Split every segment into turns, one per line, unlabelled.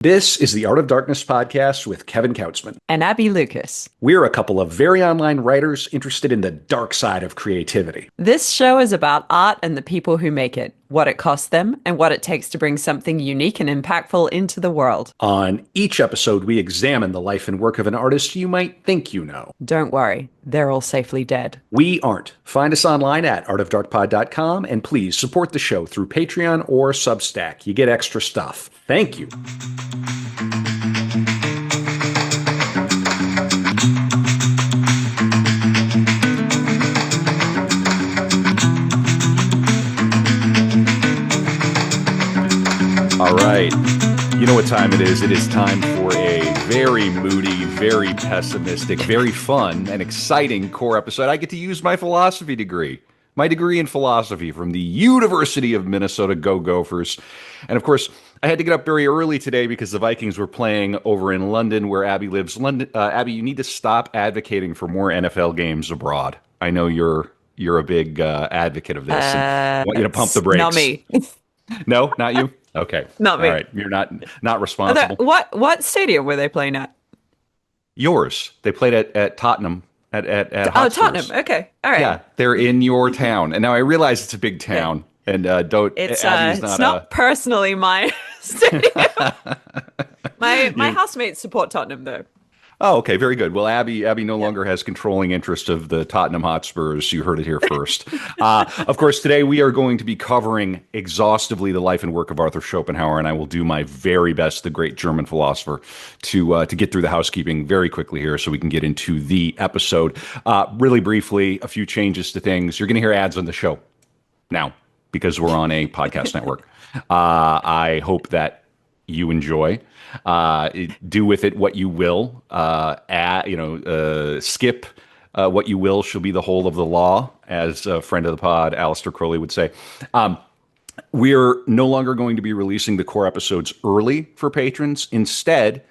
This is the Art of Darkness podcast with Kevin Kautzman.
And Abby Lucas.
We're a couple of very online writers interested in the dark side of creativity.
This show is about art and the people who make it, what it costs them, and what it takes to bring something unique and impactful into the world.
On each episode, we examine the life and work of an artist you might think you know.
Don't worry, they're all safely dead.
We aren't. Find us online at artofdarkpod.com, and please support the show through Patreon or Substack. You get extra stuff. Thank you. All right. You know what time it is. It is time for a very moody, very pessimistic, very fun and exciting core episode. I get to use my philosophy degree, my degree in philosophy from the University of Minnesota. Go Gophers. And of course, I had to get up very early today because the Vikings were playing over in London where Abby lives. Abby, you need to stop advocating for more NFL games abroad. I know you're a big advocate of this. And I want you to pump the brakes.
Not me.
No, not you? Okay.
Not me.
All right. You're not responsible.
What stadium were they playing at?
Yours. They played at Tottenham at Hotspurs.
Tottenham. Okay. All right.
Yeah, they're in your town. And now I realize it's a big town. Yeah. And
it's
Abby's
not personally my stadium. My housemates support Tottenham though.
Oh, okay, very good. Well, Abby no longer has controlling interest of the Tottenham Hotspurs. You heard it here first. Of course, today we are going to be covering exhaustively the life and work of Arthur Schopenhauer, and I will do my very best, the great German philosopher, to get through the housekeeping very quickly here so we can get into the episode. Really briefly, a few changes to things. You're going to hear ads on the show now because we're on a podcast network. I hope that you enjoy. Do with it what you will. Skip what you will shall be the whole of the law, as a friend of the pod, Aleister Crowley, would say. We're no longer going to be releasing the core episodes early for patrons. Instead,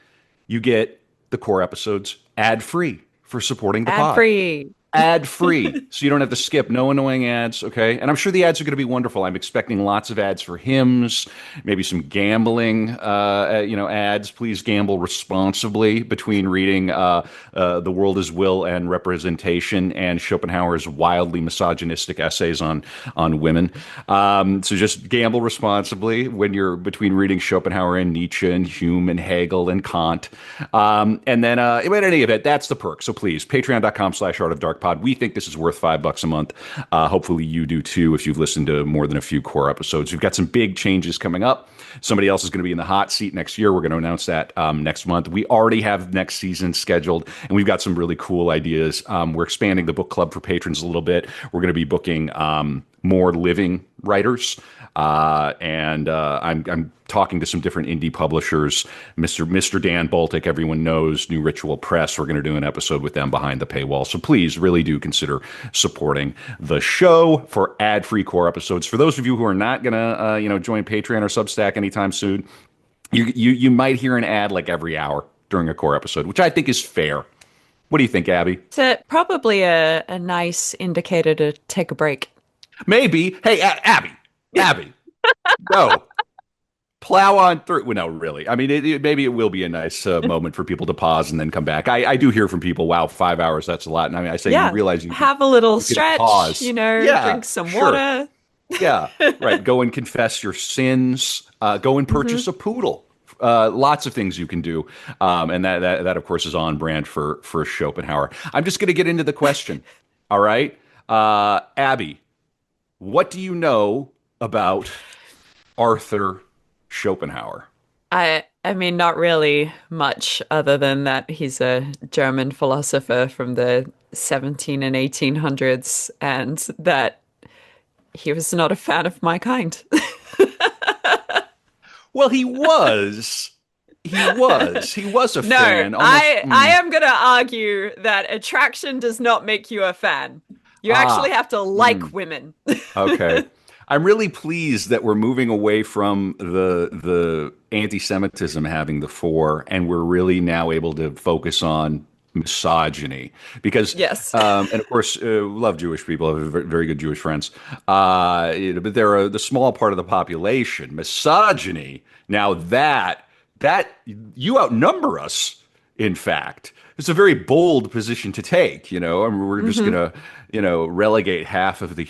you get the core episodes ad-free for supporting the pod.
Ad-free.
Ad-free, so you don't have to skip. No annoying ads, okay? And I'm sure the ads are going to be wonderful. I'm expecting lots of ads for hymns, maybe some gambling, ads. Please gamble responsibly between reading The World is Will and Representation and Schopenhauer's wildly misogynistic essays on women. So just gamble responsibly when you're between reading Schopenhauer and Nietzsche and Hume and Hegel and Kant. And then, in any event, that's the perk. So please, patreon.com/artofdark. Pod. We think this is worth $5 a month. Hopefully you do too if you've listened to more than a few core episodes. We've got some big changes coming up. Somebody else is going to be in the hot seat next year. We're going to announce that next month. We already have next season scheduled, and we've got some really cool ideas. We're expanding the book club for patrons a little bit. We're going to be booking more living writers. I'm talking to some different indie publishers. Mr. Dan Baltic, everyone knows, New Ritual Press. We're going to do an episode with them behind the paywall. So please really do consider supporting the show for ad-free core episodes. For those of you who are not going to join Patreon or Substack anytime soon, you might hear an ad like every hour during a core episode, which I think is fair. What do you think, Abby?
It's probably a nice indicator to take a break.
Maybe. Hey, Abby, go. Plow on through. Well, no, really. I mean, maybe it will be a nice moment for people to pause and then come back. I do hear from people, wow, 5 hours, that's a lot. And I mean, I say, you realize you
have a little stretch,
pause.
Drink some water.
Yeah, right. Go and confess your sins. Go and purchase a poodle. Lots of things you can do. And that, of course, is on brand for Schopenhauer. I'm just going to get into the question. All right. Abby, what do you know about Arthur Schopenhauer?
I mean, not really much other than that he's a German philosopher from the 17 and 1800s and that he was not a fan of my kind.
Well, he was. He was a fan.
I am going to argue that attraction does not make you a fan. You actually have to like women.
Okay. I'm really pleased that we're moving away from the anti-Semitism having the fore, and we're really now able to focus on misogyny. Because,
yes.
And of course, love Jewish people, have very good Jewish friends. But they're the small part of the population. Misogyny, now that that you outnumber us, in fact. It's a very bold position to take, you know. I mean, we're just
Hmm.
gonna, relegate half of the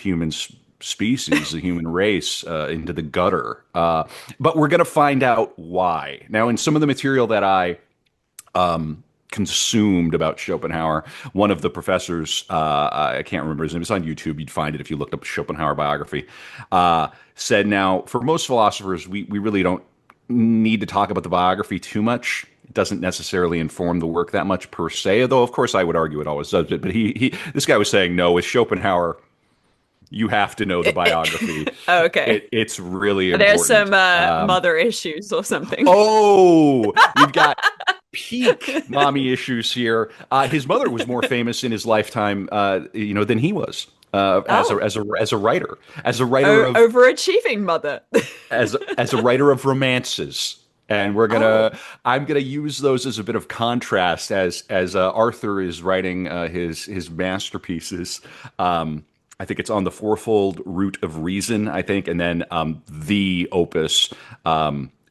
species, the human race, into the gutter. But we're gonna find out why. Now, in some of the material that I consumed about Schopenhauer. One of the professors, I can't remember his name, it's on YouTube, you'd find it if you looked up Schopenhauer biography, said, now, for most philosophers, we really don't need to talk about the biography too much. It doesn't necessarily inform the work that much per se, though of course I would argue it always does. But this guy was saying, no, with Schopenhauer, you have to know the biography.
Oh, okay.
It's really
There's some
important.
mother issues or something.
Oh, we've got peak mommy issues here. His mother was more famous in his lifetime, than he was
Oh,
as a writer, as a writer of
overachieving mother.
as a writer of romances. And
Oh,
I'm gonna use those as a bit of contrast as Arthur is writing his masterpieces. I think it's on the fourfold root of reason, I think, and then the opus,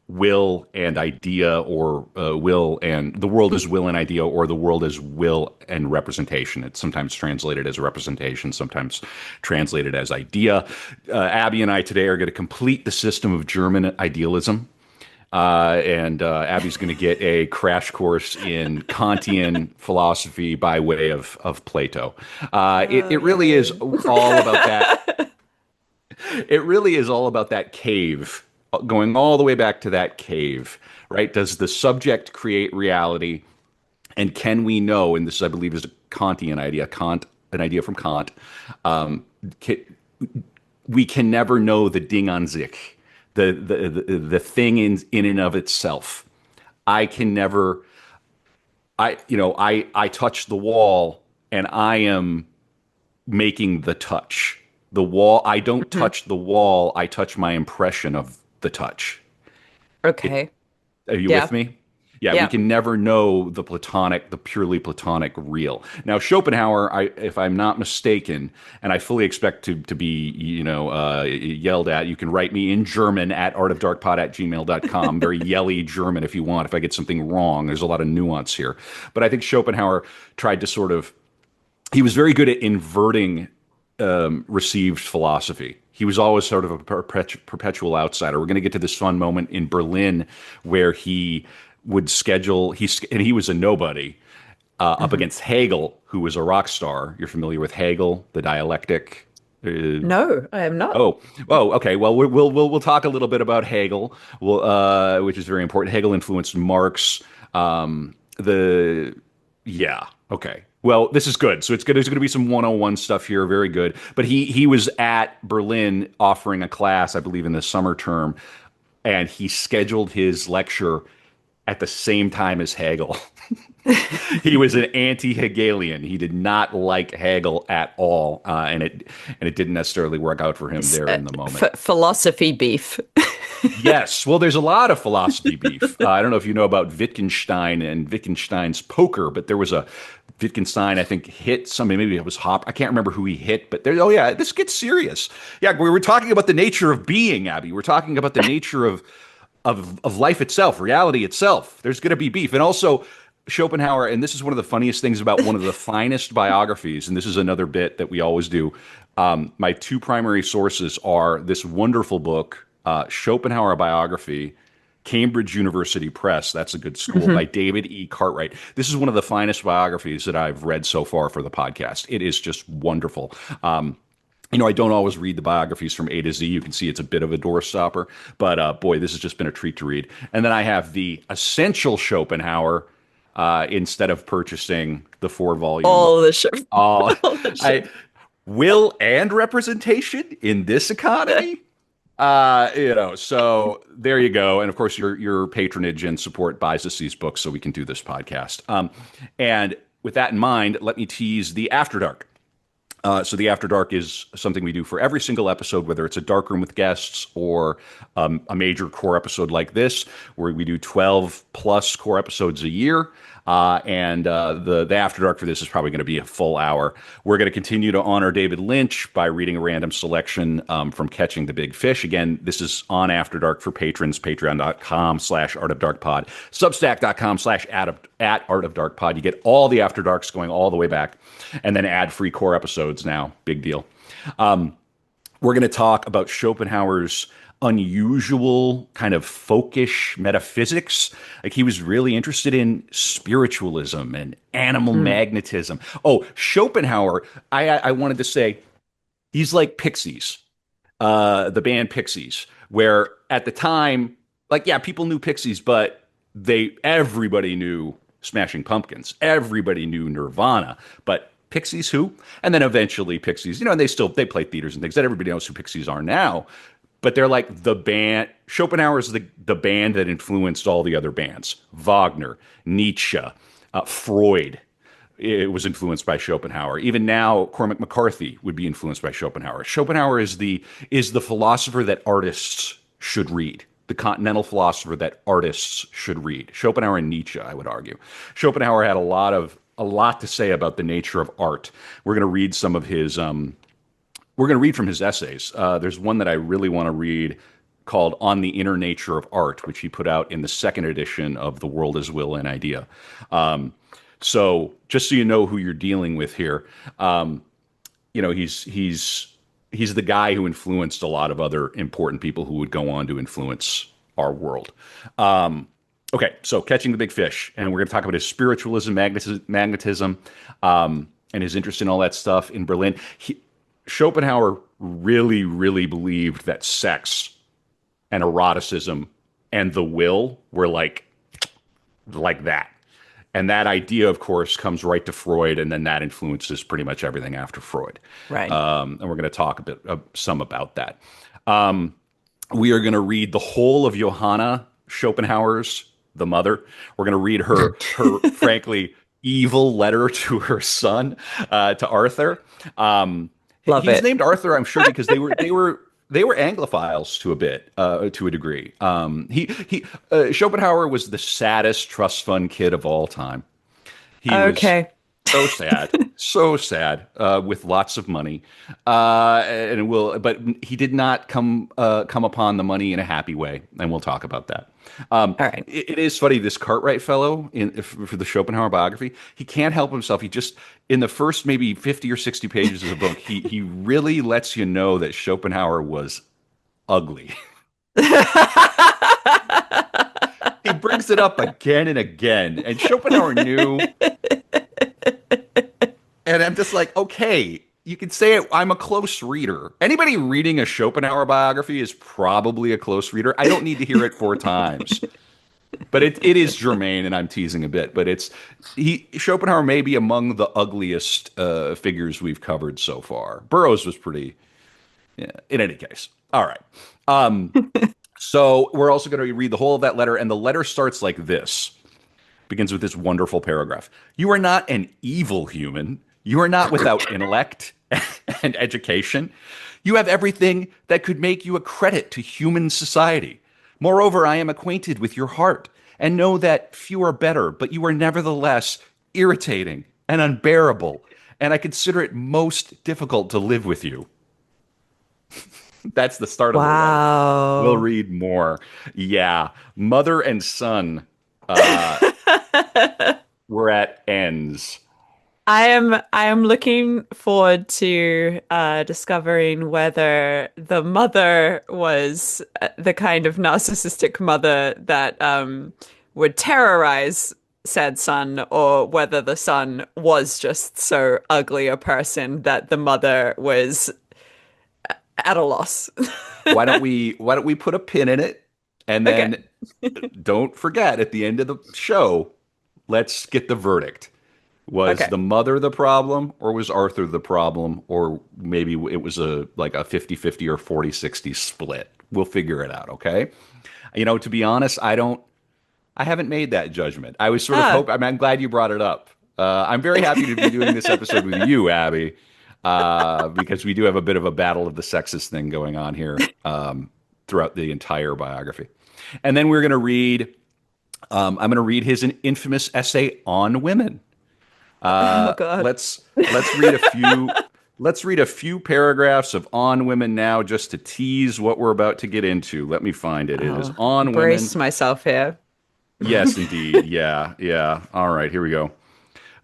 will and idea, or will and the world is will and idea, or the world is will and representation. It's sometimes translated as representation, sometimes translated as idea. Abby and I today are going to complete the system of German idealism. And Abby's going to get a crash course in Kantian philosophy by way of Plato.
oh,
It really is
yay.
all about that. It really is all about that cave, going all the way back to that cave, right? Does the subject create reality? And can we know, and this I believe is a Kantian idea, an idea from Kant, um, ca- we can never know the Ding an sich, the thing in and of itself. I can never, I touch the wall and I am making the touch. The wall, I don't
Mhm.
touch the wall, I touch my impression of the touch. It,
Okay.
are you
Yeah.
with me? Yeah, we
Yeah.
can never know the purely platonic real. Now, Schopenhauer, if I'm not mistaken, and I fully expect to be, yelled at, you can write me in German at artofdarkpod@gmail.com. Very yelly German if you want, if I get something wrong. There's a lot of nuance here. But I think Schopenhauer tried to he was very good at inverting received philosophy. He was always sort of a perpetual outsider. We're going to get to this fun moment in Berlin where he would schedule, and he was a nobody, up
Hmm.
against Hegel, who was a rock star. You're familiar with Hegel, the dialectic? Uh,
No, I am not.
okay. Well, we'll talk a little bit about Hegel, which is very important. Hegel influenced Marx. The Yeah. Okay. Well, this is good. So it's good. There's going to be some 101 stuff here. Very good. But he was at Berlin offering a class, I believe, in the summer term, and he scheduled his lecture at the same time as Hegel. He was an anti-Hegelian. He did not like Hegel at all, and it didn't necessarily work out for him
It's
there in the moment.
philosophy beef.
Yes, well, there's a lot of philosophy beef. I don't know if you know about Wittgenstein and Wittgenstein's poker, but there was a Wittgenstein, I think, hit somebody. Maybe it was Hop. I can't remember who he hit, but there. Oh yeah, this gets serious. Yeah, we were talking about the nature of being, Abby. We're talking about the nature of life itself, reality itself. There's going to be beef, and also Schopenhauer. And this is one of the funniest things about one of the finest biographies. And this is another bit that we always do. My two primary sources are this wonderful book, Schopenhauer biography, Cambridge University Press. That's a good school, by
Hmm.
David E. Cartwright. This is one of the finest biographies that I've read so far for the podcast. It is just wonderful. I don't always read the biographies from A to Z. You can see it's a bit of a doorstopper, but boy, this has just been a treat to read. And then I have the essential Schopenhauer, instead of purchasing the four volume.
All the shit.
Uh,
All the
I
shit.
will and representation in this economy. So there you go. And of course, your patronage and support buys us these books so we can do this podcast. And with that in mind, let me tease the After Dark. So the After Dark is something we do for every single episode, whether it's a dark room with guests or a major core episode like this, where we do 12 plus core episodes a year. And the After Dark for this is probably going to be a full hour. We're going to continue to honor David Lynch by reading a random selection from Catching the Big Fish. Again, this is on After Dark for patrons, patreon.com/artofdarkpod, substack.com/at Art of Dark Pod. You get all the After Darks going all the way back, and then ad-free core episodes now. Big deal. We're going to talk about Schopenhauer's unusual kind of folkish metaphysics. Like he was really interested in spiritualism and animal magnetism. Oh, Schopenhauer, I wanted to say he's like Pixies, the band Pixies, where at the time, like, yeah, people knew Pixies, but everybody knew Smashing Pumpkins. Everybody knew Nirvana, but Pixies who? And then eventually Pixies, and they play theaters and things that everybody knows who Pixies are now. But they're like the band. Schopenhauer is the band that influenced all the other bands. Wagner, Nietzsche, Freud. It was influenced by Schopenhauer. Even now, Cormac McCarthy would be influenced by Schopenhauer. Schopenhauer is the philosopher that artists should read. The continental philosopher that artists should read. Schopenhauer and Nietzsche, I would argue. Schopenhauer had a lot to say about the nature of art. We're going to read some of his. We're going to read from his essays. There's one that I really want to read called "On the Inner Nature of Art," which he put out in the second edition of "The World as Will and Idea." So just so you know who you're dealing with here, he's the guy who influenced a lot of other important people who would go on to influence our world. Okay, so Catching the Big Fish, and we're going to talk about his spiritualism, magnetism, and his interest in all that stuff in Berlin. Schopenhauer really, really believed that sex and eroticism and the will were like that. And that idea, of course, comes right to Freud, and then that influences pretty much everything after Freud.
Right.
And we're going to talk some about that. We are going to read the whole of Johanna Schopenhauer's The Mother. We're going to read her frankly evil letter to her son, to Arthur.
Love
He's
it.
named Arthur, I'm sure, because they were Anglophiles to a degree. Schopenhauer was the saddest trust fund kid of all time. He
Okay.
was so sad, with lots of money, but he did not come upon the money in a happy way, and we'll talk about that.
All right.
It is funny, this Cartwright fellow for the Schopenhauer biography, he can't help himself. He just, in the first maybe 50 or 60 pages of the book, he really lets you know that Schopenhauer was ugly. He brings it up again and again, and Schopenhauer knew. And I'm just like, okay, you can say it. I'm a close reader. Anybody reading a Schopenhauer biography is probably a close reader. I don't need to hear it 4 times. But it is germane, and I'm teasing a bit. But Schopenhauer may be among the ugliest figures we've covered so far. Burroughs was pretty, yeah, in any case. All right. So we're also going to read the whole of that letter, and the letter starts like this. Begins with this wonderful paragraph. You are not an evil human. You are not without intellect and education. You have everything that could make you a credit to human society. Moreover, I am acquainted with your heart and know that few are better, but you are nevertheless irritating and unbearable, and I consider it most difficult to live with you. That's the start of the letter.
Wow.
We'll read more. Yeah. Mother and son were at ends.
I am looking forward to discovering whether the mother was the kind of narcissistic mother that would terrorize said son, or whether the son was just so ugly a person that the mother was at a loss.
Why don't we put a pin in it, and then
Okay.
don't forget at the end of the show, let's get the verdict. Was
Okay.
the mother the problem, or was Arthur the problem, or maybe it was a 50-50 or 40-60 split? We'll figure it out, okay? To be honest, I haven't made that judgment. I was sort of
Ah,
hoping. I'm glad you brought it up. I'm very happy to be doing this episode with you, Abby, because we do have a bit of a battle of the sexes thing going on here throughout the entire biography. And then we're going to read I'm going to read his infamous essay on women.
Oh God.
Let's read a few. Let's read a few paragraphs of On Women now, just to tease what we're about to get into. Let me find it. It is
Oh,
On Women.
brace myself here.
Yes, indeed. Yeah, yeah. All right, here we go.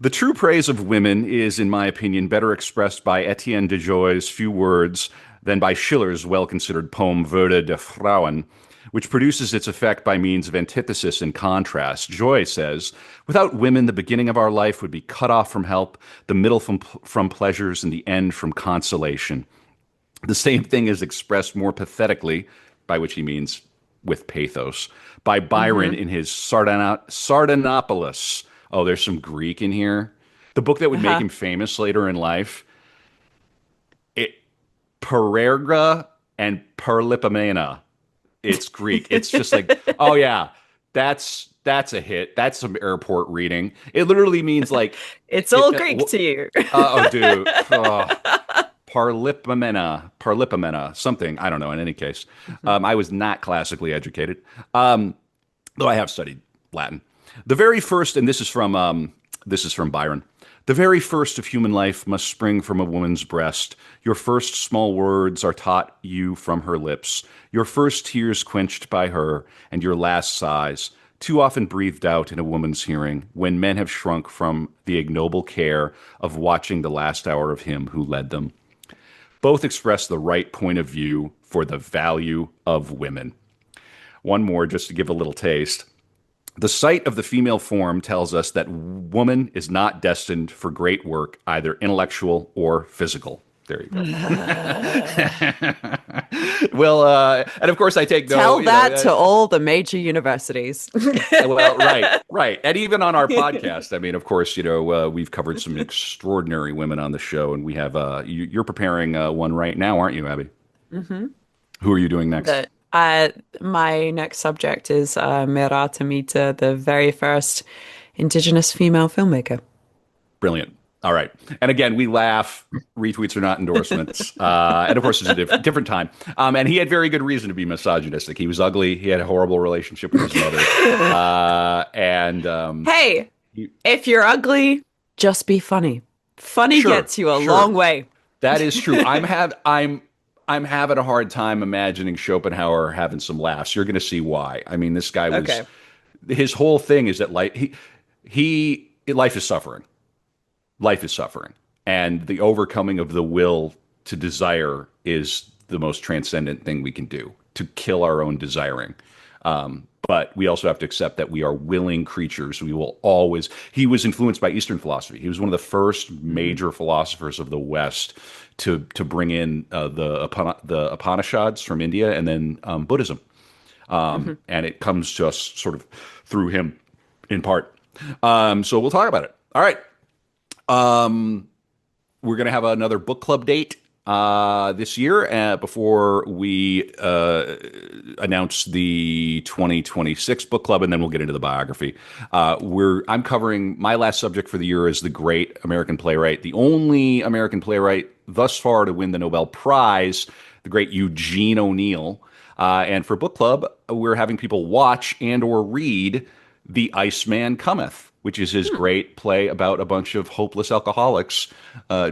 The true praise of women is, in my opinion, better expressed by Etienne de Joy's few words than by Schiller's well-considered poem Würde der Frauen, which produces its effect by means of antithesis and contrast. Joy says, without women, the beginning of our life would be cut off from help, the middle from pleasures, and the end from consolation. The same thing is expressed more pathetically, by which he means with pathos, by Byron
Mm-hmm.
in his Sardanapalus. Oh, there's some Greek in here. The book that would make
Uh-huh.
him famous later in life. It Peregrina and Perlipomena. It's Greek. It's just like, oh yeah, that's a hit. That's some airport reading. It literally means like,
It's
it.
all Greek to you.
Oh, dude. Oh. Parlipomena, something. I don't know. In any case, I was not classically educated, though I have studied Latin. The very first, and this is from Byron. The very first of human life must spring from a woman's breast. Your first small words are taught you from her lips. Your first tears quenched by her, and your last sighs, too often breathed out in a woman's hearing, when men have shrunk from the ignoble care of watching the last hour of him who led them. Both express the right point of view for the value of women. One more, just to give a little taste. The sight of the female form tells us that woman is not destined for great work, either intellectual or physical. There you go. Well, and of course, I take no,
Tell that to all the major universities.
well, right, right. And even on our podcast, I mean, of course, we've covered some extraordinary women on the show, and we have, you're preparing one right now, aren't you, Abby?
Hmm.
Who are you doing next?
That my next subject is Merata Mita, the very first indigenous female filmmaker.
Brilliant. All right. And again, we laugh. Retweets are not endorsements. And of course, it's a different time. And he had very good reason to be misogynistic. He was ugly. He had a horrible relationship with his mother. And
Hey,
he-
if you're ugly, just be funny. Funny
sure,
gets you a
sure.
long way.
That is true. I'm having a hard time imagining Schopenhauer having some laughs. You're going to see why. I mean, this guy was
Okay.
his whole thing is that life is suffering. Life is suffering, and the overcoming of the will to desire is the most transcendent thing we can do, to kill our own desiring. But we also have to accept that we are willing creatures. We will always. He was influenced by Eastern philosophy. He was one of the first major philosophers of the West to bring in the Upanishads from India, and then Buddhism.
Hmm.
And it comes to us sort of through him, in part. So we'll talk about it. All right. We're going to have another book club date this year before we announce the 2026 book club, and then we'll get into the biography. I'm covering my last subject for the year is the great American playwright, the only American playwright thus far to win the Nobel Prize, the great Eugene O'Neill. And for book club, we're having people watch and or read The Iceman Cometh, which is his great play about a bunch of hopeless alcoholics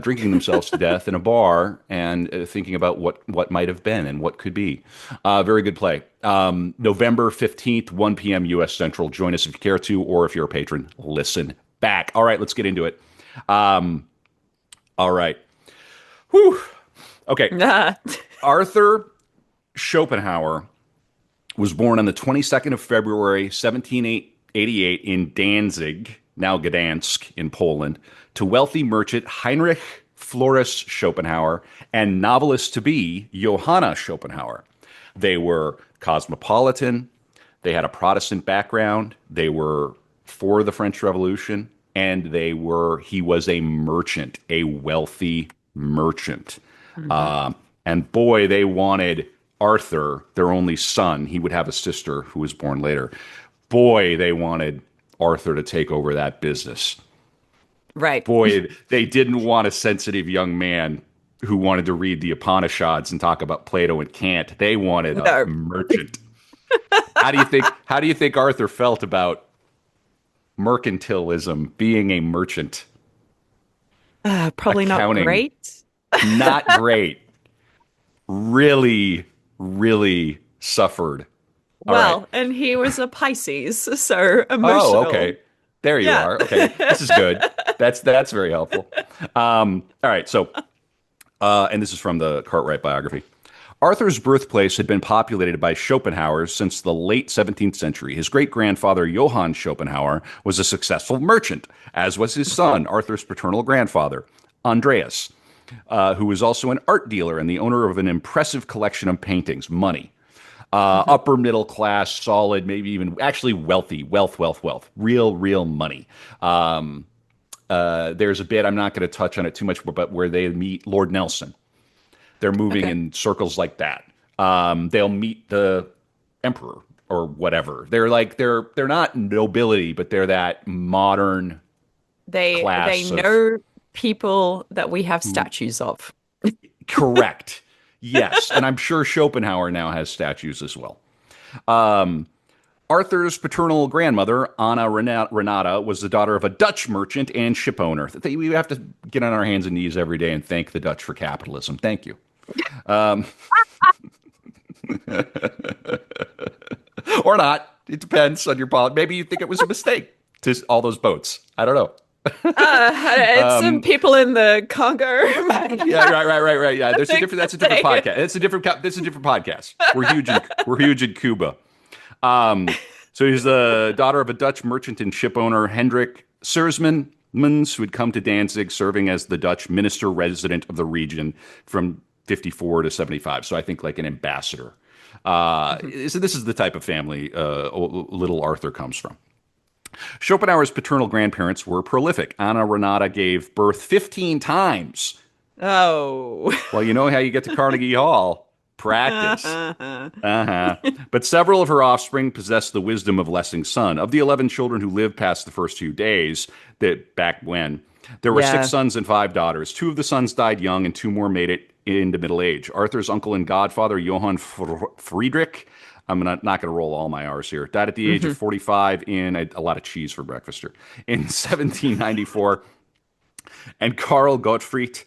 drinking themselves to death in a bar and thinking about what might have been and what could be. Very good play. November 15th, 1 p.m. U.S. Central. Join us if you care to, or if you're a patron, listen back. All right, let's get into it. All right. Whew. Okay. Arthur Schopenhauer was born on the 22nd of February, 1788 in Danzig, now Gdansk in Poland, to wealthy merchant Heinrich Floris Schopenhauer and novelist-to-be Johanna Schopenhauer. They were cosmopolitan. They had a Protestant background. They were for the French Revolution, and he was a merchant, a wealthy merchant.
Hmm.
And boy, they wanted Arthur, their only son. He would have a sister who was born later. Boy, they wanted Arthur to take over that business.
Right.
Boy, they didn't want a sensitive young man who wanted to read the Upanishads and talk about Plato and Kant. They wanted a
No.
merchant. How do you think Arthur felt about mercantilism, being a merchant,
Probably not
accounting?
great.
Not great. Really, really suffered. All right.
Well, and he was a Pisces, so
Oh,
emotional.
okay. There you
Yeah.
are. Okay, this is good. That's very helpful. All right. So, and this is from the Cartwright biography. Arthur's birthplace had been populated by Schopenhauer since the late 17th century. His great grandfather, Johann Schopenhauer, was a successful merchant, as was his son, Arthur's paternal grandfather, Andreas, who was also an art dealer and the owner of an impressive collection of paintings, money.
Mhm.
Upper middle class, solid, maybe even actually wealthy, wealth, real, real money. There's a bit, I'm not going to touch on it too much, but where they meet Lord Nelson. They're moving
Okay.
in circles like that. They'll meet the emperor or whatever. They're not nobility, but they're that modern
They
class of
know people that we have statues of.
correct. Yes, and I'm sure Schopenhauer now has statues as well. Um, Arthur's paternal grandmother, Anna Renata, was the daughter of a Dutch merchant and ship owner. We have to get on our hands and knees every day and thank the Dutch for capitalism. Thank you. Or not. It depends on your policy. Maybe you think it was a mistake to all those boats. I don't know.
It's some people in the Congo might
Yeah,
have
right. Yeah, there's a
things
different.
to
That's a different
say.
podcast. It's a different. This is a different podcast. We're huge in Cuba. So he's the daughter of a Dutch merchant and ship owner, Hendrik Sersmans, who had come to Danzig, serving as the Dutch minister resident of the region from 54 to 75. So I think like an ambassador.
Mhm.
So this is the type of family little Arthur comes from. Schopenhauer's paternal grandparents were prolific. Anna Renata gave birth 15 times.
Oh.
Well, you know how you get to Carnegie Hall? Practice. Uh-huh. But several of her offspring possessed the wisdom of Lessing's son. Of the 11 children who lived past the first 2 days, that back when, there were six
Yeah.
sons and 5 daughters. Two of the sons died young, and two more made it into middle age. Arthur's uncle and godfather, Johann Friedrich, not going to roll all my R's here, died at the age of
Hmm.
45 in a lot of cheese for breakfast here, in 1794. And Karl Gottfried,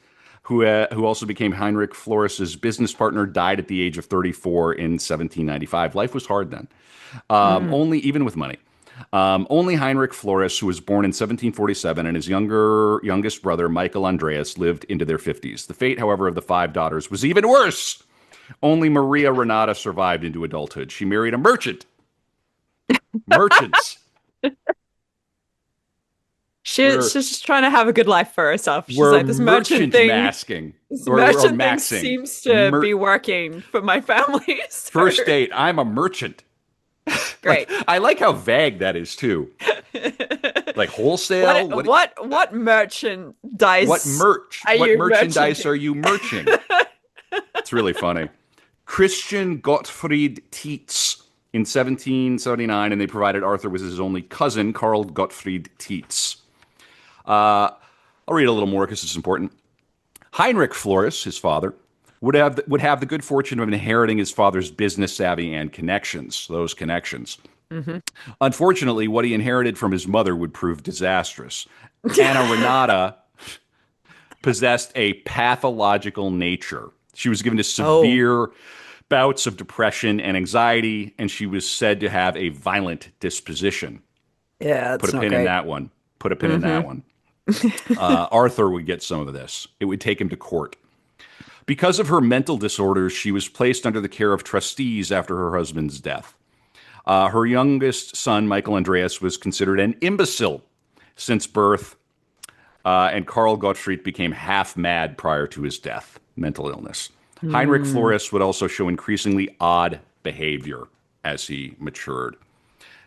who also became Heinrich Floris's business partner, died at the age of 34 in 1795. Life was hard then,
Mm.
only even with money. Only Heinrich Floris, who was born in 1747, and his youngest brother, Michael Andreas, lived into their 50s. The fate, however, of the 5 daughters was even worse. Only Maria Renata survived into adulthood. She married a merchant. Merchants.
She's
We're
just trying to have a good life for herself. She's
we're
like, this merchant
merchant
thing,
masking
this
or
merchant thing
maxing.
seems to be working for my family. So
First date, I'm a merchant. Like
great.
I like how vague that is too. Like wholesale.
What
What
merchandise
merch?
are
What
you
merchandise
merchanting?
are you merching? It's really funny. Christian Gottfried Tietz in 1779, and they provided Arthur with his only cousin, Karl Gottfried Tietz. I'll read a little more because it's important. Heinrich Floris, his father, would have the good fortune of inheriting his father's business savvy and connections. Those connections.
Hmm.
Unfortunately, what he inherited from his mother would prove disastrous. Anna Renata possessed a pathological nature. She was given to
Oh,
severe bouts of depression and anxiety, and she was said to have a violent disposition.
yeah,
Put
it's
a
not
pin in
great.
that one. Put a pin in
Hmm.
that one. Arthur would get some of this. It would take him to court. Because of her mental disorders, she was placed under the care of trustees after her husband's death. Her youngest son, Michael Andreas, was considered an imbecile since birth, and Karl Gottfried became half mad prior to his death, mental illness. Heinrich
Mm.
Floris would also show increasingly odd behavior as he matured.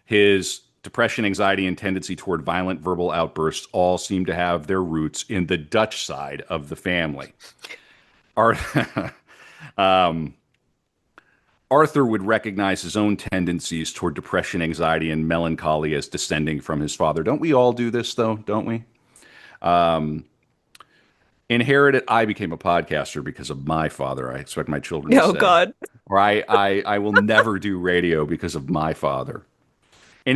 His depression, anxiety, and tendency toward violent verbal outbursts all seem to have their roots in the Dutch side of the family. Ar- Arthur would recognize his own tendencies toward depression, anxiety, and melancholy as descending from his father. Don't we all do this, though? Don't we? Inherited, I became a podcaster because of my father. I expect my children to
Oh
say.
God.
Or I will never do radio because of my father. In,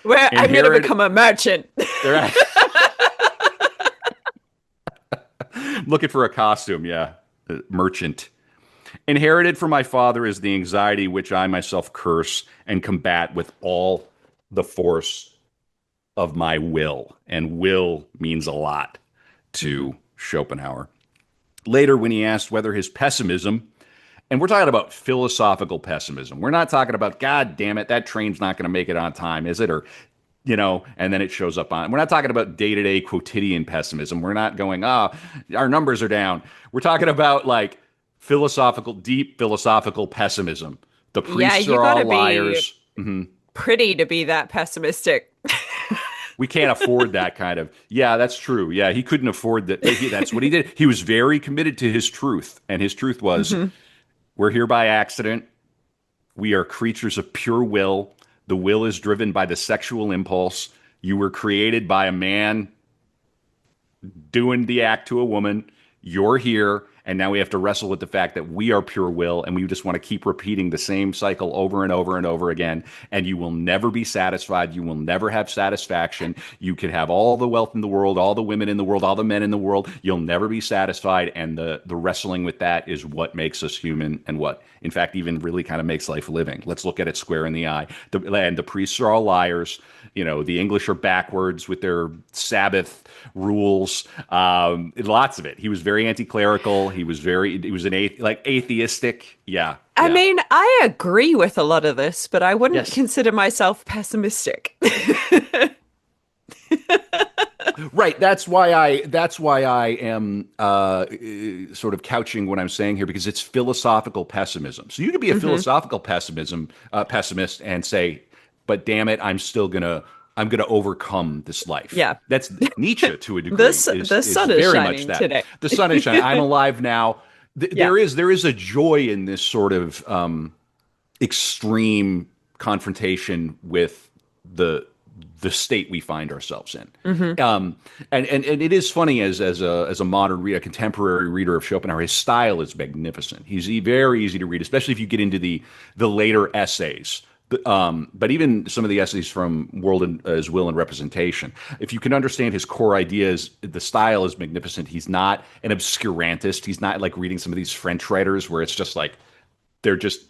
Where I'm gonna
inherited,
become a merchant.
they're looking for a costume, yeah. Merchant. Inherited from my father is the anxiety which I myself curse and combat with all the force of my will. And will means a lot to Schopenhauer. Later, when he asked whether his pessimism, and we're talking about philosophical pessimism, we're not talking about, God damn it, that train's not going to make it on time, is it? Or, and then it shows up on. We're not talking about day to day quotidian pessimism. We're not going, our numbers are down. We're talking about like philosophical, deep philosophical pessimism. The
Yeah,
priests
you
are all
gotta be
liars.
pretty to be that pessimistic.
We can't afford that kind of. Yeah, that's true. Yeah, he couldn't afford that. That's what he did. He was very committed to his truth. And his truth was,
Hmm.
we're here by accident. We are creatures of pure will. The will is driven by the sexual impulse. You were created by a man doing the act to a woman. You're here. And now we have to wrestle with the fact that we are pure will and we just want to keep repeating the same cycle over and over and over again. And you will never be satisfied. You will never have satisfaction. You can have all the wealth in the world, all the women in the world, all the men in the world. You'll never be satisfied. And the wrestling with that is what makes us human and what, in fact, even really kind of makes life living. Let's look at it square in the eye. And the priests are all liars. The English are backwards with their Sabbath rules. Lots of it. He was very anti-clerical. He was an atheistic. Yeah,
I
yeah.
mean, I agree with a lot of this, but I wouldn't
Yes.
consider myself pessimistic.
Right. That's why I am sort of couching what I'm saying here because it's philosophical pessimism. So you could be a
Hmm.
philosophical pessimist and say, but damn it, I'm gonna overcome this life.
Yeah.
That's Nietzsche to a degree
The
is
sun is
very much
shining
that.
today.
The sun is shining. I'm alive now.
Yeah.
There is a joy in this sort of extreme confrontation with the the state we find ourselves in.
Hmm.
And it is funny as a modern reader, a contemporary reader of Schopenhauer, his style is magnificent. He's very easy to read, especially if you get into the later essays. But even some of the essays from World as Will and Representation, if you can understand his core ideas, the style is magnificent. He's not an obscurantist. He's not like reading some of these French writers where it's just like they're just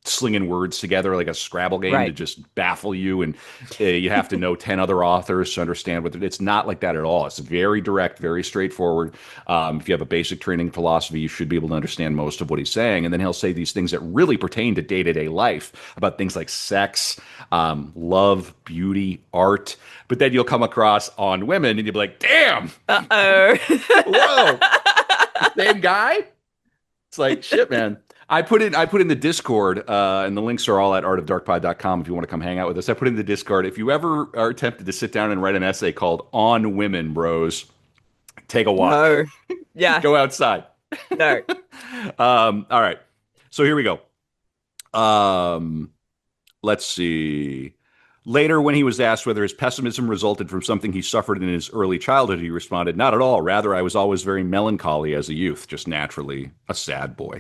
slinging words together like a Scrabble game to
Right.
just baffle you, and you have to know 10 other authors to understand what it's not like that at all. It's very direct, very straightforward. If you have a basic training in philosophy, you should be able to understand most of what he's saying, and then he'll say these things that really pertain to day-to-day life about things like sex, love, beauty, art, but then you'll come across on women and you'll be like, damn,
Uh-oh.
whoa, same guy. It's like shit, man. I put in the Discord, and the links are all at artofdarkpod.com if you want to come hang out with us. I put in the Discord. If you ever are tempted to sit down and write an essay called On Women, Bros, take a walk.
No. Yeah.
Go outside.
No.
All right. So here we go. Um, let's see. Later, when he was asked whether his pessimism resulted from something he suffered in his early childhood, he responded, "Not at all. Rather, I was always very melancholy as a youth, just naturally a sad boy."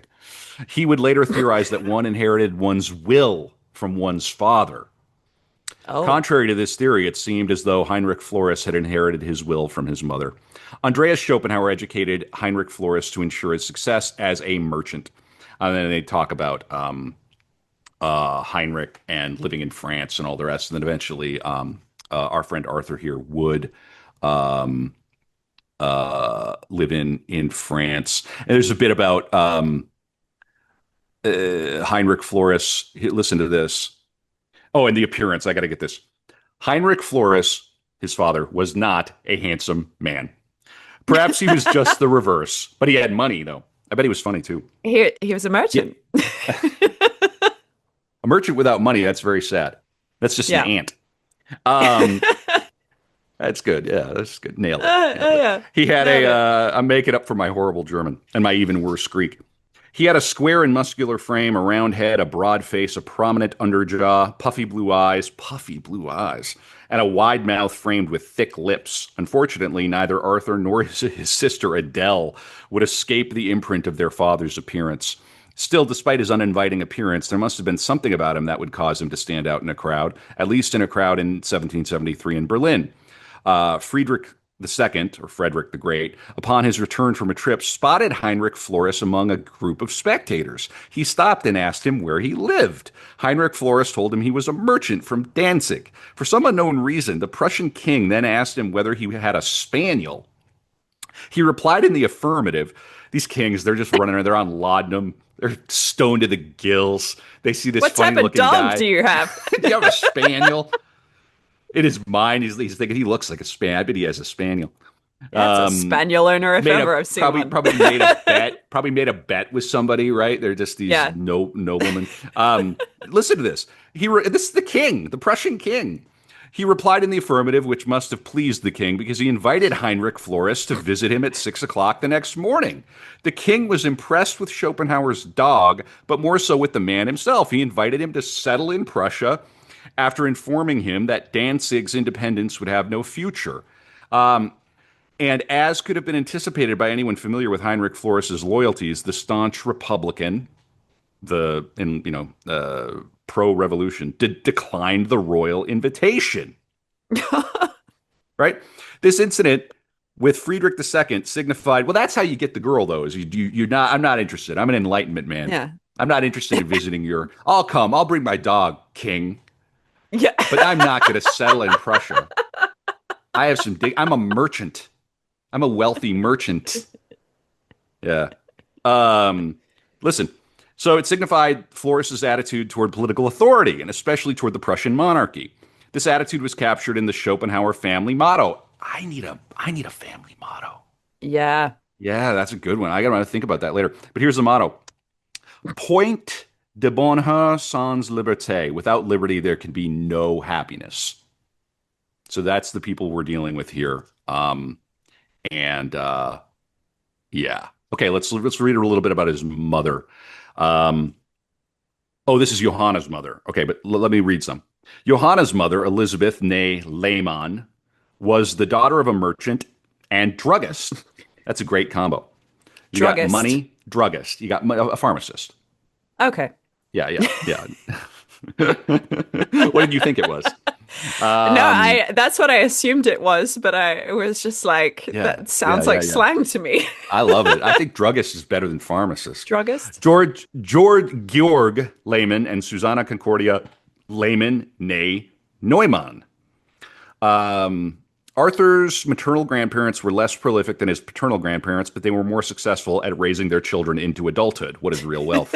He would later theorize that one inherited one's will from one's father.
Oh.
Contrary to this theory, it seemed as though Heinrich Florus had inherited his will from his mother. Andreas Schopenhauer educated Heinrich Florus to ensure his success as a merchant. And then they talk about Heinrich and living in France and all the rest. And then eventually, our friend Arthur here would live in France. And there's a bit about Heinrich Florus. Listen to this. Oh, and the appearance. I got to get this. Heinrich Florus, his father, was not a handsome man. Perhaps he was just the reverse, but he had money, though. I bet he was funny, too.
He was a
Yeah,
merchant.
a merchant without money, that's very sad. That's just an
Yeah.
ant. Um, that's good. Yeah, that's good. Nailed it. Nailed it.
Yeah.
He had
Nailed it.
I'm making up for my horrible German and my even worse Greek. He had a square and muscular frame, a round head, a broad face, a prominent underjaw, puffy blue eyes, and a wide mouth framed with thick lips. Unfortunately, neither Arthur nor his sister Adele would escape the imprint of their father's appearance. Still, despite his uninviting appearance, there must have been something about him that would cause him to stand out in a crowd, at least in a crowd in 1773 in Berlin. Friedrich II, or Frederick the Great, upon his return from a trip, spotted Heinrich Florus among a group of spectators. He stopped and asked him where he lived. Heinrich Florus told him he was a merchant from Danzig. For some unknown reason, the Prussian king then asked him whether he had a spaniel. He replied in the affirmative. These kings, they're just running around, they're on laudanum. They're stoned to the gills. They see this
What type
funny
of
looking guy.
dog do you have?
Do you have a spaniel? In his mind, he's thinking he looks like a spaniel. I bet he has a spaniel.
That's a spaniel owner if ever I've seen one.
Probably made a bet. Probably made a bet with somebody, right? They're just these
Yeah.
noblemen. Listen to this. This is the king, the Prussian king. He replied in the affirmative, which must have pleased the king because he invited Heinrich Florus to visit him at 6 o'clock the next morning. The king was impressed with Schopenhauer's dog, but more so with the man himself. He invited him to settle in Prussia after informing him that Danzig's independence would have no future. And as could have been anticipated by anyone familiar with Heinrich Florus's loyalties, the staunch Republican, pro-revolution, declined the royal invitation. Right? This incident with Friedrich II signified, well, that's how you get the girl, though, is you're not, I'm not interested. I'm an Enlightenment man.
Yeah.
I'm not interested in visiting I'll come. I'll bring my dog, king.
Yeah.
But I'm not going to settle in Prussia. I have I'm a merchant. I'm a wealthy merchant. Yeah. Listen. So it signified Florus's attitude toward political authority, and especially toward the Prussian monarchy. This attitude was captured in the Schopenhauer family motto. I need a family motto.
Yeah.
Yeah, that's a good one. I got to think about that later. But here's the motto. Point de bonheur sans liberté. Without liberty, there can be no happiness. So that's the people we're dealing with here. Yeah. Okay, let's read a little bit about his mother. This is Johanna's mother. Okay, but let me read some. Johanna's mother, Elizabeth née Lehmann, was the daughter of a merchant and druggist. That's a great combo. You
Druggist.
got money, druggist. You got a pharmacist.
Okay.
Yeah. What did you think it was?
No, that's what I assumed it was, but I was just like, that sounds like slang to me.
I love it. I think druggist is better than pharmacist.
Druggist?
Georg Lehmann and Susanna Concordia Lehmann née Neumann. Arthur's maternal grandparents were less prolific than his paternal grandparents, but they were more successful at raising their children into adulthood. What is real wealth?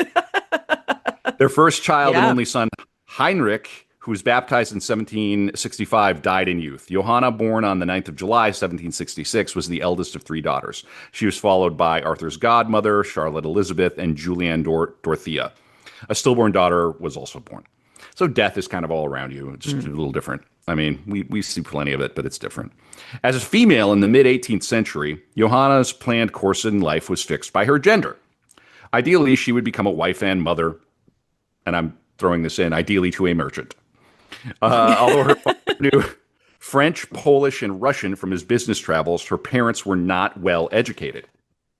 Their first child and only son, Heinrich, who was baptized in 1765, died in youth. Johanna, born on the 9th of July, 1766, was the eldest of three daughters. She was followed by Arthur's godmother, Charlotte Elizabeth, and Juliane Dorothea. A stillborn daughter was also born. So death is kind of all around you. It's just a little different. I mean, we see plenty of it, but it's different. As a female in the mid-18th century, Johanna's planned course in life was fixed by her gender. Ideally, she would become a wife and mother, and I'm throwing this in, ideally to a merchant. Although her father knew French, Polish, and Russian from his business travels, her parents were not well educated.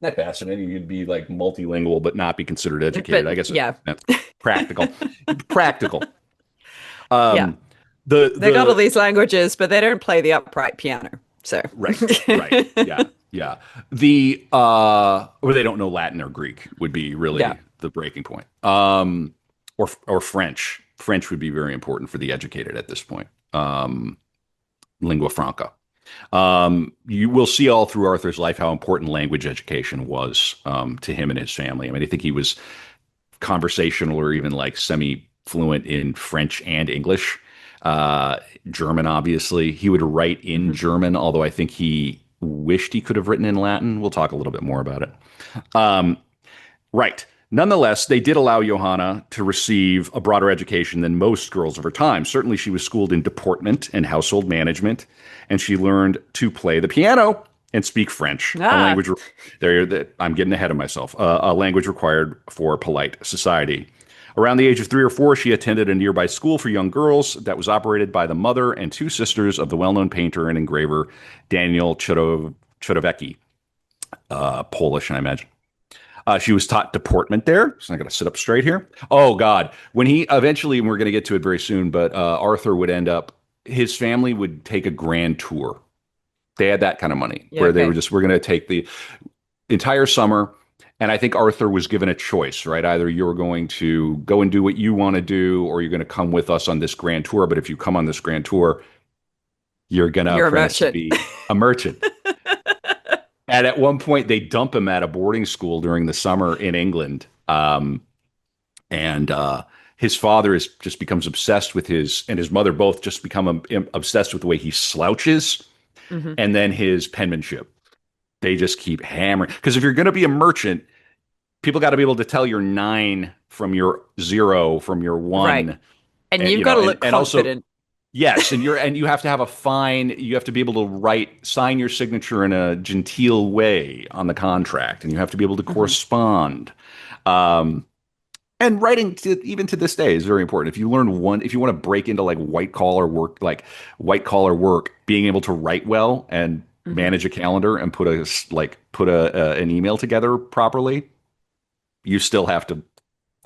Isn't that fascinating? You'd be like multilingual, but not be considered educated. I guess that's practical. Practical.
They got all these languages, but they don't play the upright piano. So
right. Yeah. Or they don't know Latin or Greek would be really the breaking point. Or French. French would be very important for the educated at this point. Lingua franca. You will see all through Arthur's life how important language education was to him and his family. I mean, I think he was conversational or even like semi-fluent in French and English. German, obviously. He would write in German, although I think he wished he could have written in Latin. We'll talk a little bit more about it. Right. Nonetheless, they did allow Johanna to receive a broader education than most girls of her time. Certainly, she was schooled in deportment and household management, and she learned to play the piano and speak French, a language. I'm getting ahead of myself. A language required for polite society. Around the age of 3 or 4, she attended a nearby school for young girls that was operated by the mother and two sisters of the well-known painter and engraver Daniel Chodowecki, Polish, I imagine. She was taught deportment there. So I got to sit up straight here. Oh God, when he eventually, and we're going to get to it very soon, but Arthur would end up. His family would take a grand tour. They had that kind of money
Yeah,
where they were
okay.
just, we're going to take the entire summer. And I think Arthur was given a choice, right? Either you're going to go and do what you want to do, or you're going to come with us on this grand tour. But if you come on this grand tour, you're going to
You're a
apprentice to
merchant.
be a merchant. And at one point, they dump him at a boarding school during the summer in England. And his father is just becomes obsessed with his, and his mother both just become obsessed with the way he slouches
Hmm.
and then his penmanship. They just keep hammering. Because if you're going to be a merchant, people got to be able to tell your nine from your zero, from your
Right.
one,
And
and
you've got to look
and also
confident.
yes, and you have to have a fine. You have to be able to sign your signature in a genteel way on the contract, and you have to be able to
Hmm.
correspond. Um, and writing even to this day is very important. If you learn one, if you want to break into white collar work, being able to write well and
Hmm.
manage a calendar and put an email together properly, you still have to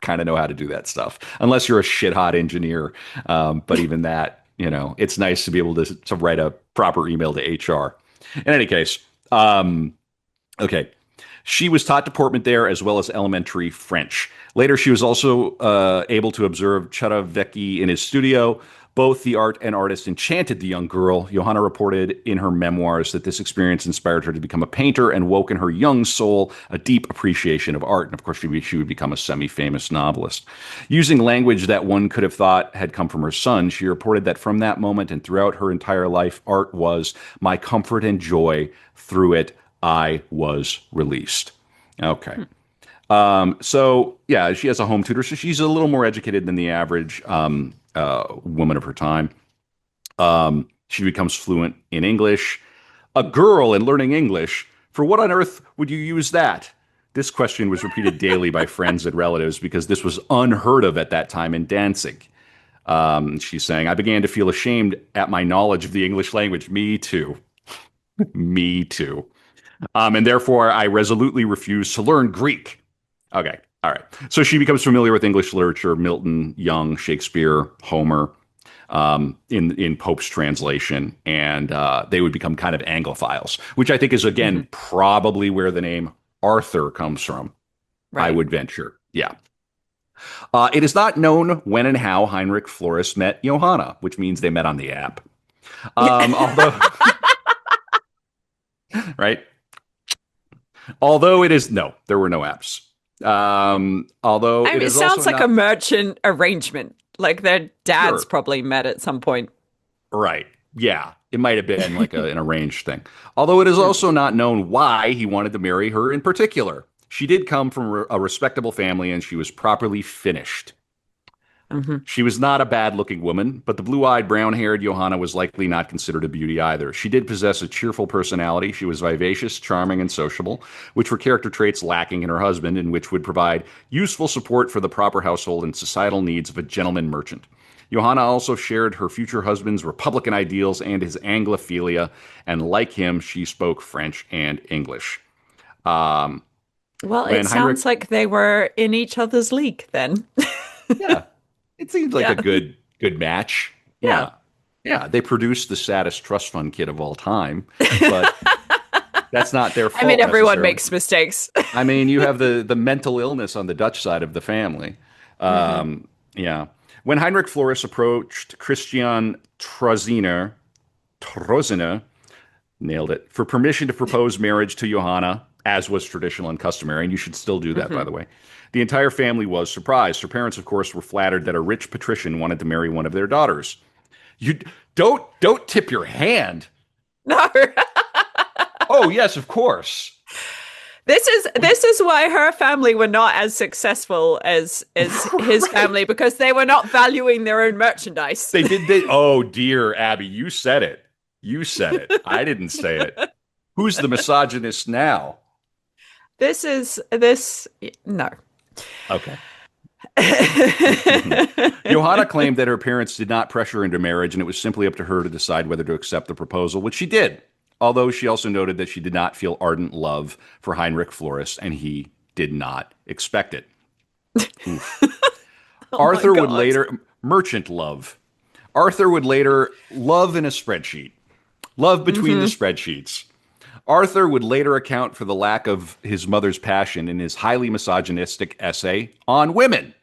kind of know how to do that stuff, unless you're a shit hot engineer. But even that, it's nice to be able to write a proper email to HR. In any case, okay. She was taught deportment there as well as elementary French. Later, she was also able to observe Chodowecki in his studio. Both the art and artist enchanted the young girl. Johanna reported in her memoirs that this experience inspired her to become a painter and woke in her young soul a deep appreciation of art. And of course, she would become a semi famous novelist. Using language that one could have thought had come from her son, she reported that from that moment and throughout her entire life, art was my comfort and joy. Through it, I was released. Okay. So yeah, she has a home tutor, so she's a little more educated than the average woman of her time. She becomes fluent in English. A girl in learning English. For what on earth would you use that? This question was repeated daily by friends and relatives because this was unheard of at that time in Danzig. She's saying, I began to feel ashamed at my knowledge of the English language. Me too. Me too. And therefore, I resolutely refused to learn Greek. Okay. All right. So she becomes familiar with English literature, Milton, Young, Shakespeare, Homer, in Pope's translation, and they would become kind of Anglophiles, which I think is
Hmm.
again probably where the name Arthur comes from. I
Right.
would venture. Yeah. It is not known when and how Heinrich Flores met Johanna, which means they met on the app. Although, right? Although it is no, there were no apps. Although
I
it
mean, it
is also
sounds like a
not
merchant arrangement. Like their dads
sure.
probably met at some point.
Right. Yeah. It might have been like an arranged thing. Although it is
Mm.
also not known why he wanted to marry her in particular. She did come from a respectable family and she was properly finished.
Hmm.
She was not a bad looking woman, but the blue eyed, brown haired Johanna was likely not considered a beauty either. She did possess a cheerful personality. She was vivacious, charming, and sociable, which were character traits lacking in her husband, and which would provide useful support for the proper household and societal needs of a gentleman merchant. Johanna also shared her future husband's Republican ideals and his Anglophilia, and like him, she spoke French and English. Um,
Well,
when
it
Heinrich,
sounds like they were in each other's league then.
yeah, it seems like a
Yeah.
good match.
Yeah.
Yeah. Yeah, they produced the saddest trust fund kid of all time, but that's not their
I mean,
fault
everyone
necessarily.
makes mistakes.
I mean, you have the mental illness on the Dutch side of the family.
Hmm.
Yeah. When Heinrich Flores approached Christian Troziner, nailed it, for permission to propose marriage to Johanna, as was traditional and customary, and you should still do that, by
Hmm.
the way. The entire family was surprised. Her parents, of course, were flattered that a rich patrician wanted to marry one of their daughters. You don't tip your hand.
No.
Oh yes, of course.
This is why her family were not as successful as his
Right.
family because they were not valuing their own merchandise.
They did. Oh dear, Abby, you said it. You said it. I didn't say it. Who's the misogynist now?
This is this no.
Okay. Johanna claimed that her parents did not pressure her into marriage and it was simply up to her to decide whether to accept the proposal, which she did. Although she also noted that she did not feel ardent love for Heinrich Flores and he did not expect it. Oof.
Oh my
Arthur would
God.
later, merchant love. Arthur would later love in a spreadsheet, love between the
Hmm.
spreadsheets. Arthur would later account for the lack of his mother's passion in his highly misogynistic essay on women.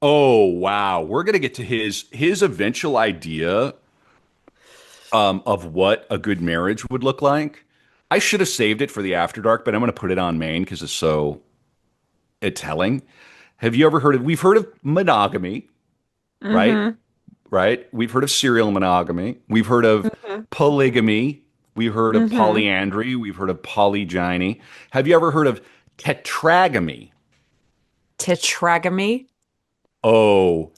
Oh wow, we're gonna get to his eventual idea of what a good marriage would look like. I should have saved it for the After Dark, but I'm gonna put it on main because it's so telling. Have you ever heard of? We've heard of monogamy, right?
Hmm.
Right. We've heard of serial monogamy. We've heard of
Hmm.
polygamy. We've heard of
Hmm.
polyandry. We've heard of polygyny. Have you ever heard of tetragamy?
Tetragamy.
Oh,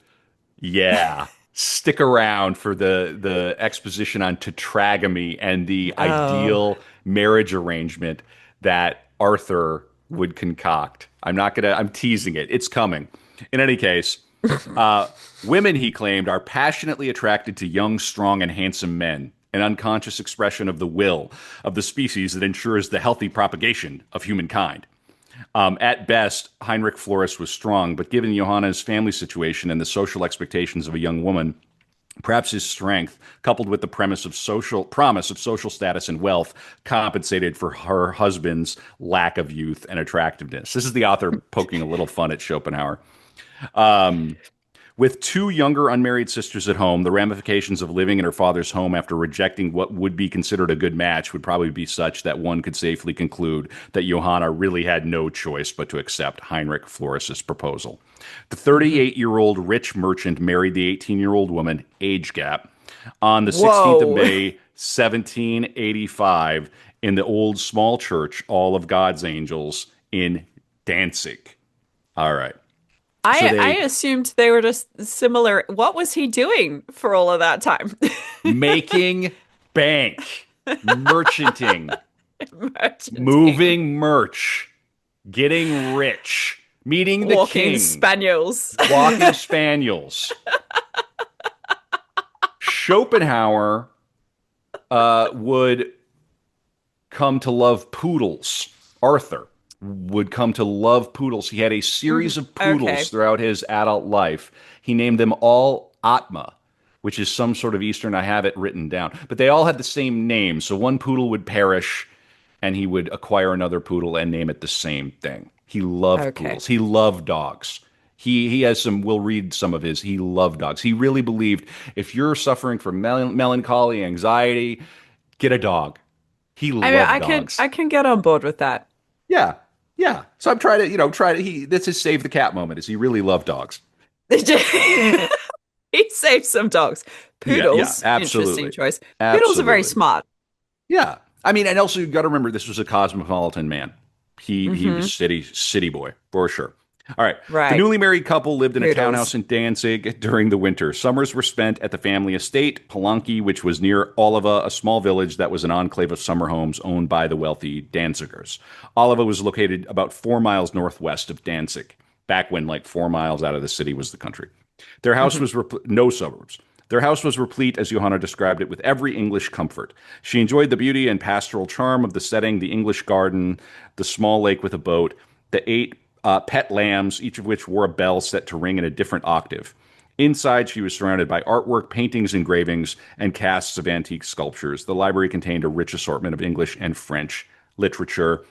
yeah. Stick around for the exposition on tetragamy and the
Oh.
ideal marriage arrangement that Arthur would concoct. I'm teasing it. It's coming. In any case, uh, women, he claimed, are passionately attracted to young, strong, and handsome men, an unconscious expression of the will of the species that ensures the healthy propagation of humankind. At best, Heinrich Flores was strong, but given Johanna's family situation and the social expectations of a young woman, perhaps his strength, coupled with the promise of social status and wealth, compensated for her husband's lack of youth and attractiveness. This is the author poking a little fun at Schopenhauer. With two younger unmarried sisters at home, the ramifications of living in her father's home after rejecting what would be considered a good match would probably be such that one could safely conclude that Johanna really had no choice but to accept Heinrich Floris's proposal. The
Hmm.
38-year-old rich merchant married the 18-year-old woman, age gap, on the 16th of
Whoa.
May, 1785, in the old small church, All of God's Angels, in Danzig. All right. So
I
they
assumed they were just similar. What was he doing for all of that time?
making bank, merchanting,
Merchanting,
moving merch, getting rich, meeting the
walking
king,
spaniels.
walking spaniels. Schopenhauer would come to love poodles. Arthur would come to love poodles. He had a series
Mhm.
of poodles
Okay.
throughout his adult life. He named them all Atma, which is some sort of Eastern. I have it written down, but they all had the same name. So one poodle would perish, and he would acquire another poodle and name it the same thing. He loved
Okay.
poodles. He loved dogs. He has some. We'll read some of his. He loved dogs. He really believed if you're suffering from melancholy, anxiety, get a dog. He
I mean,
loved
I
dogs.
can get on board with that.
Yeah, yeah. So I'm trying to, try to. This is save the cat moment. Is he really loved dogs?
He saved some dogs.
Yeah, yeah,
Poodles, interesting
absolutely,
choice. Poodles are very
absolutely.
smart.
Yeah, I mean, and also you got to remember this was a cosmopolitan man. He was
Hmm.
city boy for sure. All right. The
Right.
newly married couple lived in a
Poodles.
townhouse in Danzig during the winter. Summers were spent at the family estate, Palanki, which was near Oliva, a small village that was an enclave of summer homes owned by the wealthy Danzigers. Oliva was located about 4 miles northwest of Danzig, back when like 4 miles out of the city was the country. Their house
Hmm.
was no suburbs. Their house was replete, as Johanna described it, with every English comfort. She enjoyed the beauty and pastoral charm of the setting, the English garden, the small lake with a boat, the eight pet lambs, each of which wore a bell set to ring in a different octave. Inside, she was surrounded by artwork, paintings, engravings, and casts of antique sculptures. The library contained a rich assortment of English and French literature,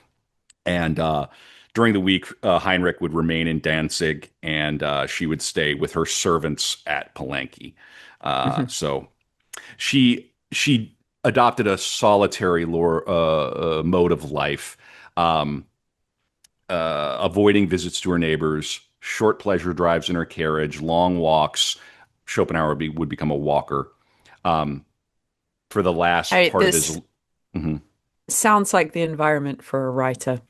and during the week, Heinrich would remain in Danzig, and she would stay with her servants at Palenque.
Hmm.
So she adopted a solitary mode of life, um, avoiding visits to her neighbors, short pleasure drives in her carriage, long walks. Schopenhauer would become a walker um, for the last part of his.
This
Mhm.
sounds like the environment for a writer.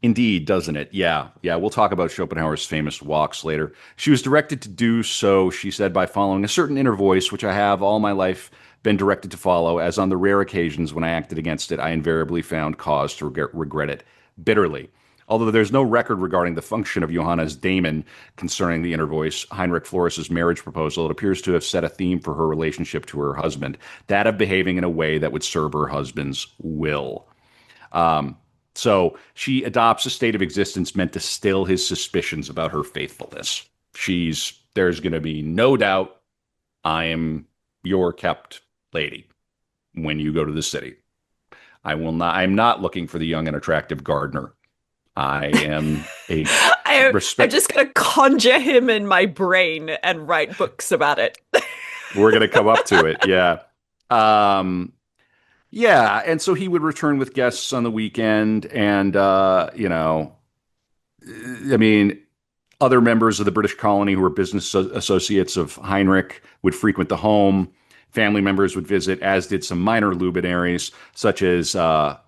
Indeed, doesn't it? Yeah. Yeah. We'll talk about Schopenhauer's famous walks later. She was directed to do so, she said, by following a certain inner voice, which I have all my life been directed to follow, as on the rare occasions when I acted against it, I invariably found cause to regret it bitterly. Although there's no record regarding the function of Johanna's daemon concerning the inner voice, Heinrich Floris's marriage proposal, it appears to have set a theme for her relationship to her husband, that of behaving in a way that would serve her husband's will. So she adopts a state of existence meant to still his suspicions about her faithfulness. There's going to be no doubt I am your kept lady when you go to the city. I'm not looking for the young and attractive gardener. I am a
I'm
respect.
just gonna conjure him in my brain and write books about it.
We're going to come up to it. Yeah. Um, yeah. And so he would return with guests on the weekend. And, I mean, other members of the British colony who were business associates of Heinrich would frequent the home. Family members would visit, as did some minor luminaries, such as a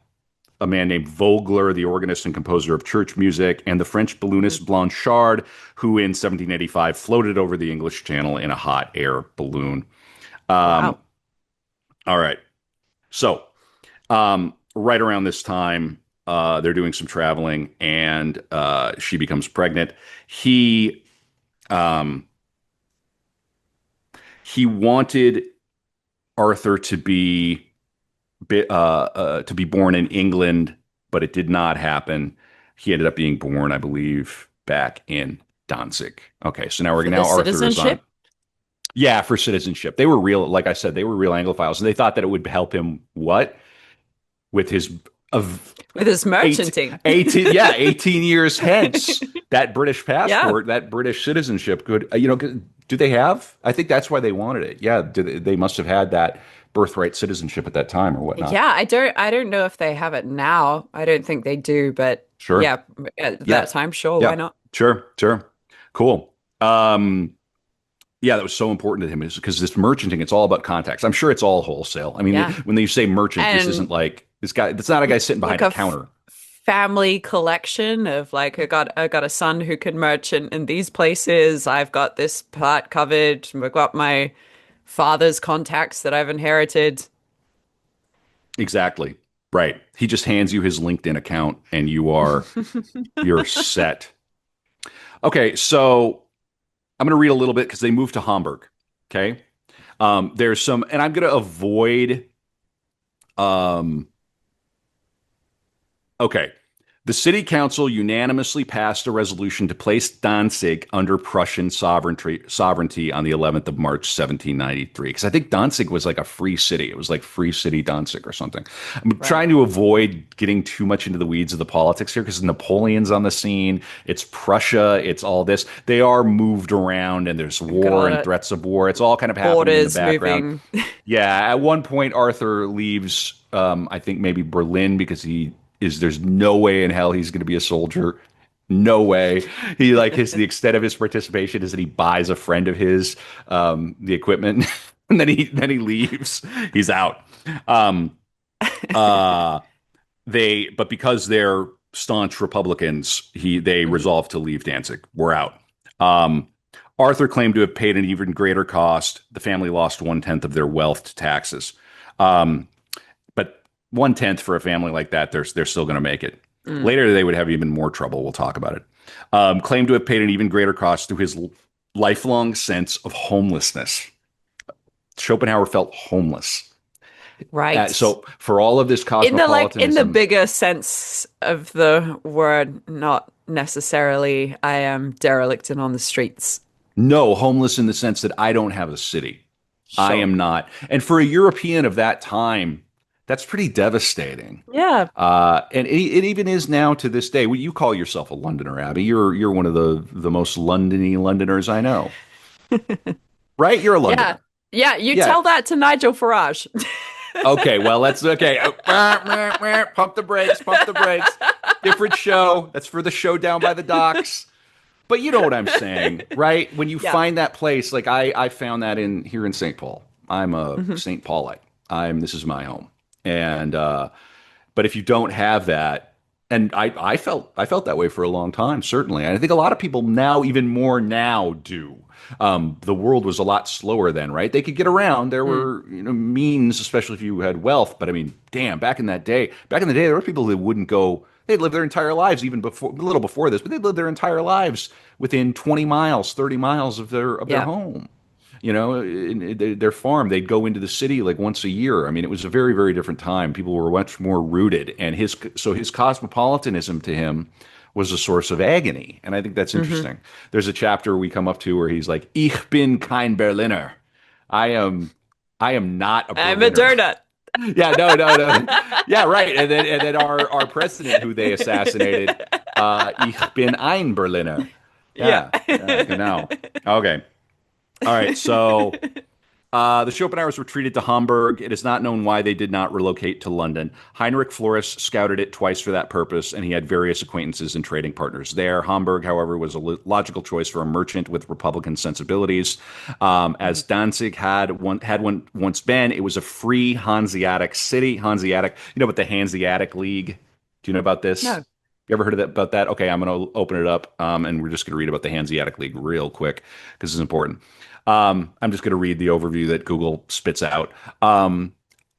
man named Vogler, the organist and composer of church music, and the French balloonist Blanchard, who in 1785 floated over the English Channel in a hot air balloon. Um,
Wow.
all right. So, right around this time, they're doing some traveling, and she becomes pregnant. He um, he wanted Arthur to be born in England, but it did not happen. He ended up being born, I believe, back in Danzig. Okay, so
For the
now Arthur is on.
citizenship?
Yeah, for citizenship. They were real, like I said, they were real Anglophiles, and they thought that it would help him what with his of
With his
eight,
merchanting.
18, yeah, 18 years hence, that British
Yeah.
passport, that British citizenship could, do they have? I think that's why they wanted it. Yeah, they must have had that birthright citizenship at that time or whatnot.
Yeah, I don't know if they have it now. I don't think they do, but
Sure.
yeah, at
Yeah.
that time, sure, why
Yeah.
not?
Sure. Sure. Cool. Yeah, that was so important to him is because this merchanting, it's all about contacts. I'm sure it's all wholesale. I mean,
Yeah.
when you say merchant, this isn't
And
like this guy. It's not a guy sitting behind
like
a counter.
family collection of like I got a son who can merchant in these places. I've got this part covered. I've got my father's contacts that I've inherited.
Exactly. Right. He just hands you his LinkedIn account and you're set. Okay, so I'm going to read a little bit because they moved to Hamburg. Okay. There's some, and I'm going to avoid. Um, okay. The city council unanimously passed a resolution to place Danzig under Prussian sovereignty on the 11th of March, 1793. Because I think Danzig was like a free city. It was like Free City Danzig or something. I'm
Right.
trying to avoid getting too much into the weeds of the politics here because Napoleon's on the scene. It's Prussia. It's all this. They are moved around and there's war
Got
and
it.
threats of war. It's all kind of happening in the
Borders
background.
moving.
Yeah, at one point Arthur leaves. I think maybe Berlin because there's no way in hell he's going to be a soldier. No way. He like the extent of his participation is that he buys a friend of his the equipment and then he leaves. He's out. Um, uh, but because they're staunch Republicans, they
Mhm.
resolve to leave Danzig. We're out. Um, Arthur claimed to have paid an even greater cost. The family lost 1/10 of their wealth to taxes. Um, but 1/10 for a family like that, they're still going to make it.
Mm.
Later, they would have even more trouble. We'll talk about it. Claimed to have paid an even greater cost through his lifelong sense of homelessness. Schopenhauer felt homeless.
Right.
So for all of this
In the
cosmopolitanism,
bigger sense of the word, not necessarily I am derelict and on the streets.
no, homeless in the sense that I don't have a city. I
Sure.
am not. And for a European of that time, that's pretty devastating.
Yeah.
And it even is now to this day. Well, you call yourself a Londoner, Abby. You're one of the most Londony Londoners I know, right? You're a
Yeah.
Londoner.
Yeah, you
Yeah.
tell that to Nigel Farage.
Okay. Well, let's okay. Pump the brakes. Pump the brakes. Different show. That's for the show down by the docks. But you know what I'm saying, right? When you
Yeah.
find that place, like I found that in here in St. Paul. I'm a
Mhm.
St. Paulite. This is my home. And but if you don't have that, and I felt that way for a long time, certainly. And I think a lot of people now, even more now, do. The world was a lot slower then, right? They could get around. There
Mm.
were means, especially if you had wealth. But I mean, damn, back in the day, there were people that wouldn't go. They'd lived their entire lives, even before, a little before this, but they'd lived their entire lives within 20 miles, 30 miles of their
Yeah.
home. In their farm, they'd go into the city like once a year. I mean, it was a very, very different time. People were much more rooted, and his cosmopolitanism to him was a source of agony, and I think that's
Hmm.
interesting. There's a chapter we come up to where he's like, "Ich bin kein Berliner." I am, I am not a
I'm a
Berliner.
donut.
Yeah, no, no, no. Yeah, right. And then our president who they assassinated, ich bin ein Berliner.
Yeah.
Yeah, yeah, genau. Okay. All right. So the Schopenhauers retreated to Hamburg. It is not known why they did not relocate to London. Heinrich Florus scouted it twice for that purpose, and he had various acquaintances and trading partners there. Hamburg, however, was a logical choice for a merchant with Republican sensibilities. As Danzig once been, it was a free Hanseatic city. Hanseatic, about the Hanseatic League? Do you know about this?
No.
You ever heard of that, about that? Okay, I'm going to open it up, and we're just going to read about the Hanseatic League real quick because it's important. I'm just going to read the overview that Google spits out.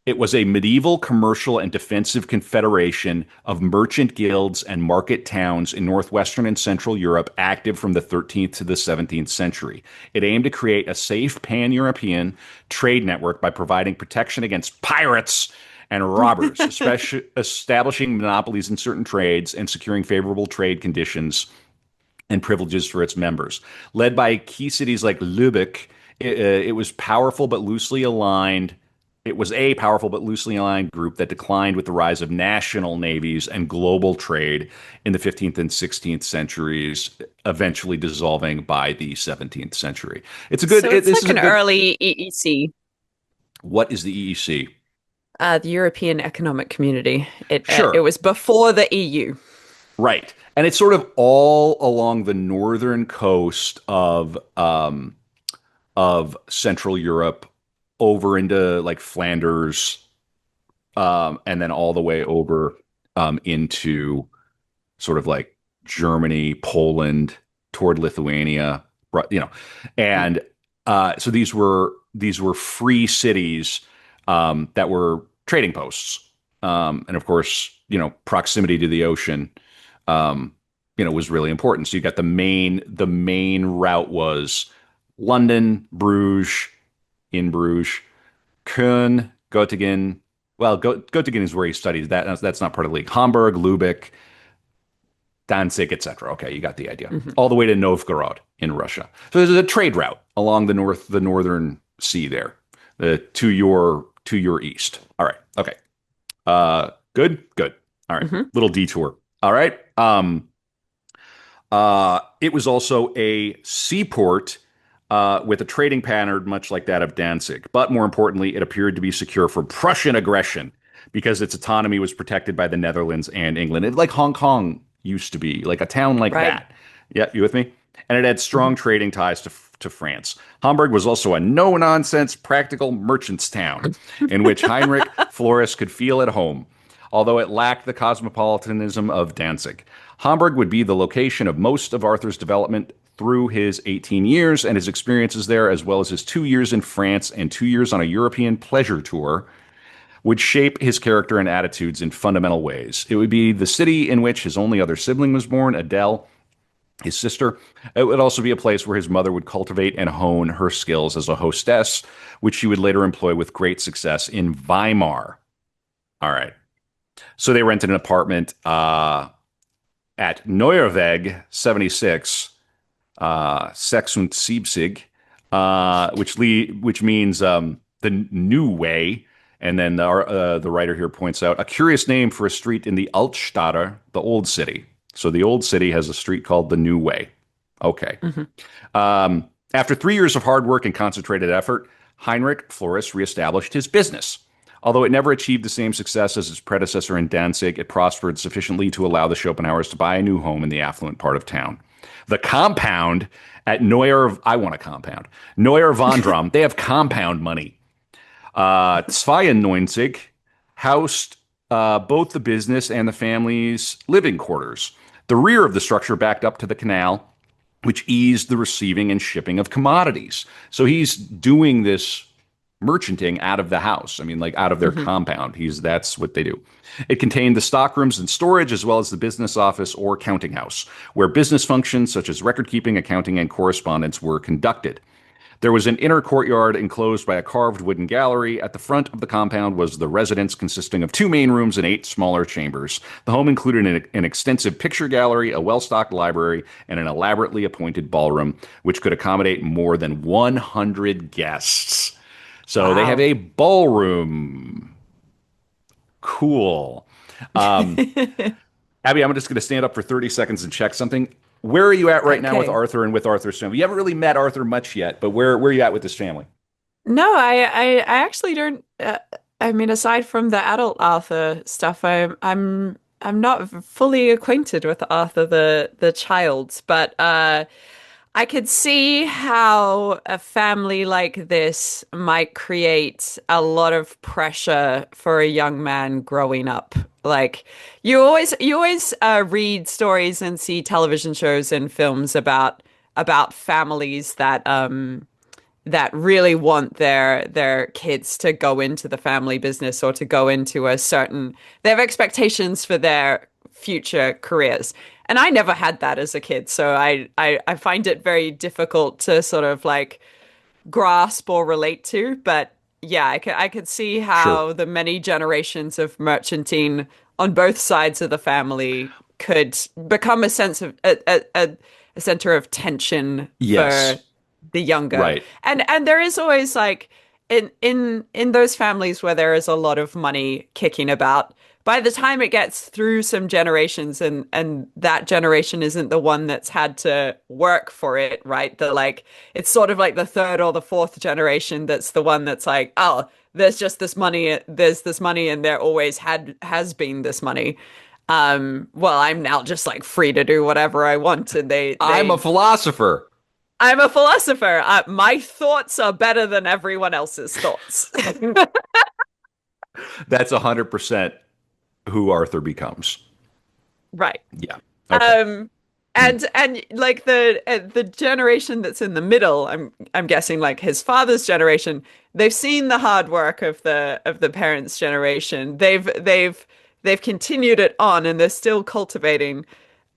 It was a medieval commercial and defensive confederation of merchant guilds and market towns in northwestern and central Europe, active from the 13th to the 17th century. It aimed to create a safe pan-European trade network by providing protection against pirates and robbers, especially establishing monopolies in certain trades and securing favorable trade conditions and privileges for its members. Led by key cities like Lübeck, it was powerful but loosely aligned. It was a powerful but loosely aligned group that declined with the rise of national navies and global trade in the 15th and 16th centuries, eventually dissolving by the 17th century. It's a good.
So it's
This
like
is a
an
good.
early EEC,
What is the EEC?
the European Economic Community. It
Sure,
was before the EU.
right, and it's sort of all along the northern coast of Central Europe over into like Flanders, and then all the way over into sort of like Germany, Poland, toward Lithuania, and so these were free cities that were trading posts, and of course, proximity to the ocean, was really important. So you got the main route was London, Bruges, in Bruges, Köln, Göttingen. Well, Göttingen is where he studied. That's not part of the league. Hamburg, Lubeck, Danzig, etc. Okay, you got the idea.
Hmm.
All the way to Novgorod in Russia. So there's a trade route along the northern sea there, to your east. All right. Okay. Good. Good. All right.
Hmm.
Little detour. All right. It was also a seaport with a trading pattern much like that of Danzig. But more importantly, it appeared to be secure from Prussian aggression because its autonomy was protected by the Netherlands and England. Like Hong Kong used to be, like a town like
Right.
that. Yeah, you with me? And it had
Hmm.
strong trading ties to France. Hamburg was also a no nonsense, practical merchant's town in which Heinrich Florus could feel at home, although it lacked the cosmopolitanism of Danzig. Hamburg would be the location of most of Arthur's development through his 18 years and his experiences there, as well as his 2 years in France and 2 years on a European pleasure tour, would shape his character and attitudes in fundamental ways. It would be the city in which his only other sibling was born, Adele, his sister. It would also be a place where his mother would cultivate and hone her skills as a hostess, which she would later employ with great success in Weimar. All right. So they rented an apartment at Neuerweg 76, 76, which means the new way. And then the writer here points out a curious name for a street in the Altstadt, the old city. So the old city has a street called the New Way. Okay.
Hmm.
After 3 years of hard work and concentrated effort, Heinrich Florus reestablished his business. Although it never achieved the same success as its predecessor in Danzig, it prospered sufficiently to allow the Schopenhauers to buy a new home in the affluent part of town. The compound at Neuer, I want a compound. Neuer Vandram, they have compound money. 92 housed both the business and the family's living quarters. The rear of the structure backed up to the canal, which eased the receiving and shipping of commodities. So he's doing this merchanting out of the house. I mean, like out of their
Hmm.
compound. That's what they do. It contained the stockrooms and storage, as well as the business office or counting house, where business functions such as record keeping, accounting, and correspondence were conducted. There was an inner courtyard enclosed by a carved wooden gallery. At the front of the compound was the residence, consisting of two main rooms and eight smaller chambers. The home included an extensive picture gallery, a well stocked library, and an elaborately appointed ballroom, which could accommodate more than 100 guests. So they have
Wow.
a ballroom. Cool. Um, Abby, I'm just going to stand up for 30 seconds and check something. Where are you at right now with
Okay.
Arthur and with Arthur's family? You haven't really met Arthur much yet, but where are you at with this family?
No, I actually don't. I mean, aside from the adult Arthur stuff, I'm not fully acquainted with Arthur the child, but I could see how a family like this might create a lot of pressure for a young man growing up. Like you always read stories and see television shows and films about families that really want their kids to go into the family business or to go into a certain they have expectations for their future careers. And I never had that as a kid, so I find it very difficult to sort of like grasp or relate to. But yeah, I could see
Sure.
how the many generations of merchanting on both sides of the family could become a sense of a center of tension for
Yes.
the younger.
Right.
And there is always like in those families where there is a lot of money kicking about, by the time it gets through some generations and that generation isn't the one that's had to work for it, right? The like it's sort of like the third or the fourth generation that's the one that's like, oh, there's this money and there always has been this money. Well, I'm now just like free to do whatever I want, and
I'm a philosopher.
I'm a philosopher. My thoughts are better than everyone else's thoughts.
That's 100% who Arthur becomes.
Right.
Yeah. Okay.
Um, and like the generation that's in the middle, I'm guessing like his father's generation, they've seen the hard work of the parents' generation. They've continued it on, and they're still cultivating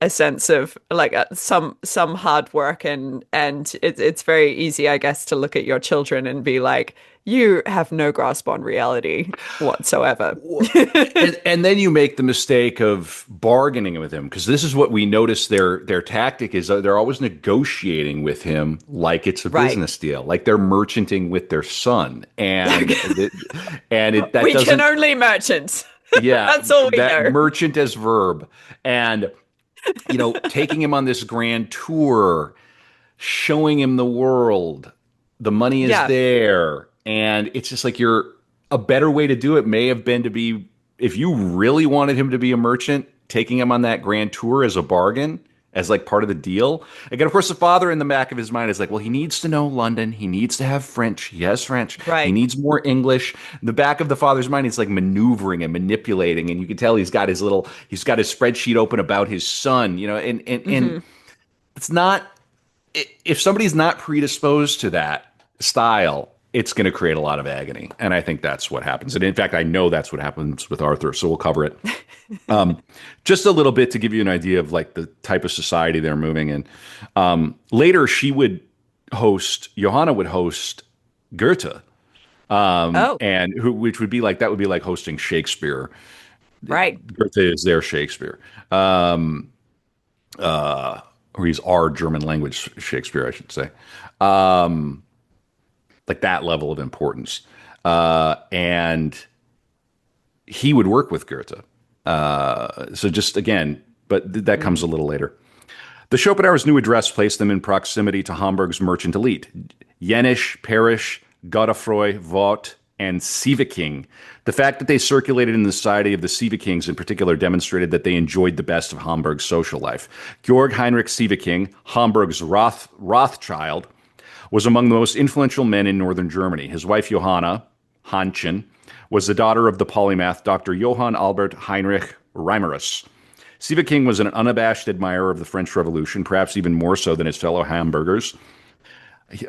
a sense of like some hard work, and it's very easy, I guess, to look at your children and be like, you have no grasp on reality whatsoever.
And then you make the mistake of bargaining with him because this is what we notice their tactic is they're always negotiating with him like it's a
Right.
business deal, like they're merchanting with their son, that
We can
doesn't.
only merchant.
Yeah,
That's all we
that
know.
merchant as verb, and taking him on this grand tour, showing him the world. The money is
Yeah.
there. And it's just like a better way to do it may have been to be, if you really wanted him to be a merchant, taking him on that grand tour as a bargain, as like part of the deal. Again, of course, the father in the back of his mind is like, well, he needs to know London. He needs to have French. He has French. He
Right.
needs more English. The back of the father's mind is like maneuvering and manipulating. And you can tell he's got his spreadsheet open about his son, and
Hmm.
it's not, if somebody's not predisposed to that style, it's going to create a lot of agony. And I think that's what happens. And in fact, I know that's what happens with Arthur. So we'll cover it just a little bit to give you an idea of like the type of society they're moving in. Later, Johanna would host Goethe,
Oh,
which would be like, that would be like hosting Shakespeare.
right.
Goethe is their Shakespeare. Or he's our German language Shakespeare, I should say. Like that level of importance. And he would work with Goethe. So just again, but that comes a
Mm.
little later. The Schopenhauer's new address placed them in proximity to Hamburg's merchant elite. Jenisch, Parrish, Godefroy, Vaught, and Sieveking. The fact that they circulated in the society of the Sievekings in particular demonstrated that they enjoyed the best of Hamburg's social life. Georg Heinrich Sieveking, Hamburg's Rothschild, was among the most influential men in northern Germany. His wife Johanna Hanchen was the daughter of the polymath Dr. Johann Albert Heinrich Reimarus. Sieveking was an unabashed admirer of the French Revolution, perhaps even more so than his fellow Hamburgers.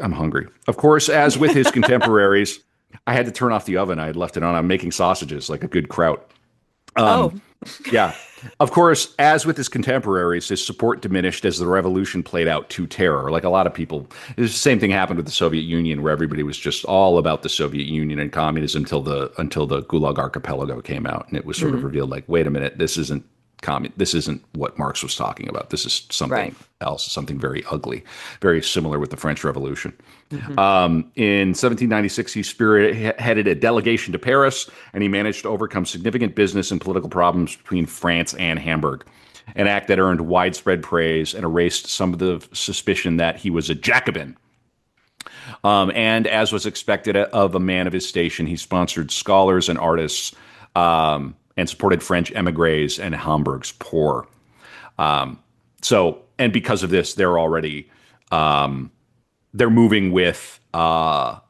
I'm hungry. Of course, as with his contemporaries, I had to turn off the oven. I had left it on. I'm making sausages like a good kraut.
Oh,
Yeah. Of course, as with his contemporaries, his support diminished as the revolution played out to terror. Like a lot of people, the same thing happened with the Soviet Union, where everybody was just all about the Soviet Union and communism until the Gulag Archipelago came out, and it was sort of
mm,
revealed like, wait a minute, this isn't this isn't what Marx was talking about. This is something
right.
else, something very ugly, very similar with the French Revolution.
Hmm.
In 1796, he spearheaded a delegation to Paris, and he managed to overcome significant business and political problems between France and Hamburg. An act that earned widespread praise and erased some of the suspicion that he was a Jacobin. And as was expected of a man of his station, he sponsored scholars and artists and supported French emigres and Hamburg's poor. And because of this, they're moving with not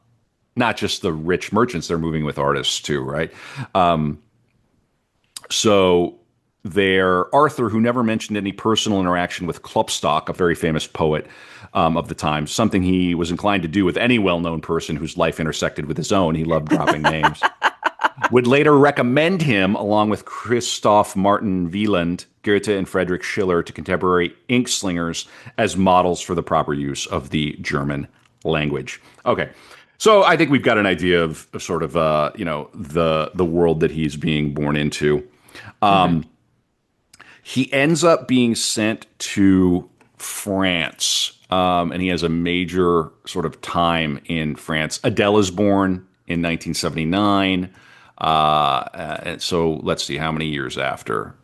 just the rich merchants, they're moving with artists too, right? So there, Arthur, who never mentioned any personal interaction with Klopstock, a very famous poet of the time, something he was inclined to do with any well-known person whose life intersected with his own. He loved dropping names. Would later recommend him, along with Christoph Martin Wieland, Goethe, and Friedrich Schiller, to contemporary ink slingers as models for the proper use of the German language. Okay, so I think we've got an idea of sort of the world that he's being born into.
Hmm.
He ends up being sent to France, and he has a major sort of time in France. Adele is born in 1979. And so let's see how many years after.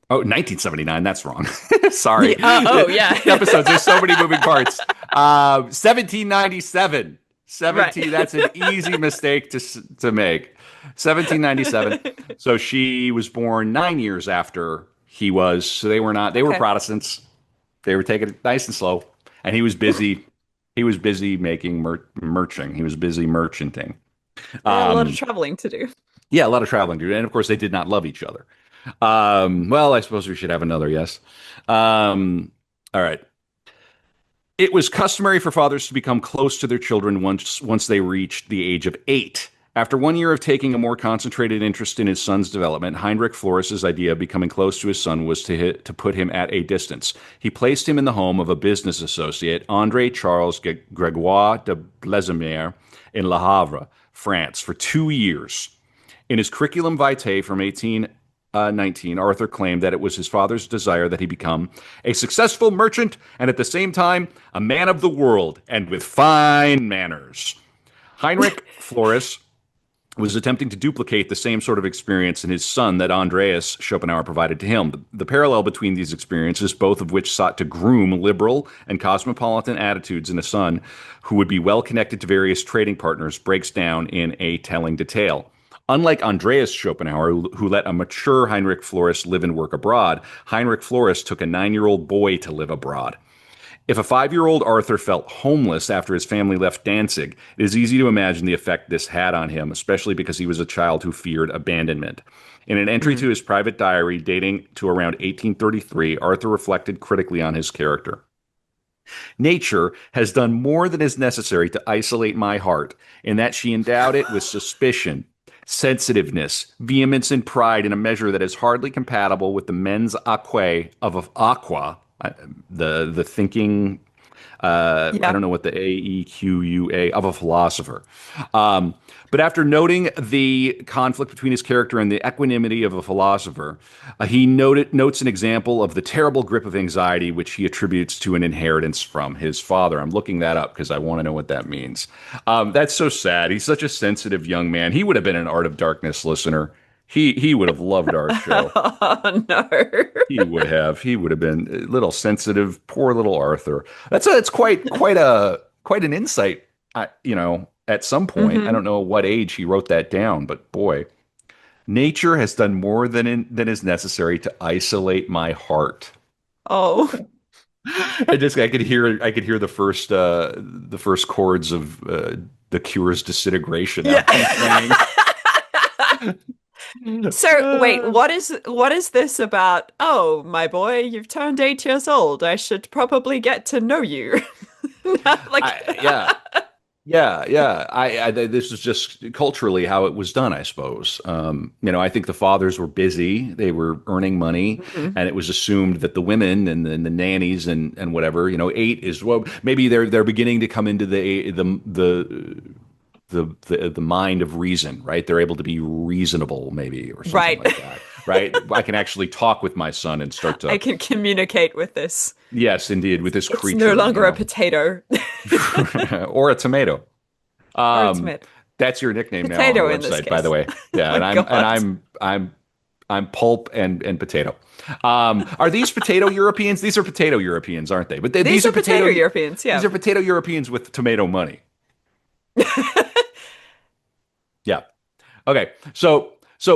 Oh, 1979. That's wrong. Sorry.
Yeah, oh, yeah.
Episodes. There's so many moving parts. 1797.
Right.
17. That's an easy mistake to make. 1797. So she was born 9 years after he was. So they were not. They were
Okay.
Protestants. They were taking it nice and slow, and he was busy. He was busy making merching. He was busy merchanting.
They had a lot of
Um,
traveling to do.
yeah, a lot of traveling to do, and of course they did not love each other. Well, I suppose we should have another yes. All right. It was customary for fathers to become close to their children once they reached the age of 8. After 1 year of taking a more concentrated interest in his son's development, Heinrich Floris's idea of becoming close to his son was to put him at a distance. He placed him in the home of a business associate, André Charles Gregoire de Blesimer, in Le Havre, France, for 2 years. In his curriculum vitae from 1819, Arthur claimed that it was his father's desire that he become a successful merchant and at the same time a man of the world and with fine manners. Heinrich Floris was attempting to duplicate the same sort of experience in his son that Andreas Schopenhauer provided to him. The parallel between these experiences, both of which sought to groom liberal and cosmopolitan attitudes in a son who would be well connected to various trading partners, breaks down in a telling detail. Unlike Andreas Schopenhauer, who let a mature Heinrich Floris live and work abroad, Heinrich Floris took a 9-year-old boy to live abroad. If a 5-year-old Arthur felt homeless after his family left Danzig, it is easy to imagine the effect this had on him, especially because he was a child who feared abandonment. In an entry
Mm.
to his private diary dating to around 1833, Arthur reflected critically on his character. Nature has done more than is necessary to isolate my heart, in that she endowed it with suspicion, sensitiveness, vehemence, and pride in a measure that is hardly compatible with the mens aquae of aqua, the thinking. I
Yeah.
don't know what the AEQUA of a philosopher. Um, but after noting the conflict between his character and the equanimity of a philosopher, he notes an example of the terrible grip of anxiety which he attributes to an inheritance from his father. I'm looking that up because I want to know what that means. That's so sad. He's such a sensitive young man. He would have been an Art of Darkness listener. He would have loved our show.
Oh no.
He would have. He would have been a little sensitive. Poor little Arthur. It's quite an insight. At some point, I
Hmm.
don't know what age he wrote that down, but boy, nature has done more than is necessary to isolate my heart.
Oh.
I could hear the first chords of the Cure's Disintegration now
Yeah.
playing.
So wait,
Uh,
what is this about? Oh, my boy, you've turned 8 years old. I should probably get to know you. Like,
yeah. Yeah, yeah. This is just culturally how it was done, I suppose. I think the fathers were busy; they were earning money,
Mhm.
and it was assumed that the women and the nannies and whatever, 8 is well, maybe they're beginning to come into the mind of reason, right? They're able to be reasonable, maybe, or something
Right.
like that, right? I can actually talk with my son and start
I
to,
can communicate with this.
yes, indeed, with this
It's no
creature,
longer a potato
or a tomato.
or a
Um,
tomato.
that's your nickname now on the
Potato in this
website, by the
case.
way.
Oh
Yeah,
my
and
God.
I'm pulp and potato. Are these potato Europeans? These are potato Europeans, aren't they? But
These are potato Europeans,
these
yeah.
are potato Europeans with tomato money. Yeah. Okay. So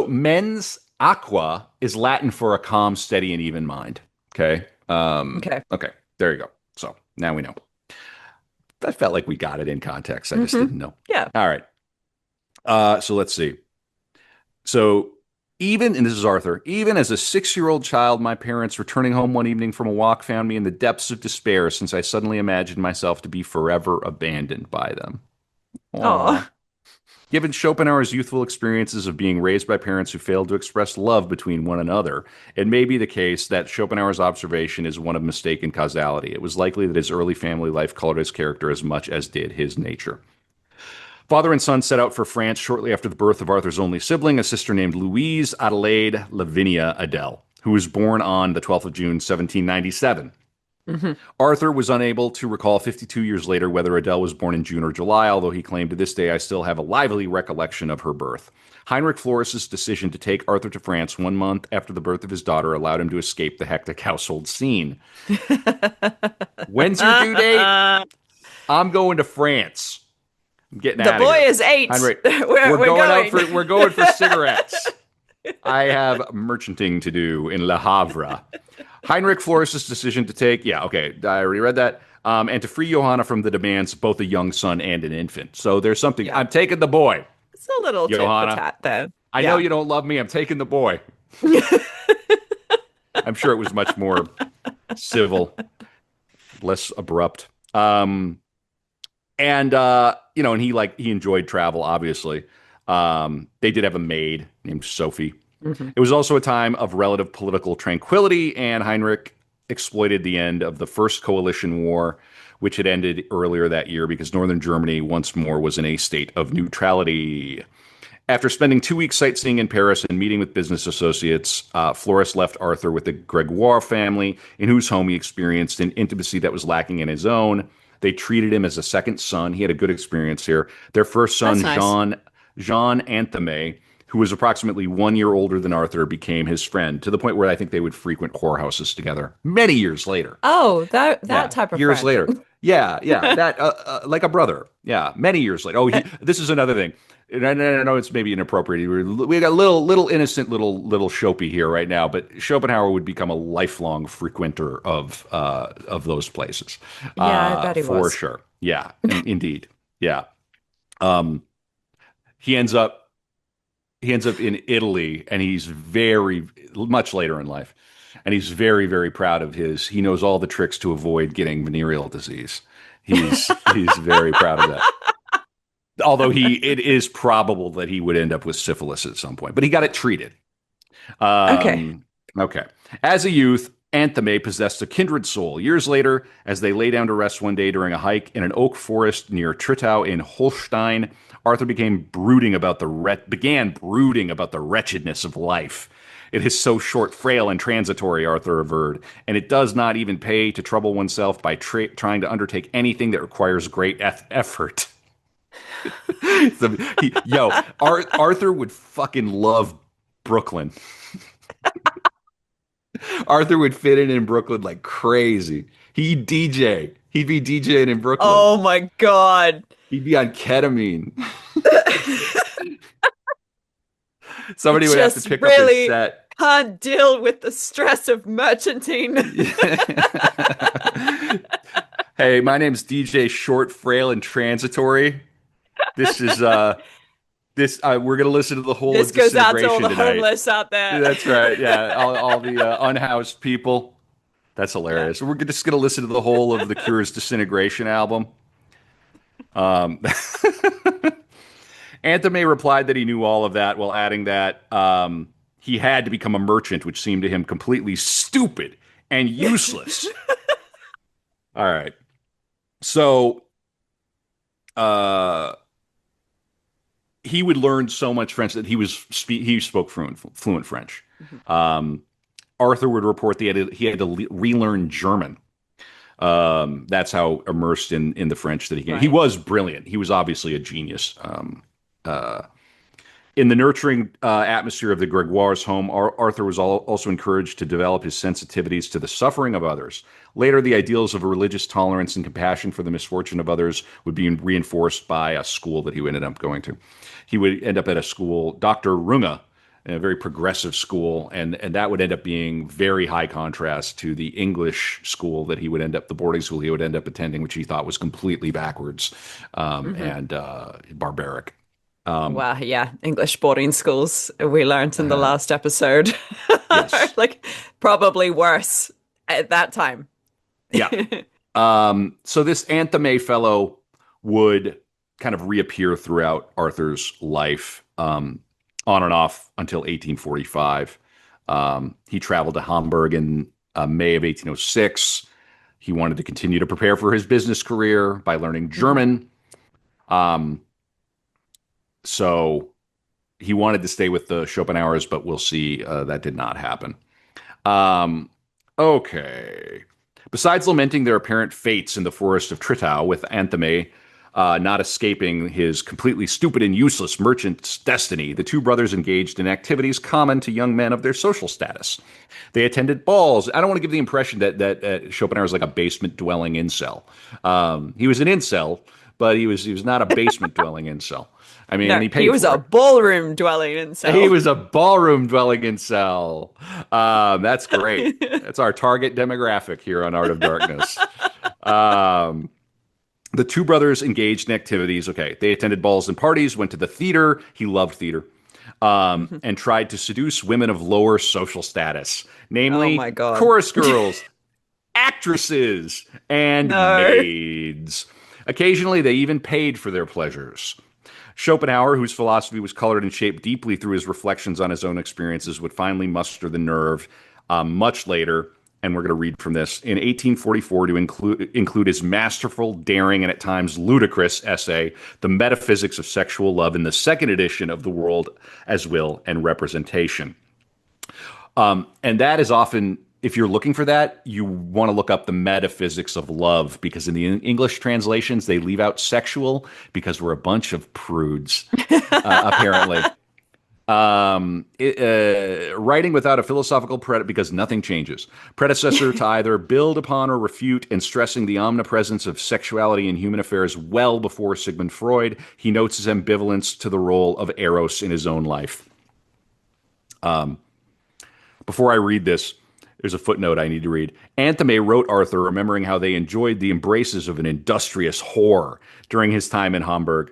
mens aqua is Latin for a calm, steady, and even mind. Okay.
Okay.
Okay. There you go. So now we know. I felt like we got it in context. I just
Hmm.
didn't know.
Yeah.
All right. So let's see. So and this is Arthur, even as a 6-year-old child, my parents returning home one evening from a walk found me in the depths of despair since I suddenly imagined myself to be forever abandoned by them. Aw.
Oh,
Given Schopenhauer's youthful experiences of being raised by parents who failed to express love between one another, it may be the case that Schopenhauer's observation is one of mistaken causality. It was likely that his early family life colored his character as much as did his nature. Father and son set out for France shortly after the birth of Arthur's only sibling, a sister named Louise Adelaide Lavinia Adele, who was born on the 12th of June, 1797.
hmm.
Arthur was unable to recall 52 years later whether Adele was born in June or July, although he claimed to this day, I still have a lively recollection of her birth. Heinrich Floris's decision to take Arthur to France 1 month after the birth of his daughter allowed him to escape the hectic household scene. When's your due date? I'm going to France. I'm getting
The
out of
boy
here.
is 8.
Heinrich,
We're going.
we're going for cigarettes. I have merchanting to do in Le Havre. Heinrich Floris's decision to take, yeah, okay, I already read that, and to free Johanna from the demands of both a young son and an infant. So there's something.
Yeah.
I'm taking the boy,
It's a little tit for
Johanna.
tat there.
I know
Yeah.
you don't love me. I'm taking the boy. I'm sure it was much more civil, less abrupt. And he enjoyed travel, obviously. They did have a maid named Sophie.
Hmm.
It was also a time of relative political tranquility, and Heinrich exploited the end of the First Coalition War, which had ended earlier that year because Northern Germany once more was in a state of neutrality. After spending 2 weeks sightseeing in Paris and meeting with business associates, Floris left Arthur with the Gregoire family, in whose home he experienced an intimacy that was lacking in his own. They treated him as a second son. He had a good experience here. Their first
That's
son,
nice.
Jean Antheme, who was approximately 1 year older than Arthur, became his friend to the point where I think they would frequent whorehouses together many years later.
Oh, that
Yeah,
type of
years
friend.
later. Yeah, yeah, that like a brother. Yeah, many years later. Oh, this is another thing. And I know it's maybe inappropriate. We got a little innocent little Chopey here right now, but Schopenhauer would become a lifelong frequenter of those places,
Yeah, I bet he
for
was.
sure. Yeah, indeed. Yeah. Um, he ends up he ends up in Italy, and he's very much later in life, and he's very proud of his. He knows all the tricks to avoid getting venereal disease. He's very proud of that. Although it is probable that he would end up with syphilis at some point, but he got it treated.
Okay.
Um, okay. As a youth, Antheme possessed a kindred soul. Years later, as they lay down to rest one day during a hike in an oak forest near Trittau in Holstein, Arthur began brooding about the wretchedness of life. It is so short, frail, and transitory, Arthur averred, and it does not even pay to trouble oneself by trying to undertake anything that requires great effort. So, Arthur would fucking love Brooklyn. Arthur would fit in Brooklyn like crazy. He'd DJ. He'd be DJing in Brooklyn.
Oh my God.
He'd be on ketamine.
He
Somebody would have to
just
pick up his
really
set.
can't deal with the stress of merchanting.
Hey, my name's DJ Short, Frail, and Transitory. This is this we're gonna listen to the whole
This
of
goes out to all
Disintegration
the
tonight.
homeless out there.
That's right. Yeah, all the unhoused people. That's
Yeah.
hilarious. We're just gonna listen to the whole of the Cure's Disintegration album. Um, Anthony replied that he knew all of that, while adding that he had to become a merchant, which seemed to him completely stupid and useless. All right. So uh, he would learn so much French that he spoke fluent French.
Mhm.
Um, Arthur would report that he had to relearn German. That's how immersed in the French that he came. He
Right.
was brilliant. He was obviously a genius. In the nurturing atmosphere of the Gregoire's home, Arthur was also encouraged to develop his sensitivities to the suffering of others. Later, the ideals of religious tolerance and compassion for the misfortune of others would be reinforced by a school that he ended up going to. He would end up at a school, Dr. Runge, a very progressive school, and that would end up being very high contrast to the English school that he would end up, the boarding school he would end up attending, which he thought was completely backwards
Hmm.
and barbaric.
Well, yeah, English boarding schools, we learned in the last episode, are
Yes.
like probably worse at that time.
Yeah. So this Anthony fellow would kind of reappear throughout Arthur's life, on and off until 1845. He traveled to Hamburg in May of 1806. He wanted to continue to prepare for his business career by learning
Hmm.
German. Um, so he wanted to stay with the Schopenhauers, but we'll see, that did not happen. Um, okay. Besides lamenting their apparent fates in the forest of Trittau, with Antheme not escaping his completely stupid and useless merchant's destiny, the two brothers engaged in activities common to young men of their social status. They attended balls. I don't want to give the impression that Schopenhauer was like a basement dwelling incel. He was an incel, but he was not a basement dwelling incel. I mean, and
No,
he
he
paid
was
for
a
it.
ballroom dwelling
He
incel.
was a ballroom dwelling incel. That's great. That's our target demographic here on Art of Darkness. Um, the two brothers engaged in activities. Okay, they attended balls and parties, went to the theater. He loved theater. And tried to seduce women of lower social status,
Oh
namely
my God.
chorus girls, actresses, and
No.
maids. Occasionally, they even paid for their pleasures. Schopenhauer, whose philosophy was colored and shaped deeply through his reflections on his own experiences, would finally muster the nerve much later, and we're going to read from this, in 1844 to include his masterful, daring, and at times ludicrous essay, The Metaphysics of Sexual Love, in the second edition of The World as Will and Representation. And that is often, if you're looking for that, you want to look up the metaphysics of love, because in the English translations, they leave out sexual because we're a bunch of prudes, apparently. Writing without a philosophical because nothing changes. Predecessor to either build upon or refute, and stressing the omnipresence of sexuality in human affairs well before Sigmund Freud, he notes his ambivalence to the role of Eros in his own life. Before I read this, there's a footnote I need to read. Anthony wrote Arthur, remembering how they enjoyed the embraces of an industrious whore during his time in Hamburg.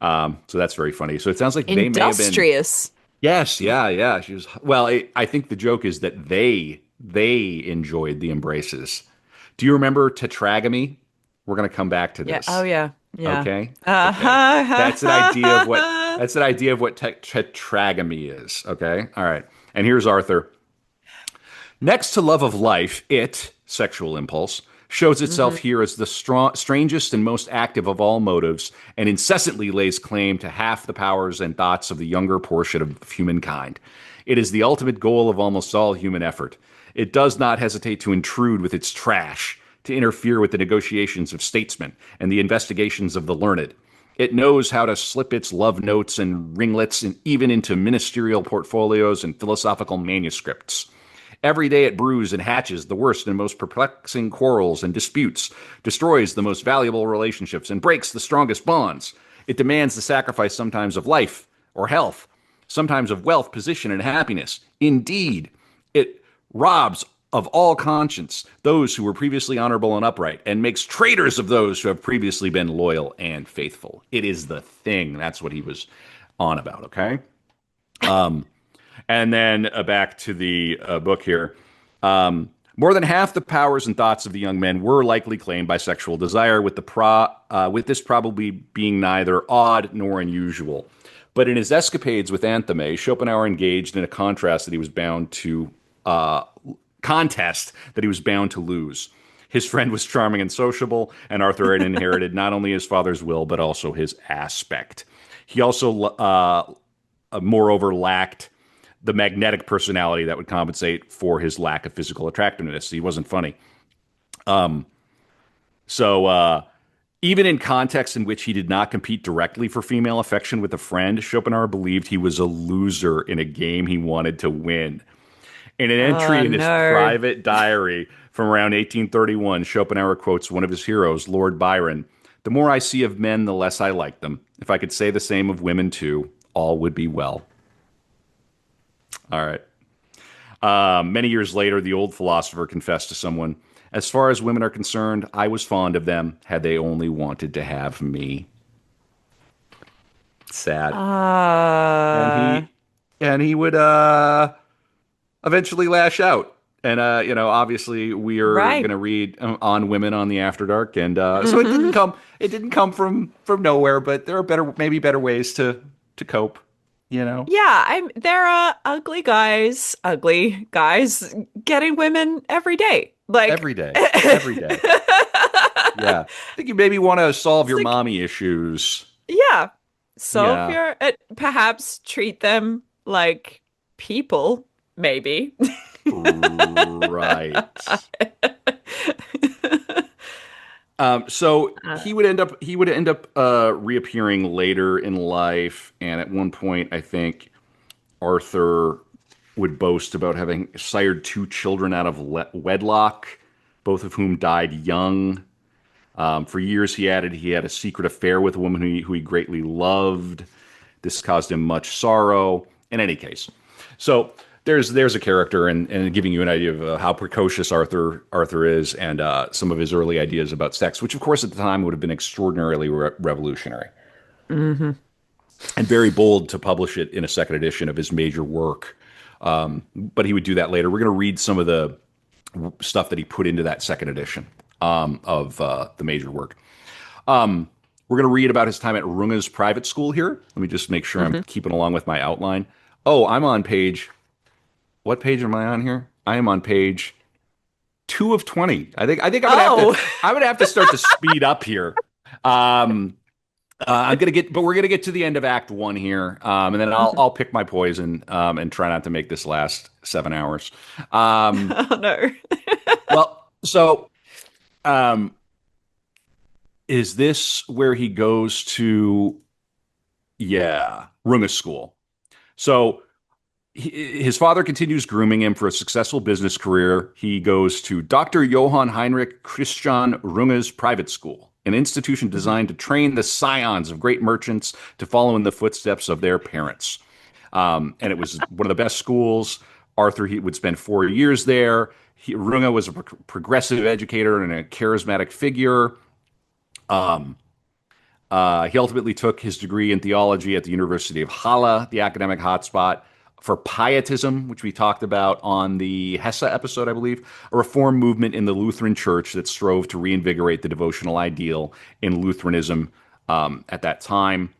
So that's very funny. So it sounds like they may have been.
Industrious.
Yes, yeah, yeah. She was. Well, I think the joke is that they enjoyed the embraces. Do you remember tetragamy? We're going to come back to
Yeah. Oh,
this.
yeah. Yeah.
Okay, okay. That's an idea of what
Uh-huh.
that's an idea of what tetragamy is. Okay, all right. And here's Arthur. Next to love of life, sexual impulse, shows itself
Hmm.
here as the strangest and most active of all motives, and incessantly lays claim to half the powers and thoughts of the younger portion of humankind. It is the ultimate goal of almost all human effort. It does not hesitate to intrude with its trash, to interfere with the negotiations of statesmen and the investigations of the learned. It knows how to slip its love notes and ringlets even into ministerial portfolios and philosophical manuscripts. Every day it brews and hatches the worst and most perplexing quarrels and disputes, destroys the most valuable relationships, and breaks the strongest bonds. It demands the sacrifice sometimes of life or health, sometimes of wealth, position, and happiness. Indeed, it robs of all conscience those who were previously honorable and upright, and makes traitors of those who have previously been loyal and faithful. It is the thing. That's what he was on about, okay? And then back to the book here. More than half the powers and thoughts of the young men were likely claimed by sexual desire, with this probably being neither odd nor unusual. But in his escapades with Antheme, Schopenhauer engaged in a uh, contest that he was bound to lose. His friend was charming and sociable, and Arthur had inherited not only his father's will but also his aspect. He also, moreover, lacked the magnetic personality that would compensate for his lack of physical attractiveness. He wasn't funny. So even in contexts in which he did not compete directly for female affection with a friend, Schopenhauer believed he was a loser in a game he wanted to win. In an
Oh
entry in his
no.
private diary from around 1831, Schopenhauer quotes one of his heroes, Lord Byron. The more I see of men, the less I like them. If I could say the same of women too, all would be well. All right. Many years later, the old philosopher confessed to someone, as far as women are concerned, I was fond of them had they only wanted to have me. Sad. And
Uh,
he would eventually lash out. And obviously we are going
right.
to read on women on the After Dark, and so it didn't come from nowhere, but there are maybe better ways to cope. You know,
Yeah, there are ugly guys getting women every day. Like
every day, every day. Yeah, I think you maybe want to solve
it's
your
like
mommy issues.
yeah. So if
Yeah,
you're perhaps treat them like people, maybe.
right. So
Uh,
he would end up reappearing later in life, and at one point, I think Arthur would boast about having sired two children out of wedlock, both of whom died young. For years, he added he had a secret affair with a woman who he greatly loved. This caused him much sorrow. In any case, so there's a character, and giving you an idea of how precocious Arthur is, and some of his early ideas about sex, which of course at the time would have been extraordinarily revolutionary
mhm.
and very bold to publish it in a second edition of his major work. But he would do that later. We're going to read some of the stuff that he put into that second edition of the major work. We're going to read about his time at Runge's private school here. Let me just make sure I'm
Mhm.
keeping along with my outline. Oh, I'm on page. What page am I on here? I am on page 2 of 20. I think
Oh.
I'm gonna have to start to speed up here. Um, but we're gonna get to the end of Act One here, and then I'll
Mhm.
I'll pick my poison and try not to make this last 7 hours. Um,
Oh no.
well, so um, is this where he goes to? Yeah, Runge School. So his father continues grooming him for a successful business career. He goes to Dr. Johann Heinrich Christian Runge's private school, an institution
Mhm.
designed to train the scions of great merchants to follow in the footsteps of their parents. And it was one of the best schools. Arthur he would spend 4 years there. Runge was a progressive educator and a charismatic figure. He ultimately took his degree in theology at the University of Halle, the academic hotspot for pietism, which we talked about on the Hesse episode, I believe, a reform movement in the Lutheran Church that strove to reinvigorate the devotional ideal in Lutheranism at that time.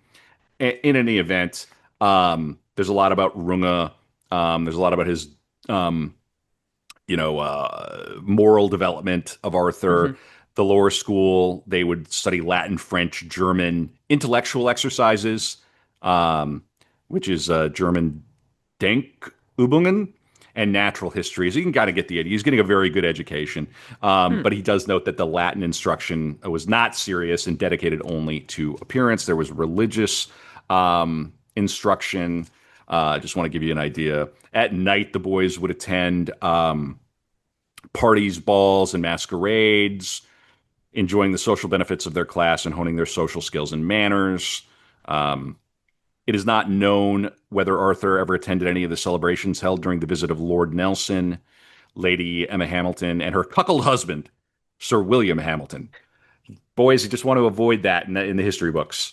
In any event, there's a lot about Runge. There's a lot about his um, moral development of Arthur.
Mhm.
The lower school, they would study Latin, French, German, intellectual exercises, um, which is German Denkübungen, and natural history. So you can kind of get the idea. He's getting a very good education.
Hmm.
But he does note that the Latin instruction was not serious and dedicated only to appearance. There was religious instruction. I just want to give you an idea. At night, the boys would attend parties, balls, and masquerades, enjoying the social benefits of their class and honing their social skills and manners. It is not known whether Arthur ever attended any of the celebrations held during the visit of Lord Nelson, Lady Emma Hamilton, and her cuckold husband, Sir William Hamilton. Boys, you just want to avoid that in the history books.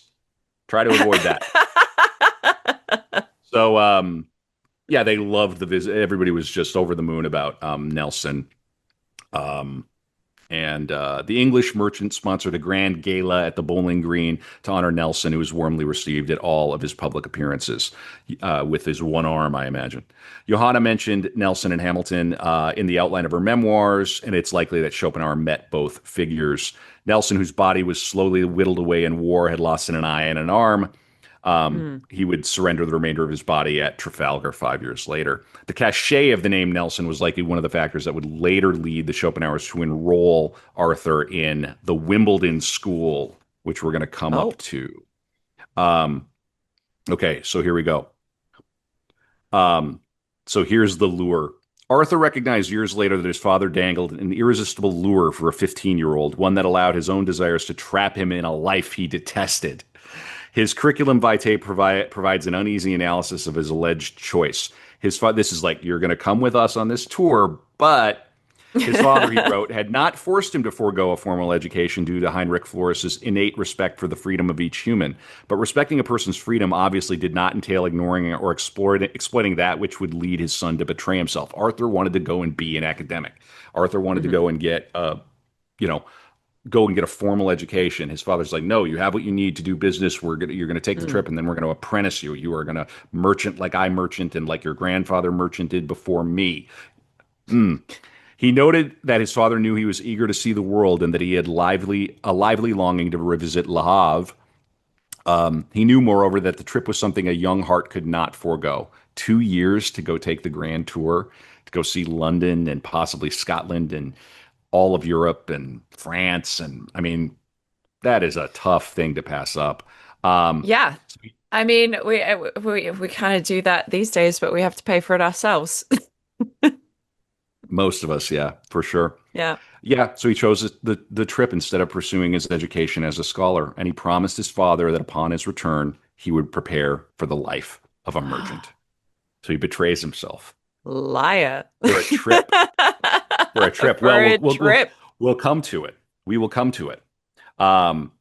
Try to avoid that. So, yeah, they loved the visit. Everybody was just over the moon about Nelson. And the English merchant sponsored a grand gala at the Bowling Green to honor Nelson, who was warmly received at all of his public appearances, with his one arm, I imagine. Johanna mentioned Nelson and Hamilton in the outline of her memoirs, and it's likely that Schopenhauer met both figures. Nelson, whose body was slowly whittled away in war, had lost an eye and an arm.
Mm.
He would surrender the remainder of his body at Trafalgar 5 years later. The cachet of the name Nelson was likely one of the factors that would later lead the Schopenhauers to enroll Arthur in the Wimbledon School, which we're going to come up
Oh.
to. Um, okay, so here we go. Um, so here's the lure. Arthur recognized years later that his father dangled an irresistible lure for a 15-year-old, one that allowed his own desires to trap him in a life he detested. His curriculum vitae provides an uneasy analysis of his alleged choice. This is like, you're going to come with us on this tour, but his father, he wrote, had not forced him to forego a formal education due to Heinrich Floris's innate respect for the freedom of each human. But respecting a person's freedom obviously did not entail ignoring or exploiting that which would lead his son to betray himself. Arthur wanted to go and be an academic. Arthur wanted to
Mhm.
go and get, you know, go and get a formal education. His father's like, no, you have what you need to do business. You're gonna take the
Mm.
trip, and then we're gonna apprentice you. You are gonna merchant like I merchant and like your grandfather merchanted before me. Mm. He noted that his father knew he was eager to see the world and that he had a lively longing to revisit Le Havre. He knew, moreover, that the trip was something a young heart could not forego. 2 years to go take the grand tour, to go see London and possibly Scotland and all of Europe and France. And I mean, that is a tough thing to pass up. Um,
Yeah. I mean, we kind of do that these days, but we have to pay for it ourselves.
most of us, yeah, for sure.
Yeah.
Yeah, so he chose the trip instead of pursuing his education as a scholar, and he promised his father that upon his return he would prepare for the life of a merchant. So he betrays himself
Liar.
for a trip. For a trip.
For
Well,
a trip.
we'll come to it. We will come to it. Um,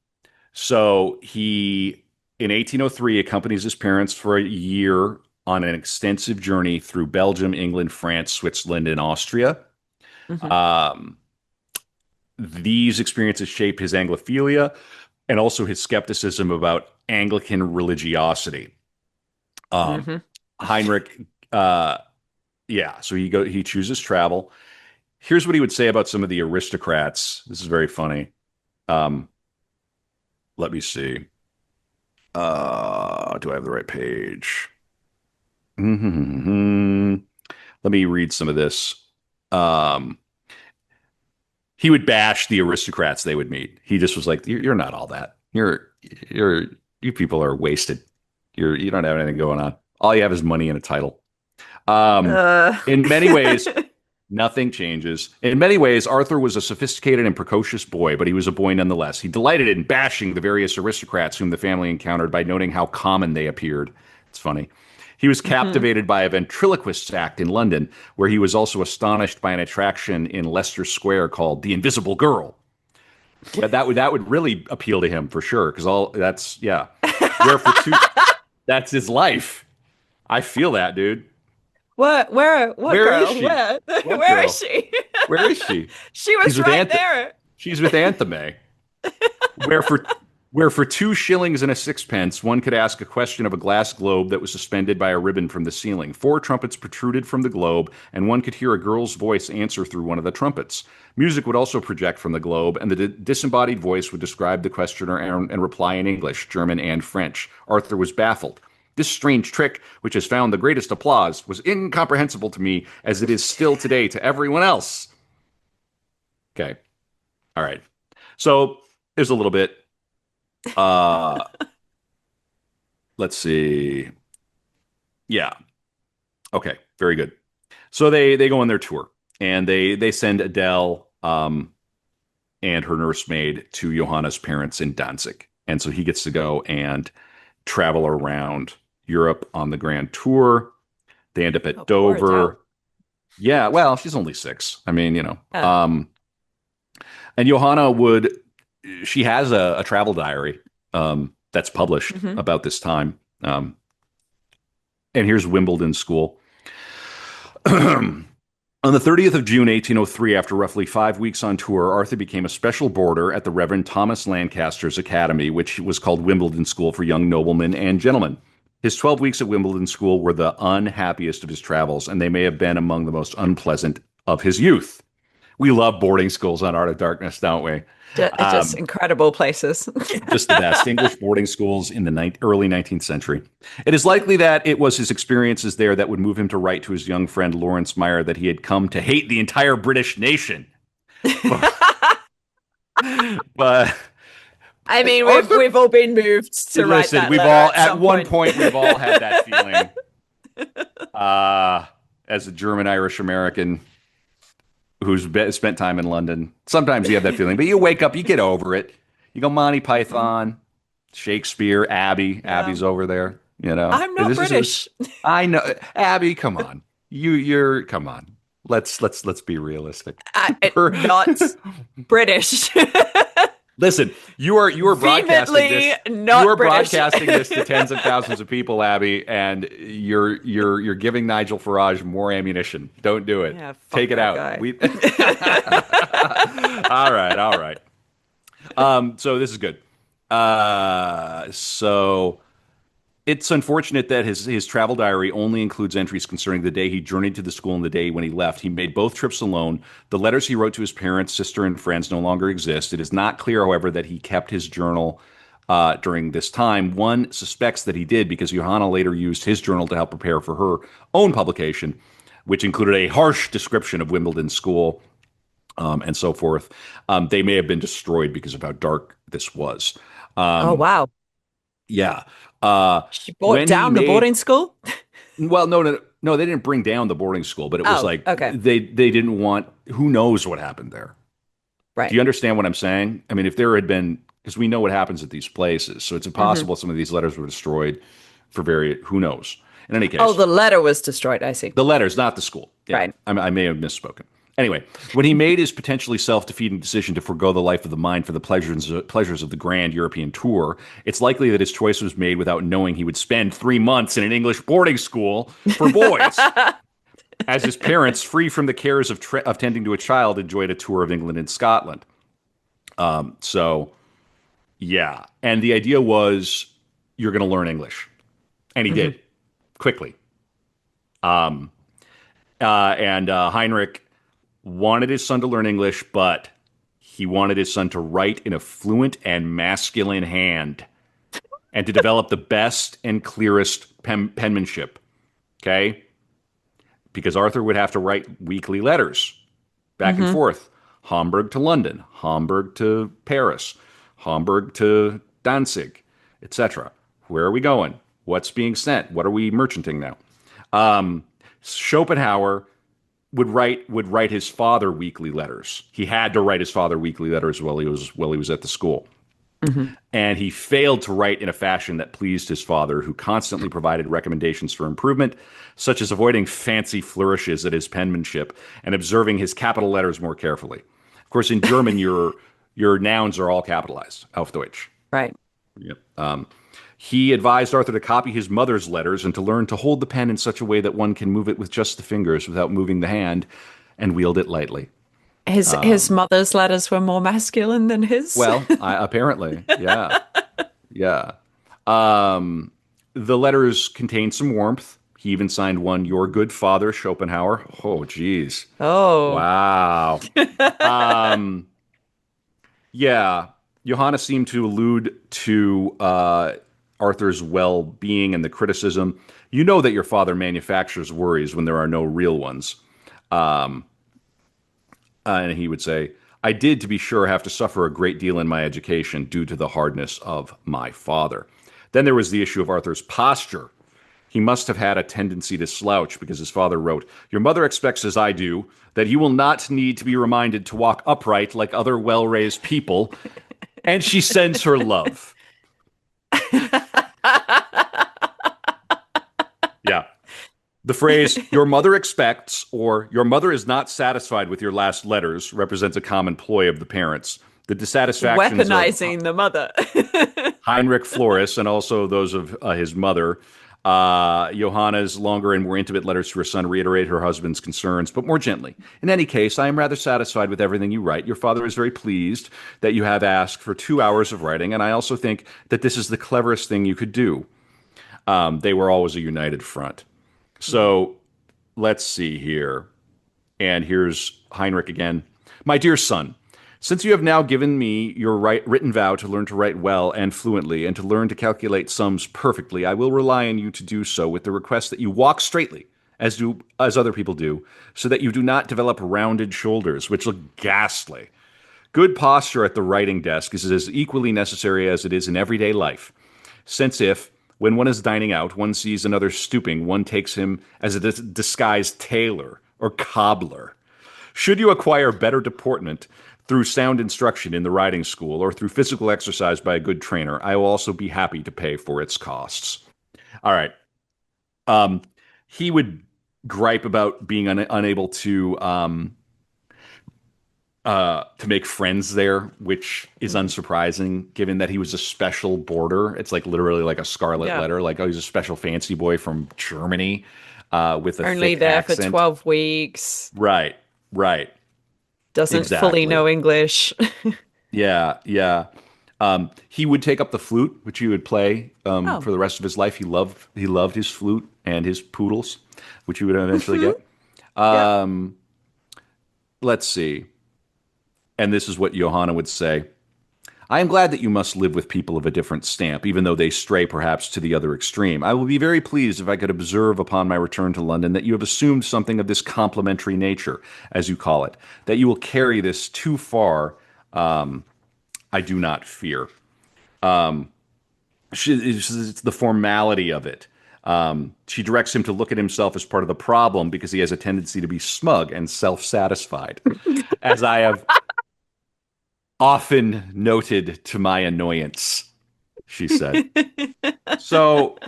so he, in 1803, accompanies his parents for a year on an extensive journey through Belgium, England, France, Switzerland, and Austria.
Hmm.
Um, these experiences shaped his Anglophilia and also his skepticism about Anglican religiosity. Um,
Hmm.
Heinrich, uh, yeah, so he chooses travel. Here's what he would say about some of the aristocrats. This is very funny. Um, let me see. Do I have the right page? Let me read some of this. Um, he would bash the aristocrats they would meet. He just was like, "You're not all that. You're you people are wasted. You don't have anything going on. All you have is money and a title." Um,
Uh,
in many ways, nothing changes. In many ways, Arthur was a sophisticated and precocious boy, but he was a boy nonetheless. He delighted in bashing the various aristocrats whom the family encountered by noting how common they appeared. It's funny. He was
mhm.
captivated by a ventriloquist's act in London, where he was also astonished by an attraction in Leicester Square called the Invisible Girl. Well, that would really appeal to him for sure, because all that's yeah. Where for two, that's his life. I feel that, dude.
What
Where is
girl?
she?
Where?
What
Where is
girl?
she?
Where is she?
She
She's
was
with
right
Anth.
there.
She's with Anthony. Where for where for 2 shillings and a sixpence, one could ask a question of a glass globe that was suspended by a ribbon from the ceiling. Four trumpets protruded from the globe, and one could hear a girl's voice answer through one of the trumpets. Music would also project from the globe, and the disembodied voice would describe the questioner and reply in English, German, and French. Arthur was baffled. This strange trick, which has found the greatest applause, was incomprehensible to me as it is still today to everyone else. Okay. All right. So there's a little bit. Uh, let's see. Yeah. Okay. Very good. So they go on their tour and they send Adele and her nursemaid to Johanna's parents in Danzig, and so he gets to go and travel around Europe on the grand tour. They end up
Oh,
at
poor Adele.
Dover. Yeah. Well, she's only 6. I mean, you know.
Uh,
And Johanna would she has a travel diary that's published
mhm.
about this time. And here's Wimbledon School. On the 30th of June, 1803, after roughly 5 weeks on tour, Arthur became a special boarder at the Reverend Thomas Lancaster's Academy, which was called Wimbledon School for Young Noblemen and Gentlemen. His 12 weeks at Wimbledon School were the unhappiest of his travels, and they may have been among the most unpleasant of his youth. We love boarding schools on Art of Darkness, don't we?
Just incredible places.
Just the best English boarding schools in the early 19th century. It is likely that it was his experiences there that would move him to write to his young friend Lawrence Meyer that he had come to hate the entire British nation. But
I mean, we've all been moved to write that
we've
letter
all
at
one point we've all had that feeling. As a German Irish American who's spent time in London, sometimes you have that feeling, but you wake up, you get over it. You go Monty Python, Shakespeare, Abby. Yeah. Abby's over there. You know,
I'm not British.
I know, Abby. Come on, you're come on. Let's be realistic.
Not British.
Listen, you are broadcasting this.
Not
you are
British.
broadcasting this to tens of thousands of people, Abby, and you're giving Nigel Farage more ammunition. Don't do it.
Yeah,
take it out. All right. So this is good. So it's unfortunate that his travel diary only includes entries concerning the day he journeyed to the school and the day when he left. He made both trips alone. The letters he wrote to his parents, sister, and friends no longer exist. It is not clear, however, that he kept his journal during this time. One suspects that he did because Johanna later used his journal to help prepare for her own publication, which included a harsh description of Wimbledon School and so forth. They may have been destroyed because of how dark this was.
Oh, wow.
Yeah.
She brought down the boarding school?
Well, no, they didn't bring down the boarding school, but it was
okay.
they didn't want, who knows what happened there.
Right.
Do you understand what I'm saying? I mean, if there had been, because we know what happens at these places, so it's impossible some of these letters were destroyed for who knows. In any case.
Oh, the letter was destroyed, I see.
The letters, not the school. Yeah,
right.
I may have misspoken. Anyway, when he made his potentially self-defeating decision to forego the life of the mind for the pleasures of the grand European tour, it's likely that his choice was made without knowing he would spend 3 months in an English boarding school for boys. As his parents, free from the cares of tending to a child, enjoyed a tour of England and Scotland. Yeah. And the idea was, you're going to learn English. And he did, quickly. Heinrich wanted his son to learn English, but he wanted his son to write in a fluent and masculine hand and to develop the best and clearest penmanship. Okay? Because Arthur would have to write weekly letters back and forth. Hamburg to London, Hamburg to Paris, Hamburg to Danzig, etc. Where are we going? What's being sent? What are we merchanting now? Schopenhauer would write his father weekly letters. He had to write his father weekly letters while he was at the school. And he failed to write in a fashion that pleased his father, who constantly provided recommendations for improvement, such as avoiding fancy flourishes at his penmanship and observing his capital letters more carefully. Of course, in German, your nouns are all capitalized, auf Deutsch.
Right.
Yep. He advised Arthur to copy his mother's letters and to learn to hold the pen in such a way that one can move it with just the fingers without moving the hand and wield it lightly.
His mother's letters were more masculine than his?
Well, apparently, yeah. Yeah. The letters contained some warmth. He even signed one, "Your good father, Schopenhauer." Oh, geez.
Oh.
Wow. Yeah. Johanna seemed to allude to Arthur's well-being and the criticism. You know that your father manufactures worries when there are no real ones. And he would say, "I did, to be sure, have to suffer a great deal in my education due to the hardness of my father." Then there was the issue of Arthur's posture. He must have had a tendency to slouch because his father wrote, "Your mother expects, as I do, that you will not need to be reminded to walk upright like other well-raised people, and she sends her love." Yeah. The phrase, "your mother expects," or "your mother is not satisfied with your last letters," represents a common ploy of the parents. The dissatisfactions
weaponizing the mother.
Heinrich Floris and also those of his mother Johanna's longer and more intimate letters to her son reiterate her husband's concerns, but more gently. In any case, I am rather satisfied with everything you write. Your father is very pleased that you have asked for 2 hours of writing, and I also think that this is the cleverest thing you could do. They were always a united front.
Mm.
So let's see here. And here's Heinrich again. My dear son, since you have now given me your written vow to learn to write well and fluently and to learn to calculate sums perfectly, I will rely on you to do so with the request that you walk straightly, as other people do, so that you do not develop rounded shoulders, which look ghastly. Good posture at the writing desk is as equally necessary as it is in everyday life, since if, when one is dining out, one sees another stooping, one takes him as a disguised tailor or cobbler. Should you acquire better deportment through sound instruction in the riding school or through physical exercise by a good trainer, I will also be happy to pay for its costs. All right. Um, he would gripe about being unable to make friends there, which is
Mm.
unsurprising given that he was a special boarder. It's like literally like a scarlet
Yeah.
letter. Like, oh, he's a special fancy boy from Germany with a
Only
thick
there for
accent.
12 weeks,
Right, right.
doesn't fully
Exactly.
know English.
Yeah, yeah. He would take up the flute, which he would play
Oh,
for the rest of his life. He loved his flute and his poodles, which he would eventually
hmm.
get.
Yeah.
Let's see. And this is what Johanna would say. I am glad that you must live with people of a different stamp, even though they stray perhaps to the other extreme. I will be very pleased if I could observe upon my return to London that you have assumed something of this complementary nature, as you call it. That you will carry this too far, I do not fear. It's the formality of it. She directs him to look at himself as part of the problem because he has a tendency to be smug and self satisfied, as I have often noted to my annoyance, she said. So,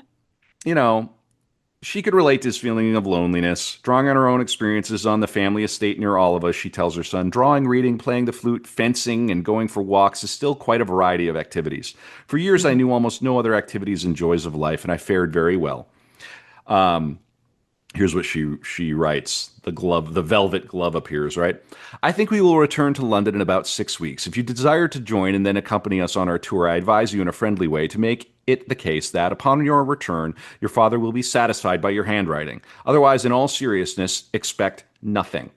you know, she could relate to his feeling of loneliness. Drawing on her own experiences on the family estate near all of us, she tells her son, drawing, reading, playing the flute, fencing, and going for walks is still quite a variety of activities. For years, I
Mhm.
knew almost no other activities and joys of life, and I fared very well. Here's what she writes. The velvet glove appears, right? I think we will return to London in about 6 weeks. If you desire to join and then accompany us on our tour, I advise you in a friendly way to make it the case that upon your return, your father will be satisfied by your handwriting. Otherwise, in all seriousness, expect nothing.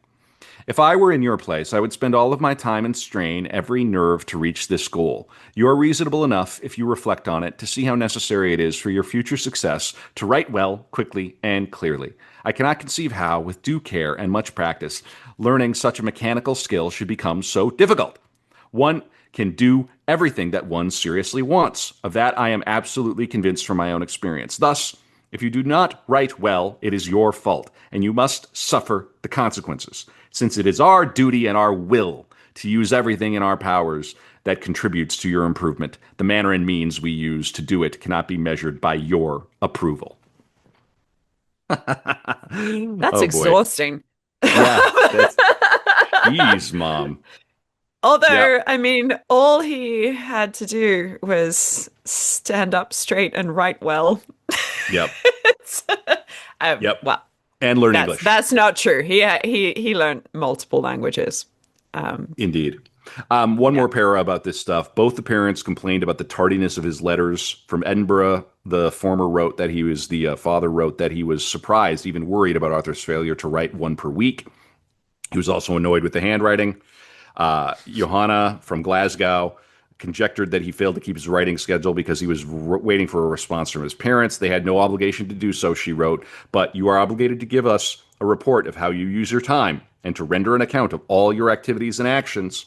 If I were in your place, I would spend all of my time and strain every nerve to reach this goal. You are reasonable enough, if you reflect on it, to see how necessary it is for your future success to write well, quickly, and clearly. I cannot conceive how, with due care and much practice, learning such a mechanical skill should become so difficult. One can do everything that one seriously wants. Of that I am absolutely convinced from my own experience. Thus, if you do not write well, it is your fault, and you must suffer the consequences, since it is our duty and our will to use everything in our powers that contributes to your improvement. The manner and means we use to do it cannot be measured by your approval.
That's
Oh boy.
exhausting.
Yeah, that's jeez, mom. Yep,
Although, I mean, all he had to do was stand up straight and write well.
yep,
It's-
yep.
well,
And learn
that's
English.
that's not true. He learned multiple languages. Um,
Indeed. One
yeah.
more para about this stuff. Both the parents complained about the tardiness of his letters from Edinburgh. The former wrote that he was the father wrote that he was surprised, even worried about Arthur's failure to write one per week. He was also annoyed with the handwriting. Johanna from Glasgow conjectured that he failed to keep his writing schedule because he was waiting for a response from his parents. They had no obligation to do so, she wrote, but you are obligated to give us a report of how you use your time and to render an account of all your activities and actions.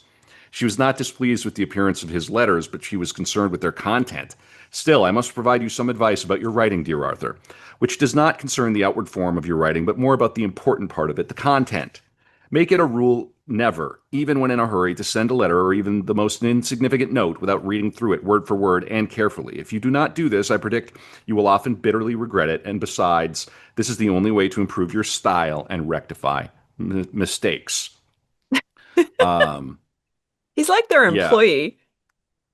She was not displeased with the appearance of his letters, but she was concerned with their content. Still, I must provide you some advice about your writing, dear Arthur, which does not concern the outward form of your writing, but more about the important part of it, the content. Make it a rule never, even when in a hurry, to send a letter or even the most insignificant note without reading through it word for word and carefully. If you do not do this, I predict you will often bitterly regret it. And besides, this is the only way to improve your style and rectify mistakes. Um,
He's like their
yeah,
employee.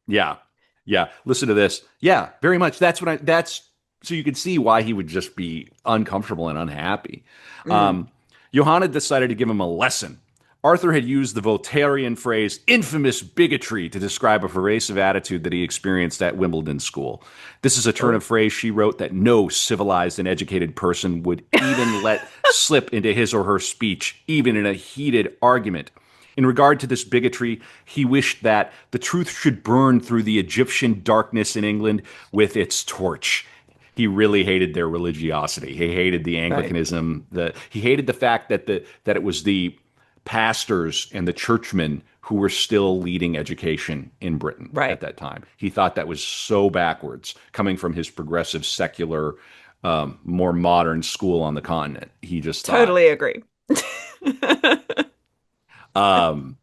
yeah, yeah. Listen to this. Yeah, very much. That's what I. That's So you could see why he would just be uncomfortable and unhappy.
Mm.
Johanna decided to give him a lesson. Arthur had used the Voltairean phrase infamous bigotry to describe a pervasive attitude that he experienced at Wimbledon School. This is a turn of
Oh.
phrase, she wrote, that no civilized and educated person would even let slip into his or her speech, even in a heated argument. In regard to this bigotry, he wished that the truth should burn through the Egyptian darkness in England with its torch. He really hated their religiosity. He hated the
Right.
Anglicanism. He hated the fact that that it was the pastors and the churchmen who were still leading education in Britain at
Right.
that time. He thought that was so backwards, coming from his progressive, secular, more modern school on the continent. He just thought,
Totally agree.
um,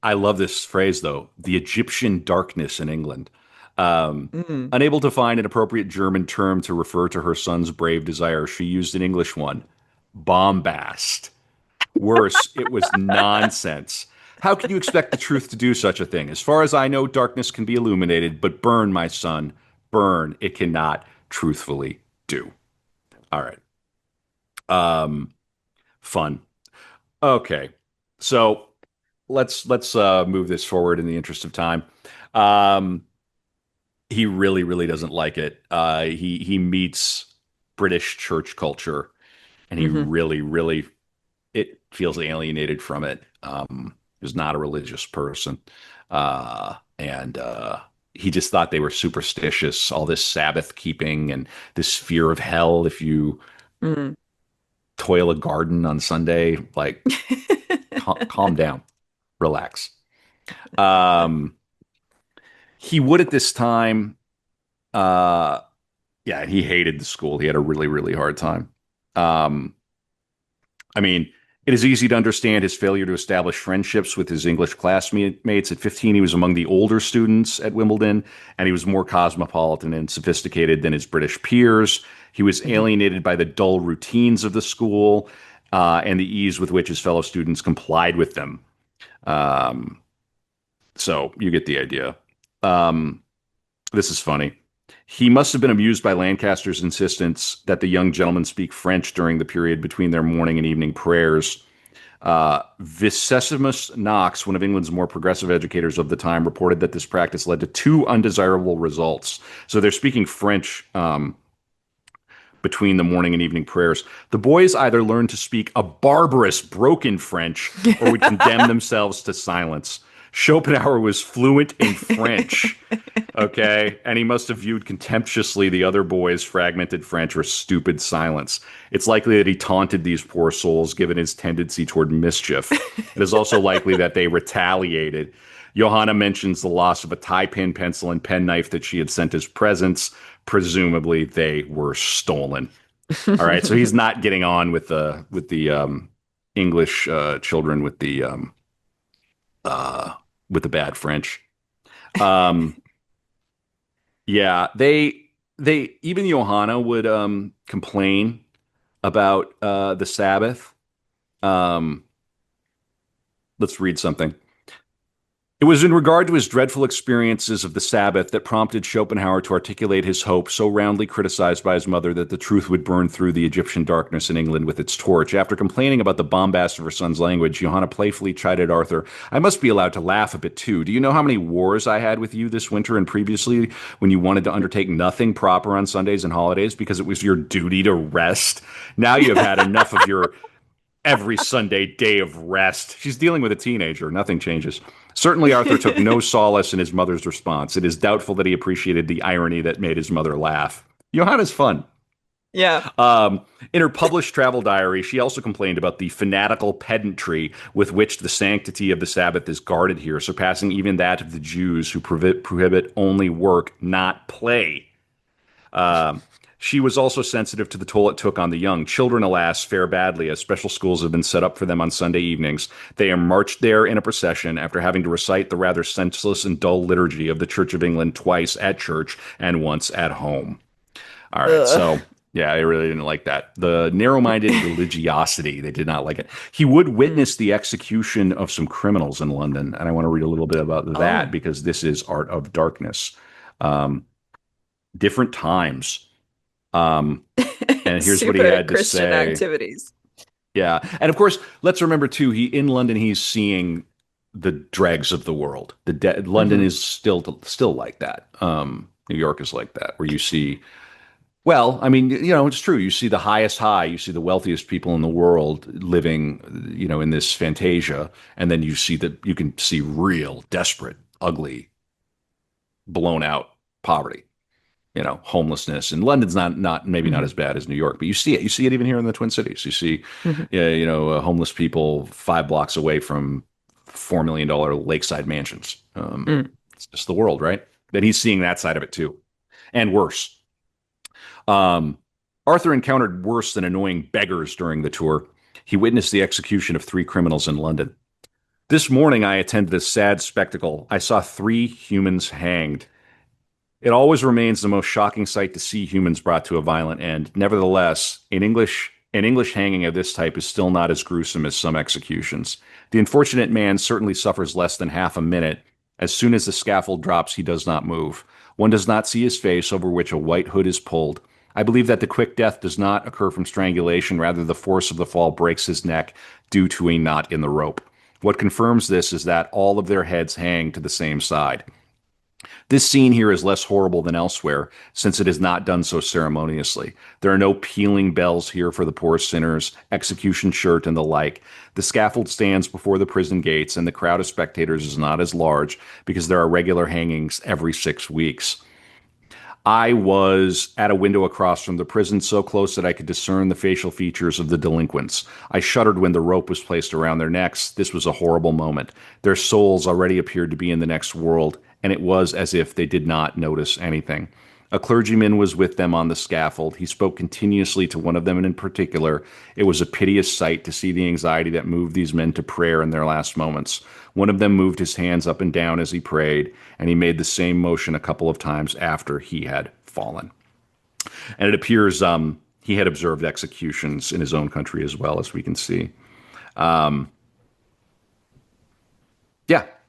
I love this phrase though, the Egyptian darkness in England. Um,
Mm.
Unable to find an appropriate German term to refer to her son's brave desire, she used an English one, bombast. Worse, it was nonsense. How can you expect the truth to do such a thing? As far as I know, darkness can be illuminated, but burn, my son, burn, it cannot truthfully do. All right. Um, Fun. Okay. So let's move this forward in the interest of time. Um, he really doesn't like it. He meets British church culture, and he
Hmm.
really it feels alienated from it. He's not a religious person, and he just thought they were superstitious. All this Sabbath keeping and this fear of hell if you
Mm.
toil a garden on Sunday. Like, calm down, relax. Um, he would at this time. Uh, yeah, he hated the school. He had a really hard time. Um, I mean, it is easy to understand his failure to establish friendships with his English classmates. At 15, he was among the older students at Wimbledon, and he was more cosmopolitan and sophisticated than his British peers. He was
Hmm.
alienated by the dull routines of the school and the ease with which his fellow students complied with them. Um, so you get the idea. Um, this is funny. He must have been amused by Lancaster's insistence that the young gentlemen speak French during the period between their morning and evening prayers. Vicessimus Knox, one of England's more progressive educators of the time, reported that this practice led to two undesirable results. So they're speaking French between the morning and evening prayers. The boys either learned to speak a barbarous, broken French or would condemn themselves to silence. Schopenhauer was fluent in French. Okay. And he must have viewed contemptuously the other boys' fragmented French or stupid silence. It's likely that he taunted these poor souls given his tendency toward mischief. It is also likely that they retaliated. Johanna mentions the loss of a tie pin, pencil, and penknife that she had sent as presents. Presumably, they were stolen. All right, so he's not getting on with the English children uh, with the bad French. Um, Yeah, they even Johanna would complain about the Sabbath. Um, let's read something. It was in regard to his dreadful experiences of the Sabbath that prompted Schopenhauer to articulate his hope, so roundly criticized by his mother, that the truth would burn through the Egyptian darkness in England with its torch. After complaining about the bombast of her son's language, Johanna playfully chided Arthur. I must be allowed to laugh a bit too. Do you know how many wars I had with you this winter and previously when you wanted to undertake nothing proper on Sundays and holidays because it was your duty to rest? Now you have had enough of your every Sunday day of rest. She's dealing with a teenager. Nothing changes. Certainly, Arthur took no solace in his mother's response. It is doubtful that he appreciated the irony that made his mother laugh. Johanna's fun.
Yeah.
Um, in her published travel diary, she also complained about the fanatical pedantry with which the sanctity of the Sabbath is guarded here, surpassing even that of the Jews who prohibit only work, not play. Um, she was also sensitive to the toll it took on the young. Children, alas, fare badly, as special schools have been set up for them on Sunday evenings. They are marched there in a procession after having to recite the rather senseless and dull liturgy of the Church of England twice at church and once at home. All right,
Ugh.
so yeah, I really didn't like that. The narrow-minded religiosity, they did not like it. He would
Mm.
witness the execution of some criminals in London, and I want to read a little bit about that
Oh.
because this is Art of Darkness. Um, Different times. And here's what he
Super
had to
Christian
say.
activities.
Yeah. And of course, let's remember too, he in London, he's seeing the dregs of the world. London
Hmm.
is still like that. New York is like that, where you see, well, I mean, it's true. You see the highest high, you see the wealthiest people in the world living, in this fantasia, and then you can see real, desperate, ugly, blown out poverty. Homelessness. And London's not maybe not
Hmm.
as bad as New York, but you see it. You see it even here in the Twin Cities. You see,
Hmm.
yeah, homeless people 5 blocks away from $4 million lakeside mansions.
Mm.
It's just the world, right? Then he's seeing that side of it too, and worse. Um, Arthur encountered worse than annoying beggars during the tour. He witnessed the execution of 3 criminals in London. This morning, I attended a sad spectacle. I saw 3 humans hanged. It always remains the most shocking sight to see humans brought to a violent end. Nevertheless, an English hanging of this type is still not as gruesome as some executions. The unfortunate man certainly suffers less than half a minute. As soon as the scaffold drops, he does not move. One does not see his face, over which a white hood is pulled. I believe that the quick death does not occur from strangulation, rather, the force of the fall breaks his neck due to a knot in the rope. What confirms this is that all of their heads hang to the same side. This scene here is less horrible than elsewhere, since it is not done so ceremoniously. There are no pealing bells here for the poor sinners, execution shirt, and the like. The scaffold stands before the prison gates, and the crowd of spectators is not as large because there are regular hangings every 6 weeks. I was at a window across from the prison, so close that I could discern the facial features of the delinquents. I shuddered when the rope was placed around their necks. This was a horrible moment. Their souls already appeared to be in the next world, and it was as if they did not notice anything. A clergyman was with them on the scaffold. He spoke continuously to one of them in particular. It was a piteous sight to see the anxiety that moved these men to prayer in their last moments. One of them moved his hands up and down as he prayed, and he made the same motion a couple of times after he had fallen. And it appears he had observed executions in his own country as well, as we can see. Yeah,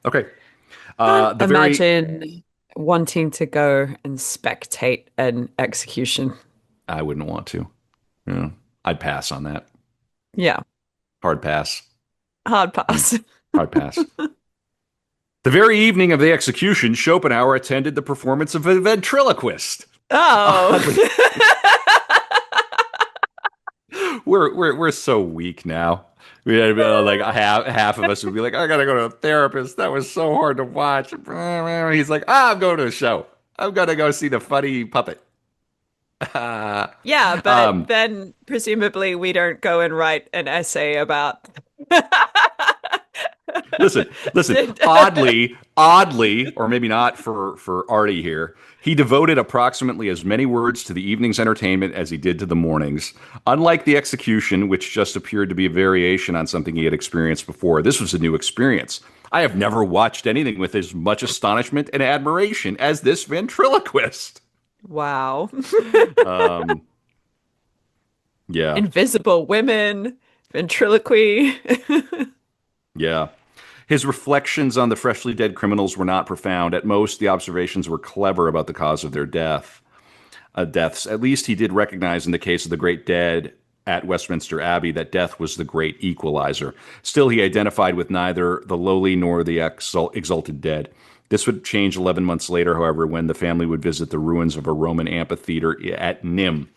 okay.
Can't
The very,
imagine wanting to go and spectate an execution.
I wouldn't want to. Yeah, I'd pass on that.
Yeah,
Hard pass.
hard
Hmm.
pass.
Hard pass. The very evening of the execution, Schopenhauer attended the performance of a ventriloquist.
Oh.
Oddly, we're so weak now. Like half of us would be like, I gotta go to a therapist. That was so hard to watch. He's like, I'm going to a show. I'm gonna go see the funny puppet.
Yeah, but
um,
then presumably we don't go and write an essay about
listen.
Did-
Oddly, or maybe not for Artie here, he devoted approximately as many words to the evening's entertainment as he did to the morning's. Unlike the execution, which just appeared to be a variation on something he had experienced before, this was a new experience. I have never watched anything with as much astonishment and admiration as this ventriloquist.
Wow.
Um, yeah,
Invisible women, ventriloquy.
yeah. His reflections on the freshly dead criminals were not profound. At most, the observations were clever about the cause of their deaths. At least he did recognize in the case of the great dead at Westminster Abbey that death was the great equalizer. Still, he identified with neither the lowly nor the exalted dead. This would change 11 months later, however, when the family would visit the ruins of a Roman amphitheater at Nîmes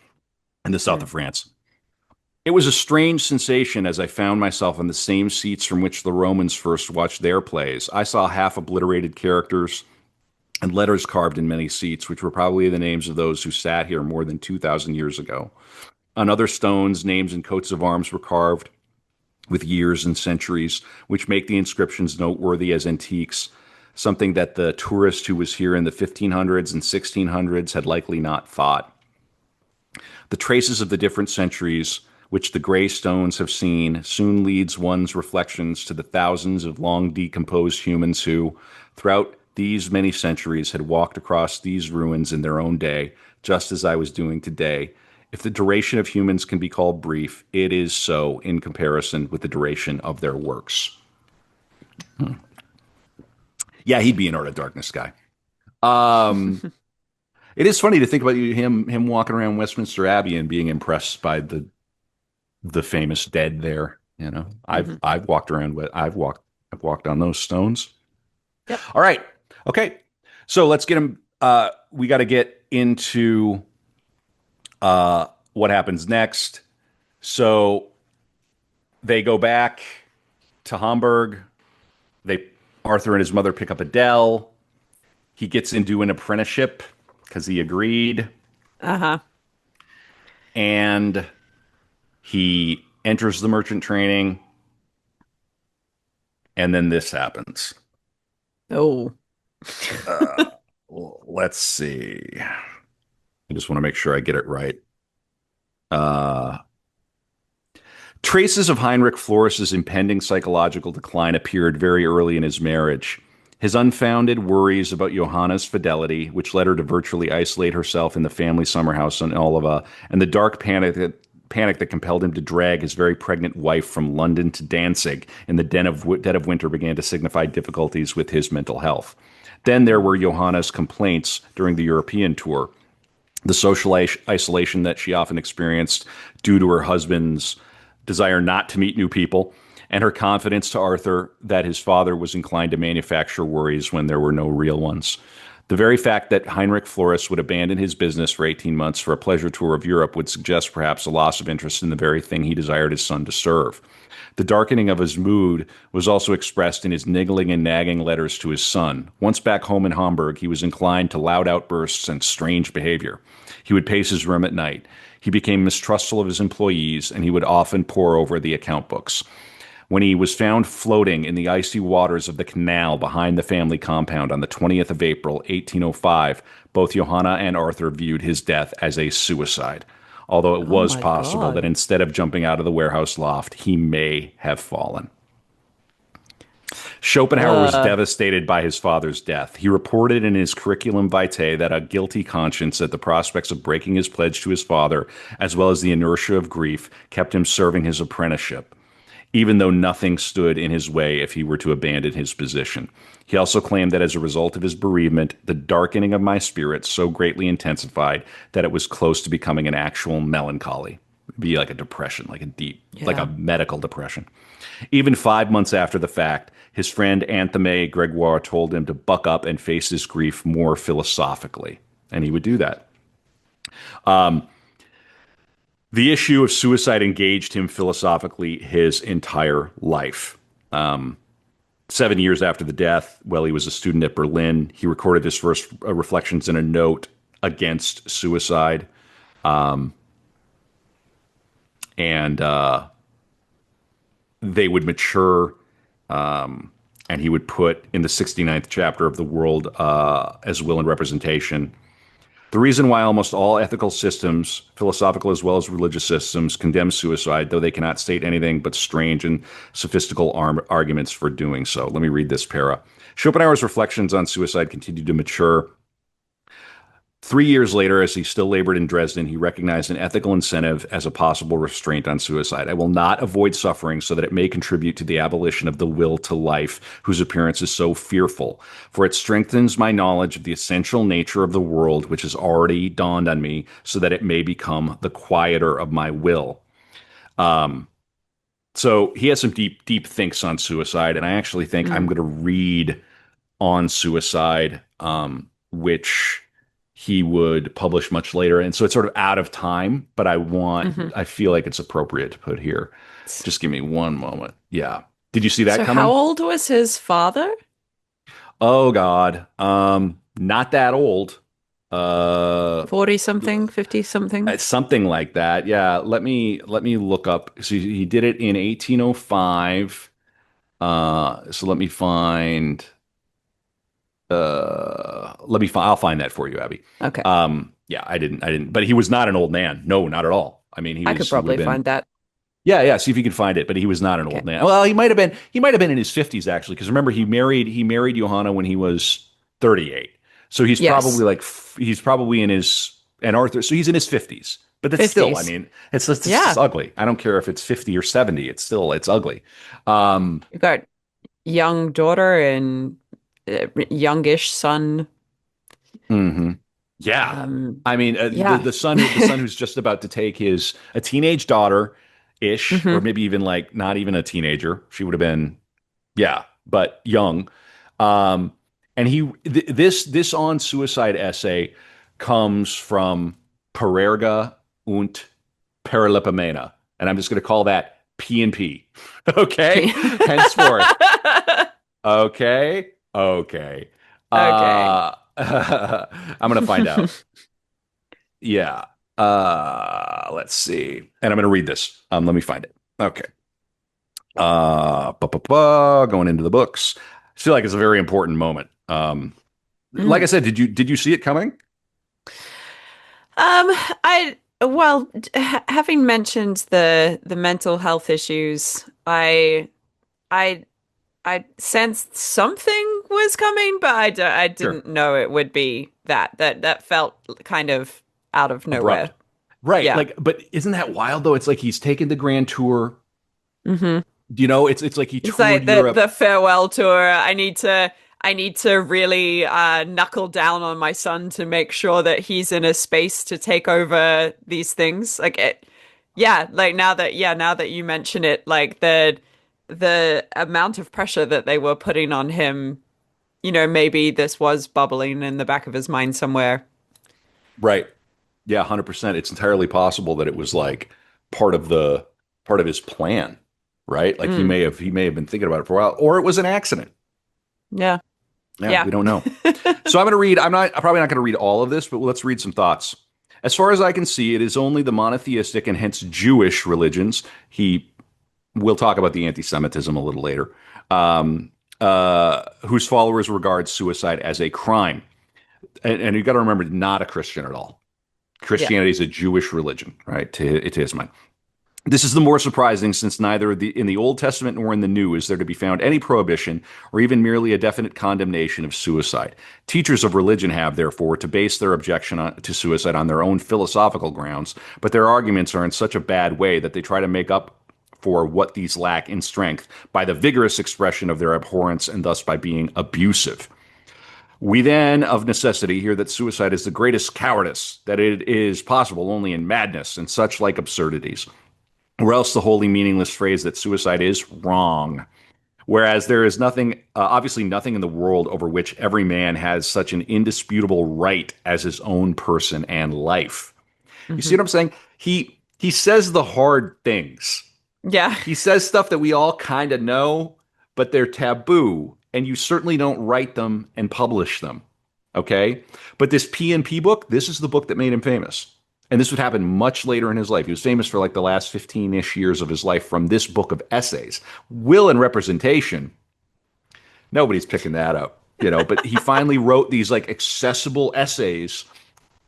in the south
Mm.
of France. It was a strange sensation as I found myself in the same seats from which the Romans first watched their plays. I saw half obliterated characters and letters carved in many seats, which were probably the names of those who sat here more than 2,000 years ago. On other stones, names and coats of arms were carved with years and centuries, which make the inscriptions noteworthy as antiques, something that the tourist who was here in the 1500s and 1600s had likely not thought. The traces of the different centuries which the gray stones have seen soon leads one's reflections to the thousands of long decomposed humans who, throughout these many centuries, had walked across these ruins in their own day, just as I was doing today. If the duration of humans can be called brief, it is so in comparison with the duration of their works. Yeah, he'd be an Art of Darkness guy. Um, It is funny to think about him walking around Westminster Abbey and being impressed by the famous dead there. You know,
Hmm.
I've walked around with I've walked on those stones.
Yep.
All right, okay, so let's get him. We got to get into what happens next. So they go back to Hamburg. They Arthur and his mother pick up Adele. He gets into an apprenticeship because he agreed,
Uh-huh.
and he enters the merchant training. And then this happens.
Oh.
Let's see. I just want to make sure I get it right. Uh, Traces of Heinrich Floris's impending psychological decline appeared very early in his marriage. His unfounded worries about Johanna's fidelity, which led her to virtually isolate herself in the family summer house in Oliva, and the dark panic that compelled him to drag his very pregnant wife from London to Danzig in the dead of winter began to signify difficulties with his mental health. Then there were Johanna's complaints during the European tour, the social isolation that she often experienced due to her husband's desire not to meet new people, and her confidence to Arthur that his father was inclined to manufacture worries when there were no real ones. The very fact that Heinrich Floris would abandon his business for 18 months for a pleasure tour of Europe would suggest perhaps a loss of interest in the very thing he desired his son to serve. The darkening of his mood was also expressed in his niggling and nagging letters to his son. Once back home in Hamburg, he was inclined to loud outbursts and strange behavior. He would pace his room at night. He became mistrustful of his employees, and he would often pore over the account books. When he was found floating in the icy waters of the canal behind the family compound on the 20th of April, 1805, both Johanna and Arthur viewed his death as a suicide, although it
Oh
was
my
possible that
God.
instead of jumping out of the warehouse loft, he may have fallen. Schopenhauer was
Uh,
devastated by his father's death. He reported in his curriculum vitae that a guilty conscience at the prospects of breaking his pledge to his father, as well as the inertia of grief, kept him serving his apprenticeship, even though nothing stood in his way if he were to abandon his position. He also claimed that as a result of his bereavement, the darkening of my spirit so greatly intensified that it was close to becoming an actual melancholy. It'd be like a depression, like a deep, like a
yeah.
medical depression. Even 5 months after the fact, his friend Anthony Gregoire told him to buck up and face his grief more philosophically. And he would do that. The issue of suicide engaged him philosophically his entire life. 7 years after the death, while he was a student at Berlin, he recorded his first reflections in a note against suicide. And they would mature, and he would put in the 69th chapter of The World as Will and Representation. The reason why almost all ethical systems, philosophical as well as religious systems, condemn suicide, though they cannot state anything but strange and sophistical arguments for doing so. Let me read this para. Schopenhauer's reflections on suicide continued to mature. 3 years later, as he still labored in Dresden, he recognized an ethical incentive as a possible restraint on suicide. I will not avoid suffering so that it may contribute to the abolition of the will to life, whose appearance is so fearful, for it strengthens my knowledge of the essential nature of the world, which has already dawned on me, so that it may become the quieter of my will. So he has some deep, deep thinks on suicide, and I actually think I'm
Mm.
going to read on suicide, which he would publish much later. And so it's sort of out of time, but
Hmm.
I feel like it's appropriate to put here. Just give me one moment. Yeah. Did you see that
So how
coming?
old was his father?
Oh God. Not that old. Uh,
40 something, 50 something?
Something like that. Yeah. Let me look up. So he did it in 1805. So I'll find that for you, Abby.
Okay.
Yeah, I didn't, but he was not an old man. No, not at all. I mean,
I could
he would have
probably
been,
find that.
yeah, yeah. See if you can find it, but he was not an
Okay.
old man. Well, he might have been in his 50s actually, because remember he married Johanna when he was 38. So
Yes.
he's probably in his, and Arthur, so he's in his 50s. But it's still, I
50s.
mean, it's just
Yeah.
ugly. I don't care if it's 50 or 70. It's ugly. Um,
You got young daughter and youngish son.
mhm. Yeah. I mean,
Yeah.
the son who's just about to take his a teenage daughter ish, or
Hmm.
maybe even like not even a teenager. She would have been, yeah, but young. Um, and this on suicide essay comes from Parerga und Paralipomena, and I'm just going to call that P and P. Okay, henceforth. Okay, okay.
Okay.
I'm going to find out. Yeah. Let's see. And I'm going to read this. Let me find it. Okay. Going into the books. I feel like it's a very important moment. Like I
Mm.
said, did you see it coming?
I well, having mentioned the mental health issues, I I sensed something was coming, but I
Sure.
didn't know it would be that. That felt kind of out of nowhere.
Abrupt. Right.
Yeah.
Like, but isn't that wild though? It's like he's taken the grand tour.
Hmm.
It's like he
It's
toured
like the
Europe.
farewell tour. I need to really knuckle down on my son to make sure that he's in a space to take over these things. Like it, yeah, like now that you mention it, like the amount of pressure that they were putting on him, maybe this was bubbling in the back of his mind somewhere.
Right. Yeah, 100%. It's entirely possible that it was like part of the part of his plan, right? Like
Mm,
he may have been thinking about it for a while, or it was an accident.
yeah.
Yeah,
Yeah.
we don't know. So I'm going to read. I'm probably not going to read all of this, but let's read some thoughts. As far as I can see, it is only the monotheistic and hence Jewish religions. He will talk about the anti-Semitism a little later. Whose followers regard suicide as a crime, and you got to remember, not a Christian at all.
Yeah.
Christianity is a Jewish religion, right? To his mind. This is the more surprising since neither in the Old Testament nor in the New is there to be found any prohibition or even merely a definite condemnation of suicide. Teachers of religion have, therefore, to base their objection to suicide on their own philosophical grounds, but their arguments are in such a bad way that they try to make up for what these lack in strength by the vigorous expression of their abhorrence and thus by being abusive. We then, of necessity, hear that suicide is the greatest cowardice, that it is possible only in madness and such like absurdities, or else the wholly meaningless phrase that suicide is wrong. Whereas there is nothing, obviously nothing in the world over which every man has such an indisputable right as his own person and life. You see
Hmm.
what I'm saying? He says the hard things.
Yeah.
He says stuff that we all kind of know, but they're taboo, and you certainly don't write them and publish them. Okay? But this P and P book, this is the book that made him famous. And this would happen much later in his life. He was famous for like the last 15-ish years of his life from this book of essays. Will and Representation, nobody's picking that up, but he finally wrote these like accessible essays,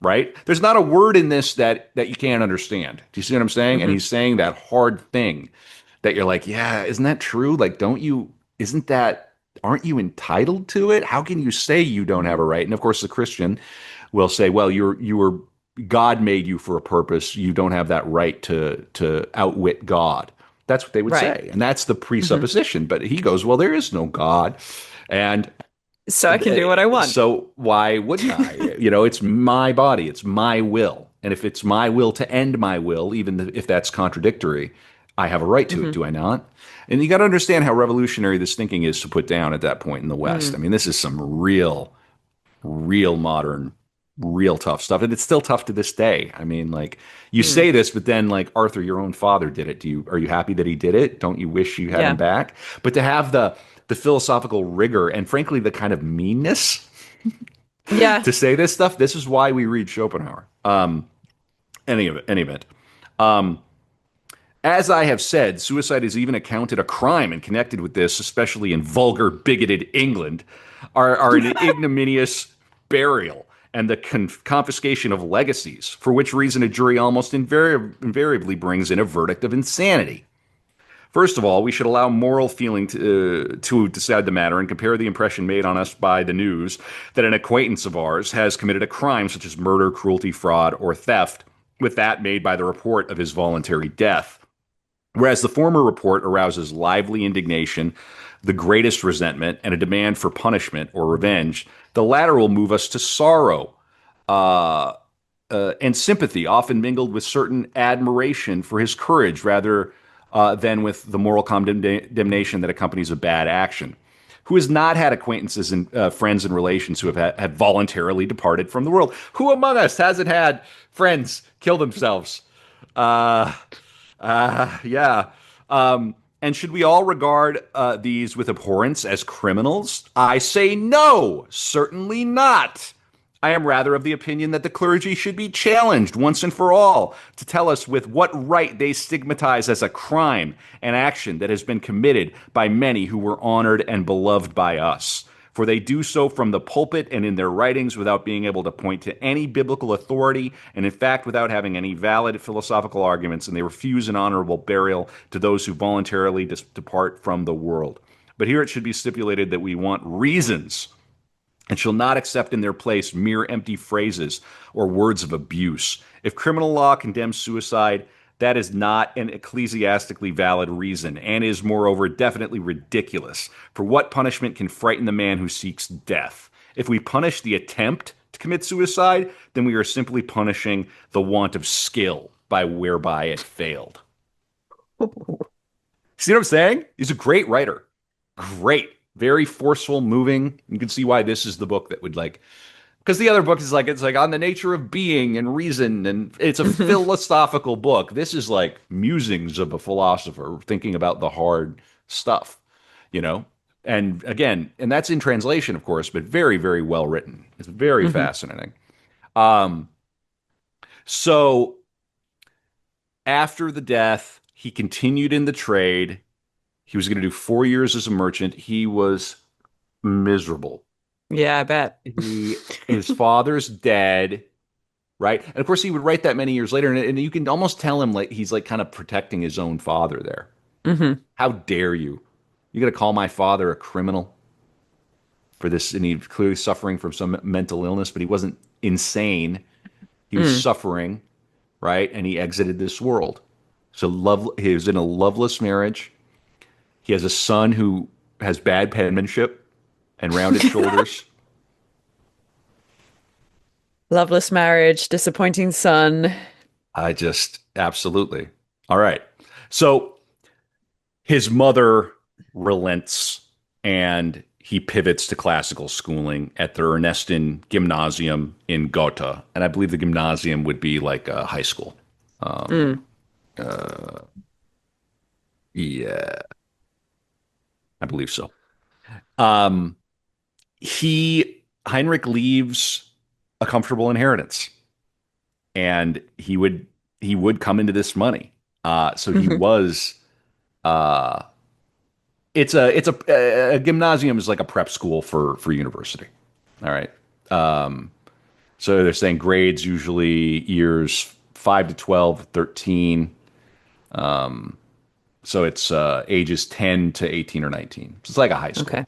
right? There's not a word in this that you can't understand. Do you see what I'm saying? And
Hmm.
he's saying that hard thing that you're like, yeah, isn't that true? Like, don't you, isn't that, aren't you entitled to it? How can you say you don't have a right? And of course, the Christian will say, well, you were, God made you for a purpose. You don't have that right to outwit God. That's what they would
Right.
say. And that's the
Hmm.
presupposition. But he goes, well, there is no God. And
So I can do what I want.
so why wouldn't I? It's my body, it's my will. And if it's my will to end my will, even if that's contradictory, I have a right to it,
Hmm.
do I not? And you got to understand how revolutionary this thinking is to put down at that point in the West.
Mm.
I mean, this is some real modern, real tough stuff. And it's still tough to this day. I mean, like you
Mm.
say this, but then like Arthur, your own father did it. Are you happy that he did it? Don't you wish you had him
Yeah.
back? But to have the philosophical rigor and frankly the kind of meanness
Yeah.
to say this stuff, this is why we read Schopenhauer. Any event. As I have said, suicide is even accounted a crime, and connected with this, especially in vulgar, bigoted England, are an ignominious burial and the confiscation of legacies, for which reason a jury almost invariably brings in a verdict of insanity. First of all, we should allow moral feeling to decide the matter and compare the impression made on us by the news that an acquaintance of ours has committed a crime such as murder, cruelty, fraud, or theft with that made by the report of his voluntary death. Whereas the former report arouses lively indignation, the greatest resentment, and a demand for punishment or revenge, the latter will move us to sorrow uh, and sympathy, often mingled with certain admiration for his courage rather than with the moral condemnation that accompanies a bad action. Who has not had acquaintances and friends and relations who have voluntarily departed from the world? Who among us hasn't had friends kill themselves? Uh, yeah. And should we all regard these with abhorrence as criminals? I say no, certainly not. I am rather of the opinion that the clergy should be challenged once and for all to tell us with what right they stigmatize as a crime an action that has been committed by many who were honored and beloved by us. For they do so from the pulpit and in their writings without being able to point to any biblical authority, and in fact without having any valid philosophical arguments, and they refuse an honorable burial to those who voluntarily depart from the world. But here it should be stipulated that we want reasons and shall not accept in their place mere empty phrases or words of abuse. If criminal law condemns suicide, that is not an ecclesiastically valid reason, and is moreover definitely ridiculous. For what punishment can frighten the man who seeks death? If we punish the attempt to commit suicide, then we are simply punishing the want of skill by whereby it failed. See what I'm saying? He's a great writer. Great. Very forceful, moving. You can see why this is the book that would like, because the other book is like, it's like on the nature of being and reason, and it's a philosophical book. This is like musings of a philosopher thinking about the hard stuff, you know? And again, and that's in translation, of course, but very, very well written. It's very
Hmm.
fascinating. Um, so after the death, he continued in the trade. He was going to do 4 years as a merchant. He was miserable.
Yeah, I bet.
His father's dead, right? And of course, he would write that many years later, and you can almost tell him like he's like kind of protecting his own father there.
Hmm.
How dare you? You got to call my father a criminal for this? And he's clearly suffering from some mental illness, but he wasn't insane. He was
Mm.
suffering, right? And he exited this world. So love. He was in a loveless marriage. He has a son who has bad penmanship and rounded shoulders.
Loveless marriage, disappointing son.
I just absolutely. All right. So his mother relents and he pivots to classical schooling at the Ernestin Gymnasium in Gotha. And I believe the gymnasium would be like a high school.
Mm.
Yeah, I believe so. Um, Heinrich leaves a comfortable inheritance and he would come into this money. So he
Hmm.
was uh it's a gymnasium is like a prep school for university. All right. So they're saying grades usually years 5 to 12, 13. So it's ages 10 to 18 or 19. So it's like a high school.
Okay.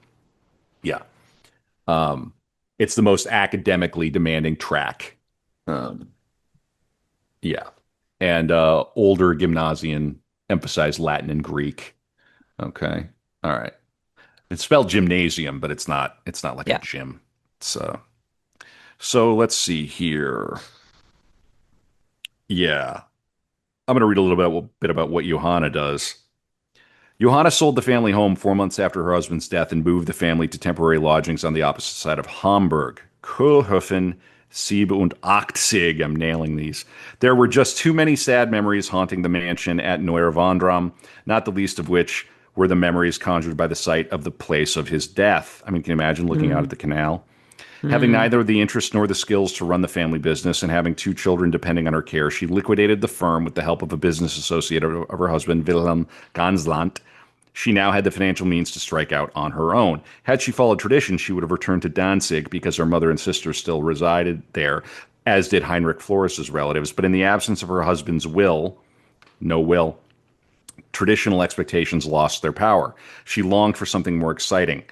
Yeah. It's the most academically demanding track. Um, yeah. And older gymnasium emphasize Latin and Greek. Okay. All right. It's spelled gymnasium, but it's not like a
Yeah.
gym. It's so let's see here. Yeah. I'm going to read a bit about what Johanna does. Johanna sold the family home 4 months after her husband's death and moved the family to temporary lodgings on the opposite side of Hamburg. Kohlhofen, 87. I'm nailing these. There were just too many sad memories haunting the mansion at Neuerwandram, not the least of which were the memories conjured by the sight of the place of his death. I mean, can you imagine looking out at
Mm.
the canal? Having
Mm.
neither the interest nor the skills to run the family business and having two children depending on her care, she liquidated the firm with the help of a business associate of her husband, Wilhelm Gansland. She now had the financial means to strike out on her own. Had she followed tradition, she would have returned to Danzig because her mother and sister still resided there, as did Heinrich Floris's relatives. But in the absence of her husband's will, no will, traditional expectations lost their power. She longed for something more exciting.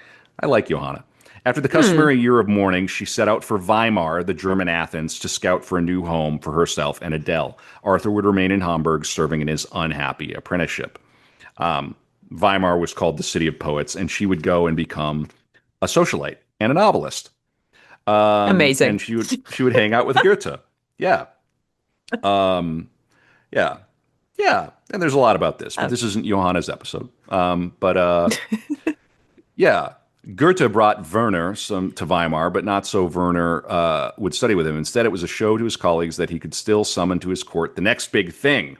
I like Johanna. After the
Hmm.
customary year of mourning, she set out for Weimar, the German Athens, to scout for a new home for herself and Adele. Arthur would remain in Hamburg, serving in his unhappy apprenticeship. Weimar was called the City of Poets, and she would go and become a socialite and a novelist.
Amazing.
And she would hang out with Goethe. Yeah. Um, yeah. Yeah. And there's a lot about this, but
Oh,
this isn't Johanna's episode. Yeah. Goethe brought Werner to Weimar, but not so Werner would study with him. Instead, it was a show to his colleagues that he could still summon to his court the next big thing.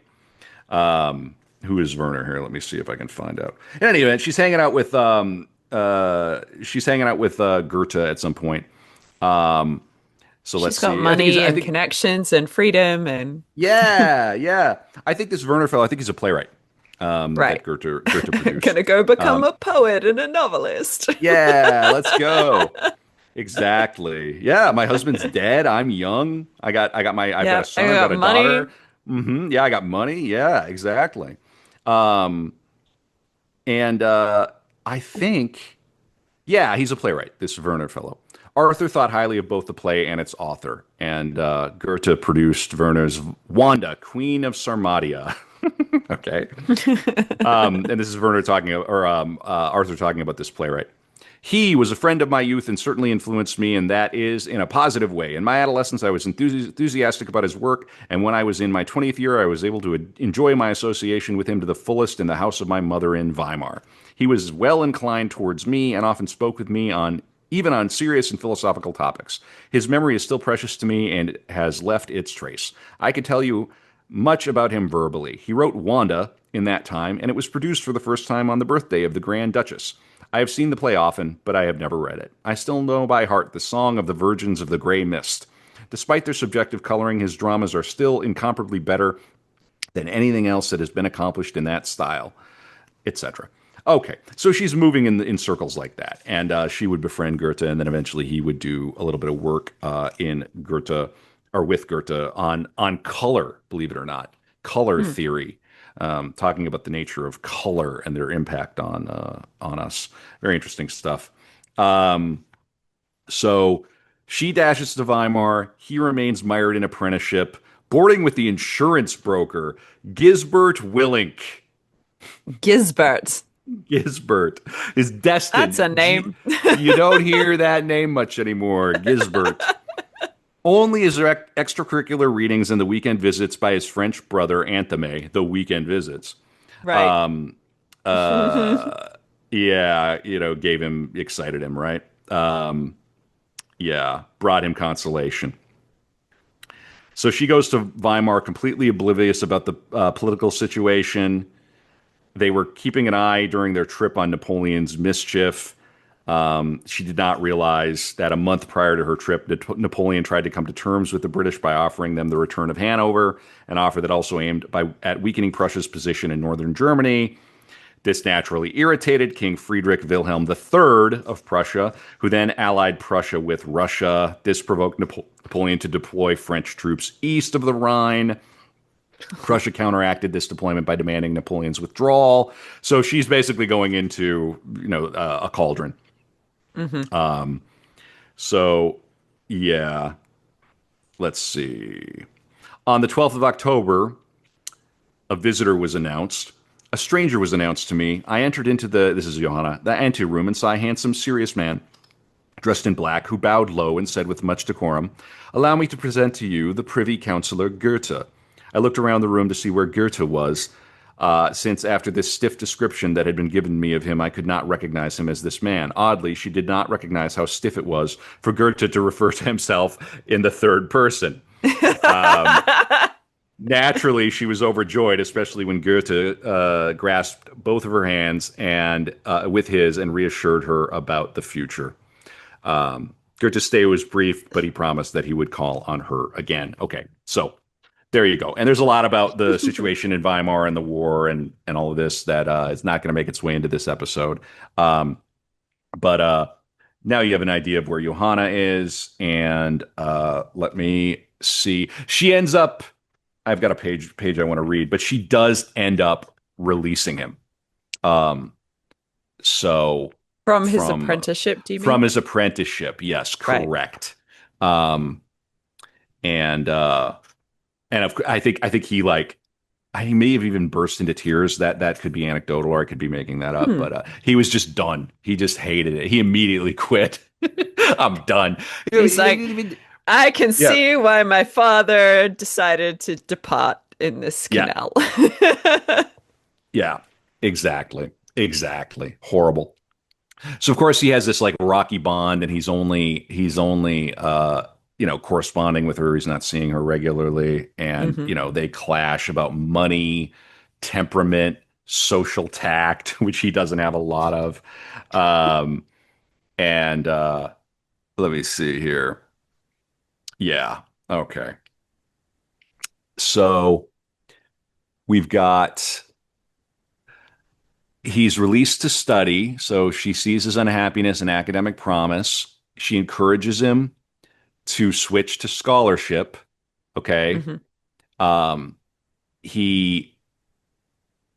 Who is Werner here? Let me see if I can find out. In any event, she's hanging out with Goethe at some point. So let's
she's got
see. I think he's.
money
I
and
think
connections and freedom and
yeah, yeah. I think this Werner fellow. I think he's a playwright that
right.
Goethe produced.
Gonna go become a poet and a novelist.
Yeah, let's go. Exactly. Yeah, my husband's dead. I'm young. I've got a
Yeah, I
son. I've got
got
a
money.
daughter. Yeah, I got money. Yeah, exactly. Um, and I think, yeah, he's a playwright. This Werner fellow. Arthur thought highly of both the play and its author, and Goethe produced Werner's Wanda, Queen of Sarmatia. Okay. And this is Werner talking, or Arthur talking about this playwright. He was a friend of my youth and certainly influenced me, and that is in a positive way. In my adolescence, I was enthusiastic about his work, and when I was in my 20th year, I was able to enjoy my association with him to the fullest in the house of my mother in Weimar. He was well inclined towards me and often spoke with me on even on serious and philosophical topics. His memory is still precious to me and has left its trace. I could tell you much about him verbally. He wrote Wanda in that time, and it was produced for the first time on the birthday of the Grand Duchess. I have seen the play often, but I have never read it. I still know by heart the song of the Virgins of the Grey Mist. Despite their subjective coloring, his dramas are still incomparably better than anything else that has been accomplished in that style, etc. Okay, so she's moving in circles like that, and she would befriend Goethe, and then eventually he would do a little bit of work in Goethe or with Goethe on color, believe it or not, color
Hmm.
theory, talking about the nature of color and their impact on us. Very interesting stuff. Um, so she dashes to Weimar. He remains mired in apprenticeship, boarding with the insurance broker Gisbert Willink.
Gisbert.
Gisbert is
That's a
destined.
name.
You don't hear that name much anymore. Gisbert. Only his extracurricular readings and the weekend visits by his French brother Anthony, the weekend visits.
Right.
Um, yeah, excited him, right? Yeah, brought him consolation. So she goes to Weimar completely oblivious about the political situation. They were keeping an eye during their trip on Napoleon's mischief. She did not realize that a month prior to her trip, Napoleon tried to come to terms with the British by offering them the return of Hanover, an offer that also aimed at weakening Prussia's position in northern Germany. This naturally irritated King Friedrich Wilhelm III of Prussia, who then allied Prussia with Russia. This provoked Napoleon to deploy French troops east of the Rhine. Prussia counteracted this deployment by demanding Napoleon's withdrawal. So she's basically going into, a cauldron.
Hmm.
So, yeah, let's see. On the 12th of October, a visitor was announced. A stranger was announced to me. I entered into this is Johanna, the anteroom and saw a handsome, serious man dressed in black who bowed low and said with much decorum, "Allow me to present to you the Privy Councillor Goethe." I looked around the room to see where Goethe was, since after this stiff description that had been given me of him, I could not recognize him as this man. Oddly, she did not recognize how stiff it was for Goethe to refer to himself in the third person. Naturally, she was overjoyed, especially when Goethe grasped both of her hands and with his and reassured her about the future. Goethe's stay was brief, but he promised that he would call on her again. Okay, so there you go. And there's a lot about the situation in Weimar and the war and all of this that is not going to make its way into this episode. But now you have an idea of where Johanna is, and let me see. She ends up. I've got a page I want to read, but she does end up releasing him. Um, so
From his
from
apprenticeship, do you
from
mean?
his apprenticeship, yes,
Right.
correct. Um, and I think he may have even burst into tears. That could be anecdotal, or I could be making that up.
Hmm.
But he was just done. He just hated it. He immediately quit. I'm done.
He's like, I can
Yeah,
see why my father decided to depart in this
yeah,
canal.
yeah. Exactly. Exactly. Horrible. So of course he has this like rocky bond, and he's only corresponding with her. He's not seeing her regularly, and
Hmm.
they clash about money, temperament, social tact, which he doesn't have a lot of. Um, and let me see here. Yeah. Okay. So we've got he's released to study. So she sees his unhappiness and academic promise. She encourages him to switch to scholarship. Okay.
Hmm.
Um, he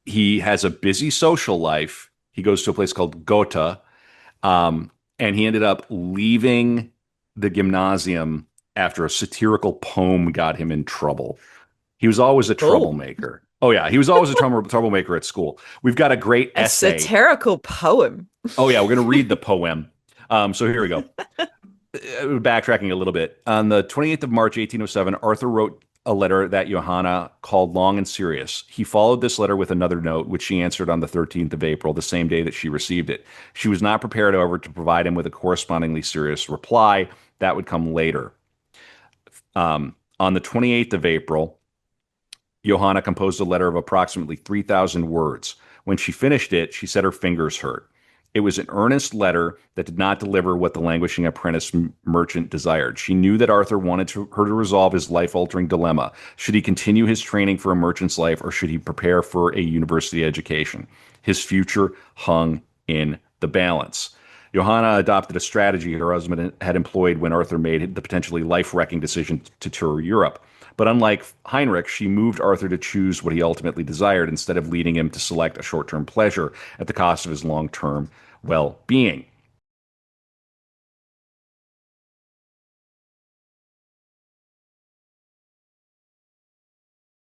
he has a busy social life. He goes to a place called Gotha, um, and he ended up leaving the gymnasium after a satirical poem got him in trouble. He was always a
Oh,
troublemaker. Oh yeah, he was always a troublemaker at school. We've got a great
a
essay.
satirical poem.
Oh yeah, we're going to read the poem. So here we go. Backtracking a little bit. On the 28th of March, 1807, Arthur wrote a letter that Johanna called long and serious. He followed this letter with another note, which she answered on the 13th of April, the same day that she received it. She was not prepared, however, to provide him with a correspondingly serious reply. That would come later. On the 28th of April, Johanna composed a letter of approximately 3,000 words. When she finished it, she said her fingers hurt. It was an earnest letter that did not deliver what the languishing apprentice merchant desired. She knew that Arthur wanted her to resolve his life altering dilemma. Should he continue his training for a merchant's life, or should he prepare for a university education? His future hung in the balance. Johanna adopted a strategy her husband had employed when Arthur made the potentially life wrecking decision to tour Europe. But unlike Heinrich, she moved Arthur to choose what he ultimately desired instead of leading him to select a short term pleasure at the cost of his long term well being.